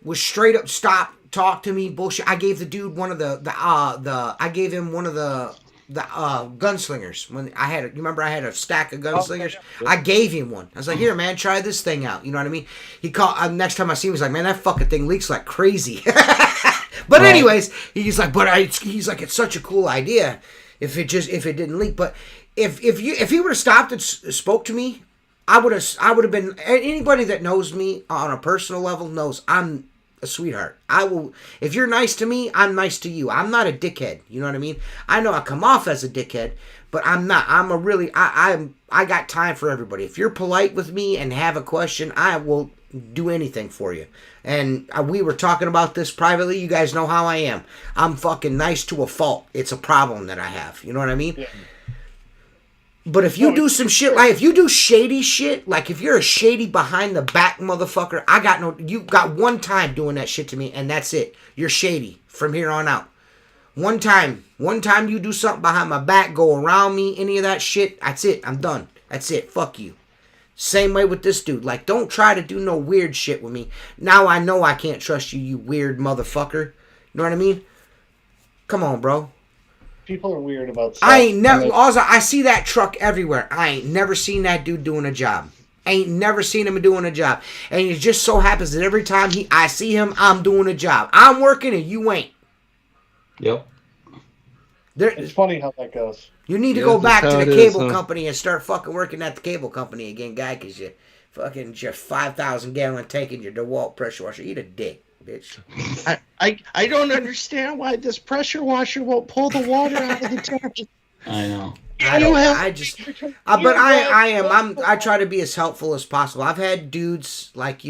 Speaker 4: Was straight up stop. Talk to me, bullshit. I gave the dude one of I gave him one of the gunslingers when I had. You remember I had a stack of gunslingers. Oh, yeah. I gave him one. I was like, here, man, try this thing out. You know what I mean? He called. Next time I see him, he's like, man, that fucking thing leaks like crazy. But anyways, he's like, it's such a cool idea if it didn't leak. But if he would have stopped and spoke to me, I would have been. Anybody that knows me on a personal level knows I'm a sweetheart. I will. If you're nice to me, I'm nice to you. I'm not a dickhead. You know what I mean? I know I come off as a dickhead, but I'm not. I'm a really. I got time for everybody. If you're polite with me and have a question, I will do anything for you. And we were talking about this privately. You guys know how I am. I'm fucking nice to a fault. It's a problem that I have. You know what I mean? Yeah. But if you do some shit, like if you do shady shit, like if you're a shady behind the back motherfucker, you got one time doing that shit to me, and that's it. You're shady from here on out. One time you do something behind my back, go around me, any of that shit, that's it. I'm done. That's it. Fuck you. Same way with this dude. Like, don't try to do no weird shit with me. Now I know I can't trust you, you weird motherfucker. You know what I mean? Come on, bro.
Speaker 2: People are weird about stuff.
Speaker 4: I see that truck everywhere. I ain't never seen that dude doing a job. I ain't never seen him doing a job. And it just so happens that every time I see him, I'm doing a job. I'm working and you ain't.
Speaker 1: Yep.
Speaker 2: It's funny how that goes.
Speaker 4: You need to go back to the cable company and start fucking working at the cable company again, guy, because you fucking your 5,000 gallon tank and your DeWalt pressure washer. Eat a dick. Bitch.
Speaker 3: I don't understand why this pressure washer won't pull the water out of the tank.
Speaker 1: I know.
Speaker 4: I try to be as helpful as possible. I've had dudes like,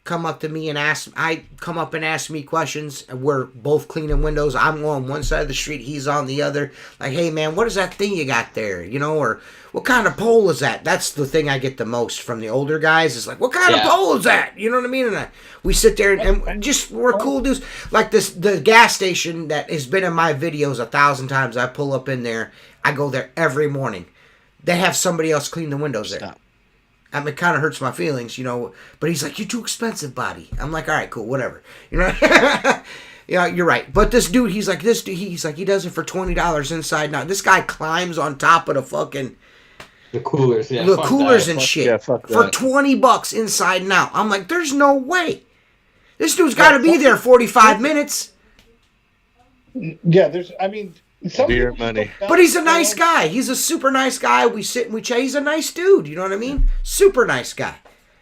Speaker 4: come up to me and ask me questions, and we're both cleaning windows. I'm on one side of the street, he's on the other. Like, hey man, what is that thing you got there? Or what kind of pole is that? That's the thing I get the most from the older guys. Is like, what kind of pole is that? You know what I mean? And we sit there and we're cool dudes. Like the gas station that has been in my videos 1,000 times. I pull up in there. I go there every morning. They have somebody else clean the windows there. Stop. It kind of hurts my feelings, But he's like, you're too expensive, buddy. I'm like, all right, cool, whatever. Yeah, you're right. But this dude, he's like, he does it for $20 inside and out. This guy climbs on top of
Speaker 1: the coolers,
Speaker 4: the coolers and shit for $20 inside and out. I'm like, there's no way. This dude's got to be there 45 minutes.
Speaker 2: Yeah,
Speaker 3: beer money.
Speaker 4: But he's a nice guy. He's a super nice guy. We sit and we chat. He's a nice dude. You know what I mean? Super nice guy.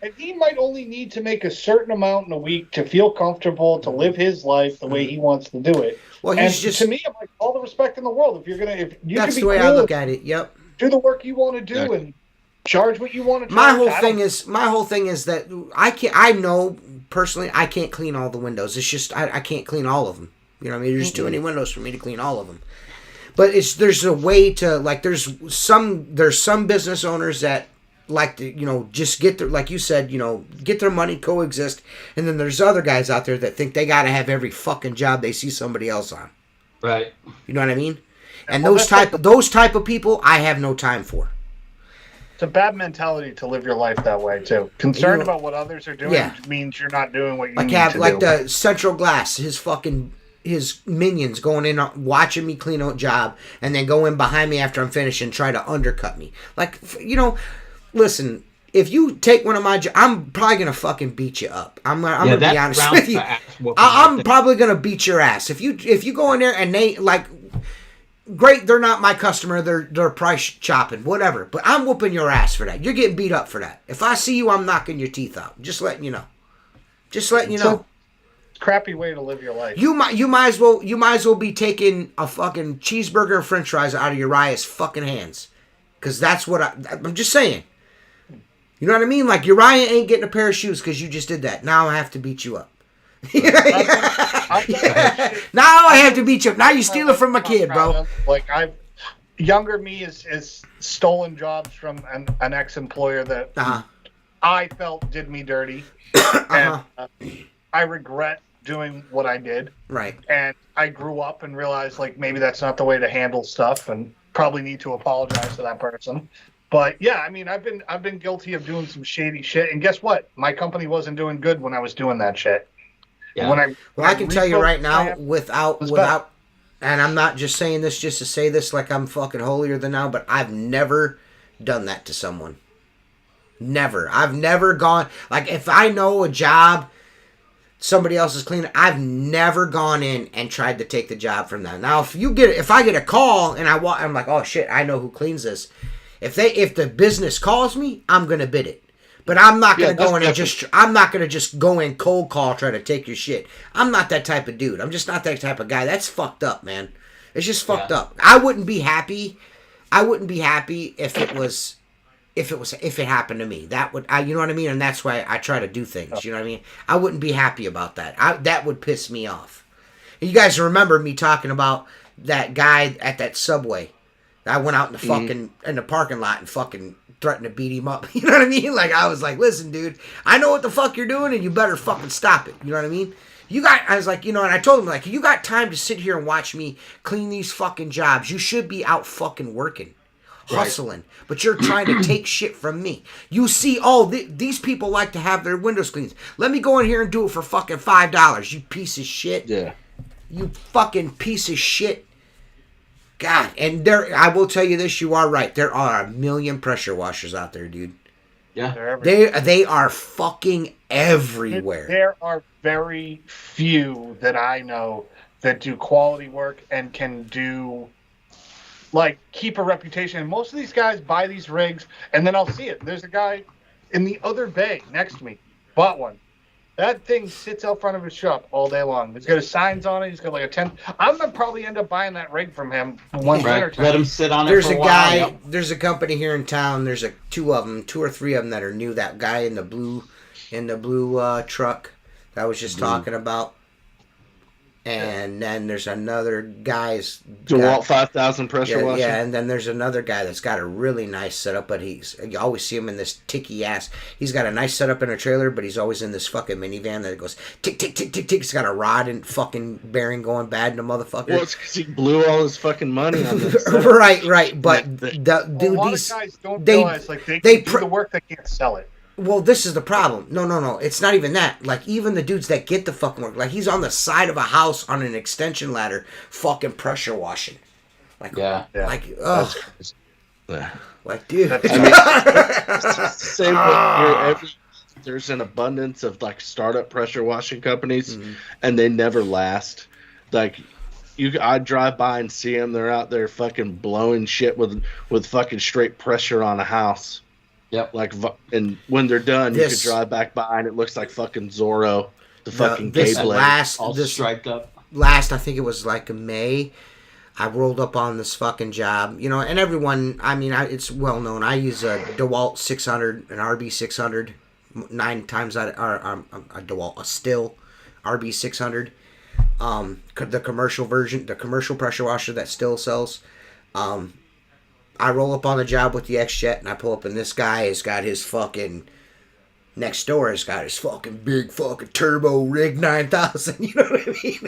Speaker 2: And he might only need to make a certain amount in a week to feel comfortable, to live his life the way he wants to do it.
Speaker 4: Well,
Speaker 2: to me, I'm like, all the respect in the world.
Speaker 4: That's the way I look at it. Yep.
Speaker 2: Do the work you want to do and charge what you want to charge.
Speaker 4: My whole thing is that I know personally I can't clean all the windows. It's just I can't clean all of them. You know what I mean? There's too many windows for me to clean all of them. But there's a way to, like, there's some business owners that like to, just get their, like you said, get their money, coexist. And then there's other guys out there that think they got to have every fucking job they see somebody else on.
Speaker 1: Right.
Speaker 4: You know what I mean? And those type of people, I have no time for.
Speaker 2: It's a bad mentality to live your life that way, too. Concerned about what others are doing means you're not doing what you need to do.
Speaker 4: Like the Central Glass, his minions going in watching me clean a job and then go in behind me after I'm finished and try to undercut me. Like, listen, if you take one of my jobs, I'm probably going to fucking beat you up. I'm going to be honest with you. I'm probably going to beat your ass. If you go in there and they, like, great, they're not my customer, they're price chopping, whatever. But I'm whooping your ass for that. You're getting beat up for that. If I see you, I'm knocking your teeth out. Just letting you know.
Speaker 2: Crappy way to live your life.
Speaker 4: You might as well be taking a fucking cheeseburger and french fries out of Uriah's fucking hands. Because that's what I'm just saying. You know what I mean? Like, Uriah ain't getting a pair of shoes because you just did that. Now I have to beat you up. Now I have to beat you up. Now you steal it from my kid, bro.
Speaker 2: Like, younger me is stolen jobs from an ex-employer that I felt did me dirty. And I regret doing what I did.
Speaker 4: Right.
Speaker 2: And I grew up and realized, like, maybe that's not the way to handle stuff and probably need to apologize to that person. But yeah, I mean, I've been guilty of doing some shady shit. And guess what? My company wasn't doing good when I was doing that shit.
Speaker 1: Yeah.
Speaker 4: I can tell you right now, without, and I'm not just saying this just to say this like I'm fucking holier than thou, but I've never done that to someone. Never. I've never gone, like, if I know a job somebody else is cleaning. I've never gone in and tried to take the job from them. Now, if I get a call and I'm like, oh shit, I know who cleans this. If the business calls me, I'm gonna bid it. But I'm not gonna go in and I'm not gonna just go in cold call try to take your shit. I'm not that type of dude. I'm just not that type of guy. That's fucked up, man. It's just fucked up. I wouldn't be happy if it happened to me. That would, you know what I mean? And that's why I try to do things. You know what I mean? I wouldn't be happy about that. That would piss me off. And you guys remember me talking about that guy at that Subway? I went out in the in the parking lot and fucking threatened to beat him up. You know what I mean? Like, I was like, listen, dude, I know what the fuck you're doing, and you better fucking stop it. You know what I mean? I was like, and I told him, like, you got time to sit here and watch me clean these fucking jobs. You should be out fucking working, hustling, but you're trying to take shit from me. You see, these people like to have their windows cleaned. Let me go in here and do it for fucking $5, you piece of shit.
Speaker 3: Yeah.
Speaker 4: You fucking piece of shit. God, and I will tell you this, you are right. There are a million pressure washers out there, dude.
Speaker 1: Yeah.
Speaker 4: They are fucking everywhere.
Speaker 2: There are very few that I know that do quality work and can do, like, keep a reputation. And most of these guys buy these rigs, and then I'll see it. There's a guy in the other bay next to me, bought one. That thing sits out front of his shop all day long. He's got his signs on it. He's got like a tent. I'm gonna probably end up buying that rig from him one winter time.
Speaker 1: Let him sit on it.
Speaker 4: There's
Speaker 1: for a
Speaker 4: guy.
Speaker 1: while. Yep.
Speaker 4: There's a company here in town. There's two or three of them that are new. That guy in the blue truck that I was just talking about. And then there's another guy's
Speaker 3: DeWalt 5000 pressure washer.
Speaker 4: Yeah, and then there's another guy that's got a really nice setup, but you always see him in this ticky ass. He's got a nice setup in a trailer, but he's always in this fucking minivan that goes tick tick tick tick tick. It's got a rod and fucking bearing going bad in the motherfucker.
Speaker 3: Well, it's because he blew all his fucking money on this.
Speaker 4: right. But
Speaker 2: dude, a lot of guys don't realize like they do the work, they can't sell it.
Speaker 4: Well, this is the problem. No. It's not even that. Like, even the dudes that get the fucking work, like, he's on the side of a house on an extension ladder fucking pressure washing. Like, like, ugh. Like, dude.
Speaker 3: Same there's an abundance of, like, startup pressure washing companies, and they never last. Like, I drive by and see them. They're out there fucking blowing shit with fucking straight pressure on a house.
Speaker 1: Yep.
Speaker 3: Like, and when they're done, you could drive back by and it looks like fucking Zorro, the fucking Keyblade,
Speaker 1: all striped up.
Speaker 4: Last, I think it was like May, I rolled up on this fucking job, and everyone, I mean, it's well known. I use a DeWalt 600, an RB 600, 9 times out of a DeWalt, a Still RB 600, the commercial version, the commercial pressure washer that Still sells. I roll up on the job with the X-Jet, and I pull up, and this guy has got his fucking, next door has got his fucking big fucking turbo rig 9000, you know what I mean?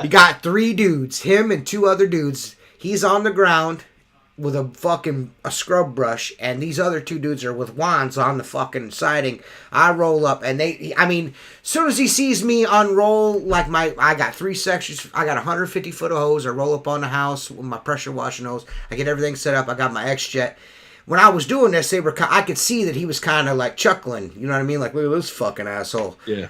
Speaker 4: He got 3 dudes, him and 2 other dudes. He's on the ground with a scrub brush, and these other 2 dudes are with wands on the fucking siding. I roll up, and as soon as he sees me unroll, like I got 3 sections, I got 150 foot of hose, I roll up on the house with my pressure washing hose, I get everything set up, I got my X-Jet. When I was doing this, I could see that he was kind of like chuckling, you know what I mean? Like, look at this fucking asshole.
Speaker 3: Yeah.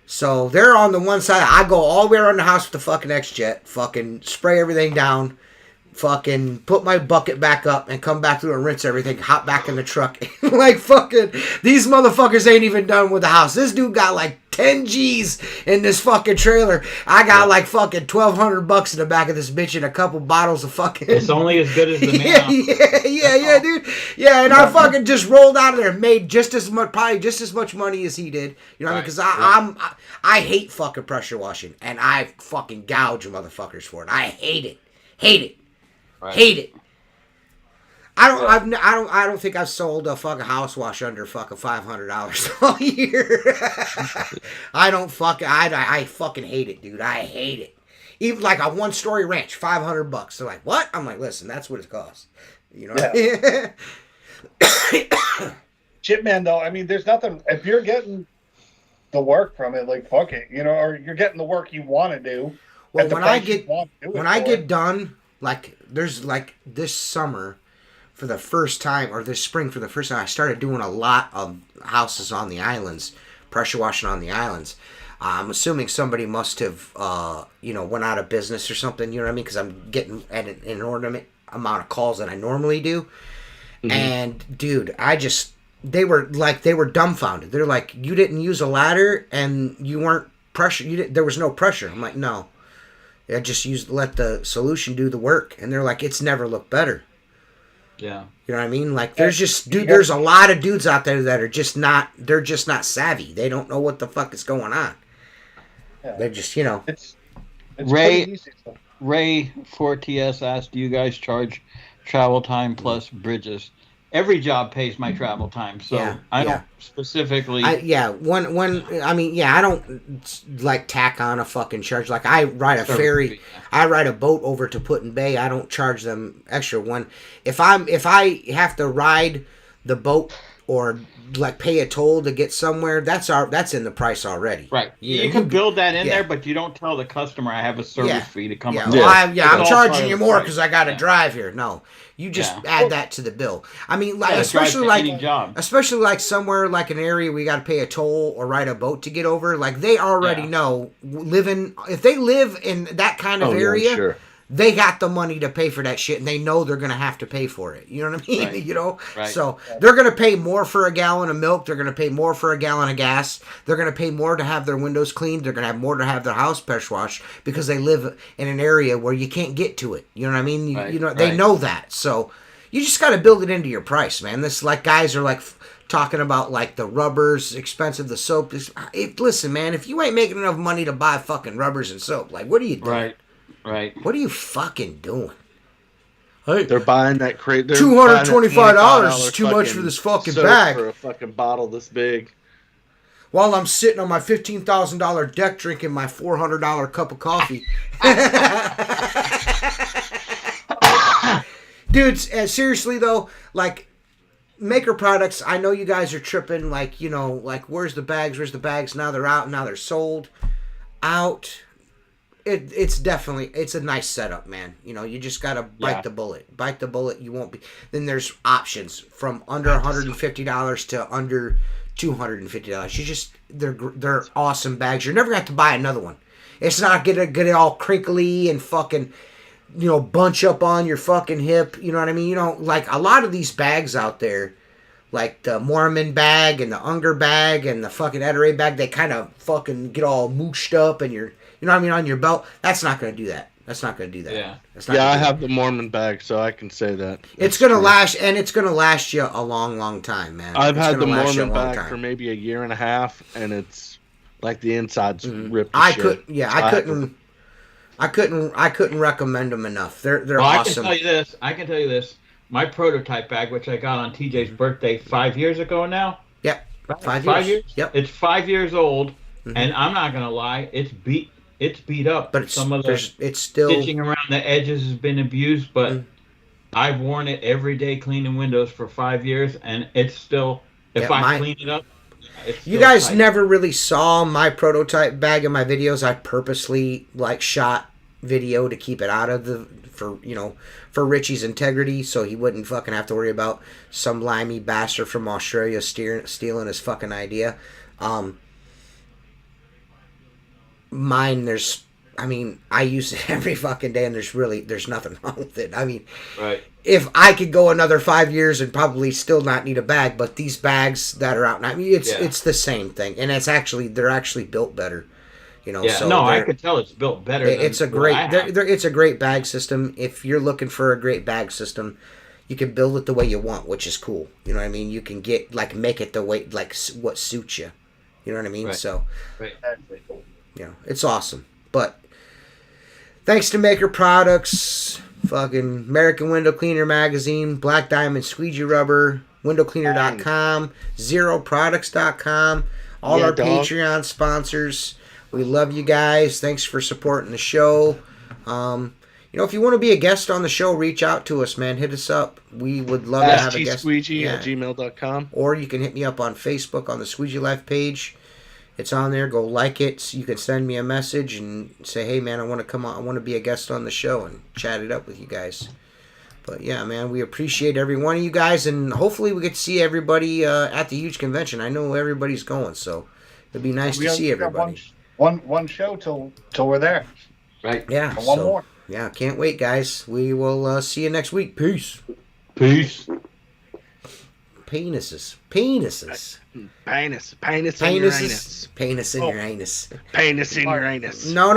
Speaker 4: So they're on the one side, I go all the way around the house with the fucking X-Jet, fucking spray everything down, fucking put my bucket back up and come back through and rinse everything, hop back in the truck. Like, fucking, these motherfuckers ain't even done with the house. This dude got like 10 G's in this fucking trailer. I got like fucking $1,200 in the back of this bitch and a couple bottles of fucking.
Speaker 1: It's only as good as the man.
Speaker 4: Yeah, dude. Yeah, and I fucking just rolled out of there and made probably just as much money as he did. You know what I mean? Because I hate fucking pressure washing, and I fucking gouge motherfuckers for it. I hate it. Right. Hate it. I don't think I've sold a fucking house wash under fucking $500 all year. I fucking hate it, dude. I hate it. Even like a 1-story ranch, $500. They're like, what? I'm like, listen, that's what it costs. You know. Yeah.
Speaker 2: Chipman, though, I mean, there's nothing. If you're getting the work from it, like, fuck it, or you're getting the work you want to do.
Speaker 4: Well, when I get done. Like, there's, like, this summer, for the first time, or this spring for the first time, I started doing a lot of houses on the islands, pressure washing on the islands. I'm assuming somebody must have, went out of business or something. You know what I mean? Because I'm getting at an inordinate amount of calls that I normally do. Mm-hmm. And dude, they were dumbfounded. They're like, you didn't use a ladder and you weren't pressure. There was no pressure. I'm like, no. I just let the solution do the work. And they're like, it's never looked better.
Speaker 1: Yeah.
Speaker 4: You know what I mean? Like, there's a lot of dudes out there that are they're just not savvy. They don't know what the fuck is going on. Yeah. They're just,
Speaker 2: It's
Speaker 1: Ray 4TS asked, do you guys charge travel time plus bridges? Every job pays my travel time, so I don't specifically. I
Speaker 4: don't like tack on a fucking charge. Like I ride a ferry, I ride a boat over to Put in Bay. I don't charge them extra. If I have to ride the boat or like pay a toll to get somewhere, that's in the price already.
Speaker 1: Right. You can build that in there, but you don't tell the customer I have a service fee to come.
Speaker 4: Yeah. Well, I'm charging you more because I got to drive here. No. You just add that to the bill. I mean, like, especially like somewhere like an area we got to pay a toll or ride a boat to get over. Like they already know if they live in that kind of area, sure. They got the money to pay for that shit, and they know they're gonna have to pay for it. You know what I mean? Right. Right. So they're gonna pay more for a gallon of milk. They're gonna pay more for a gallon of gas. They're gonna pay more to have their windows cleaned. They're gonna have more to have their house pressure washed because they live in an area where you can't get to it. You know what I mean? They know that. So you just got to build it into your price, man. This like guys are like talking about like the rubbers expensive, the soap. Listen, man, if you ain't making enough money to buy fucking rubbers and soap, like what are you doing?
Speaker 1: Right.
Speaker 4: What are you fucking doing?
Speaker 3: Hey, they're buying that crate.
Speaker 4: $225 is too much for this fucking bag.
Speaker 3: For a fucking bottle this big.
Speaker 4: While I'm sitting on my $15,000 deck drinking my $400 cup of coffee. Dudes, seriously though, like Maker Products, I know you guys are tripping. Like where's the bags? Where's the bags? Now they're out. Now they're sold out. It's a nice setup, man. You just gotta bite the bullet. Bite the bullet. You won't be. Then there's options from under $150 to under $250. They're awesome bags. You're never gonna have to buy another one. It's not gonna get all crinkly and fucking, bunch up on your fucking hip. You know what I mean? Like a lot of these bags out there, like the Mormon bag and the Unger bag and the fucking Ettore bag, they kind of fucking get all mooshed up and on your belt. That's not going to do that. That's not going to do that.
Speaker 1: Yeah.
Speaker 3: I have the Mormon bag, so I can say that.
Speaker 4: It's going to last, and it's going to last you a long, long time, man.
Speaker 3: I've had the Mormon bag for maybe a year and a half, and it's like the inside's ripped to shit.
Speaker 4: I couldn't recommend them enough. They're awesome.
Speaker 1: I can tell you this. My prototype bag, which I got on TJ's birthday 5 years ago now.
Speaker 4: Yep.
Speaker 1: Right?
Speaker 4: 5 years. Yep.
Speaker 1: It's 5 years old, and I'm not gonna lie, it's beat up.
Speaker 4: But it's still
Speaker 1: stitching around the edges has been abused. But I've worn it every day cleaning windows for 5 years, and it's still. If I clean it up.
Speaker 4: You guys never really saw my prototype bag in my videos. I purposely shot video to keep it out of for Richie's integrity, so he wouldn't fucking have to worry about some limey bastard from Australia stealing his fucking idea. Mine, I use it every fucking day, and there's nothing wrong with it. I mean,
Speaker 1: right.
Speaker 4: If I could go another 5 years and probably still not need a bag, but these bags that are out now, it's the same thing, and they're actually built better.
Speaker 1: So I could tell it's built better.
Speaker 4: It's a great bag system. If you're looking for a great bag system, you can build it the way you want, which is cool. You know what I mean? You can make it the way what suits you. You know what I mean?
Speaker 1: Right.
Speaker 4: So,
Speaker 1: right.
Speaker 4: It's awesome. But thanks to Maker Products, fucking American Window Cleaner Magazine, Black Diamond Squeegee Rubber, windowcleaner.com, zeroproducts.com, all our Patreon sponsors. We love you guys. Thanks for supporting the show. If you want to be a guest on the show, reach out to us, man. Hit us up. We would love to have a guest.
Speaker 3: Squeegee@gmail.com.
Speaker 4: Or you can hit me up on Facebook on the Squeegee Life page. It's on there. Go like it. You can send me a message and say, hey, man, I want to come on. I want to be a guest on the show and chat it up with you guys. But, yeah, man, we appreciate every one of you guys. And hopefully we get to see everybody at the huge convention. I know everybody's going, so it'd be nice to see everybody.
Speaker 2: one show till we're there.
Speaker 1: Right.
Speaker 4: Yeah.
Speaker 2: One more.
Speaker 4: Yeah, can't wait, guys. We will see you next week. Peace.
Speaker 1: Peace.
Speaker 4: Penises.
Speaker 3: Penis in your anus.
Speaker 4: Penis in your anus.
Speaker 3: Penis in your anus.
Speaker 4: No.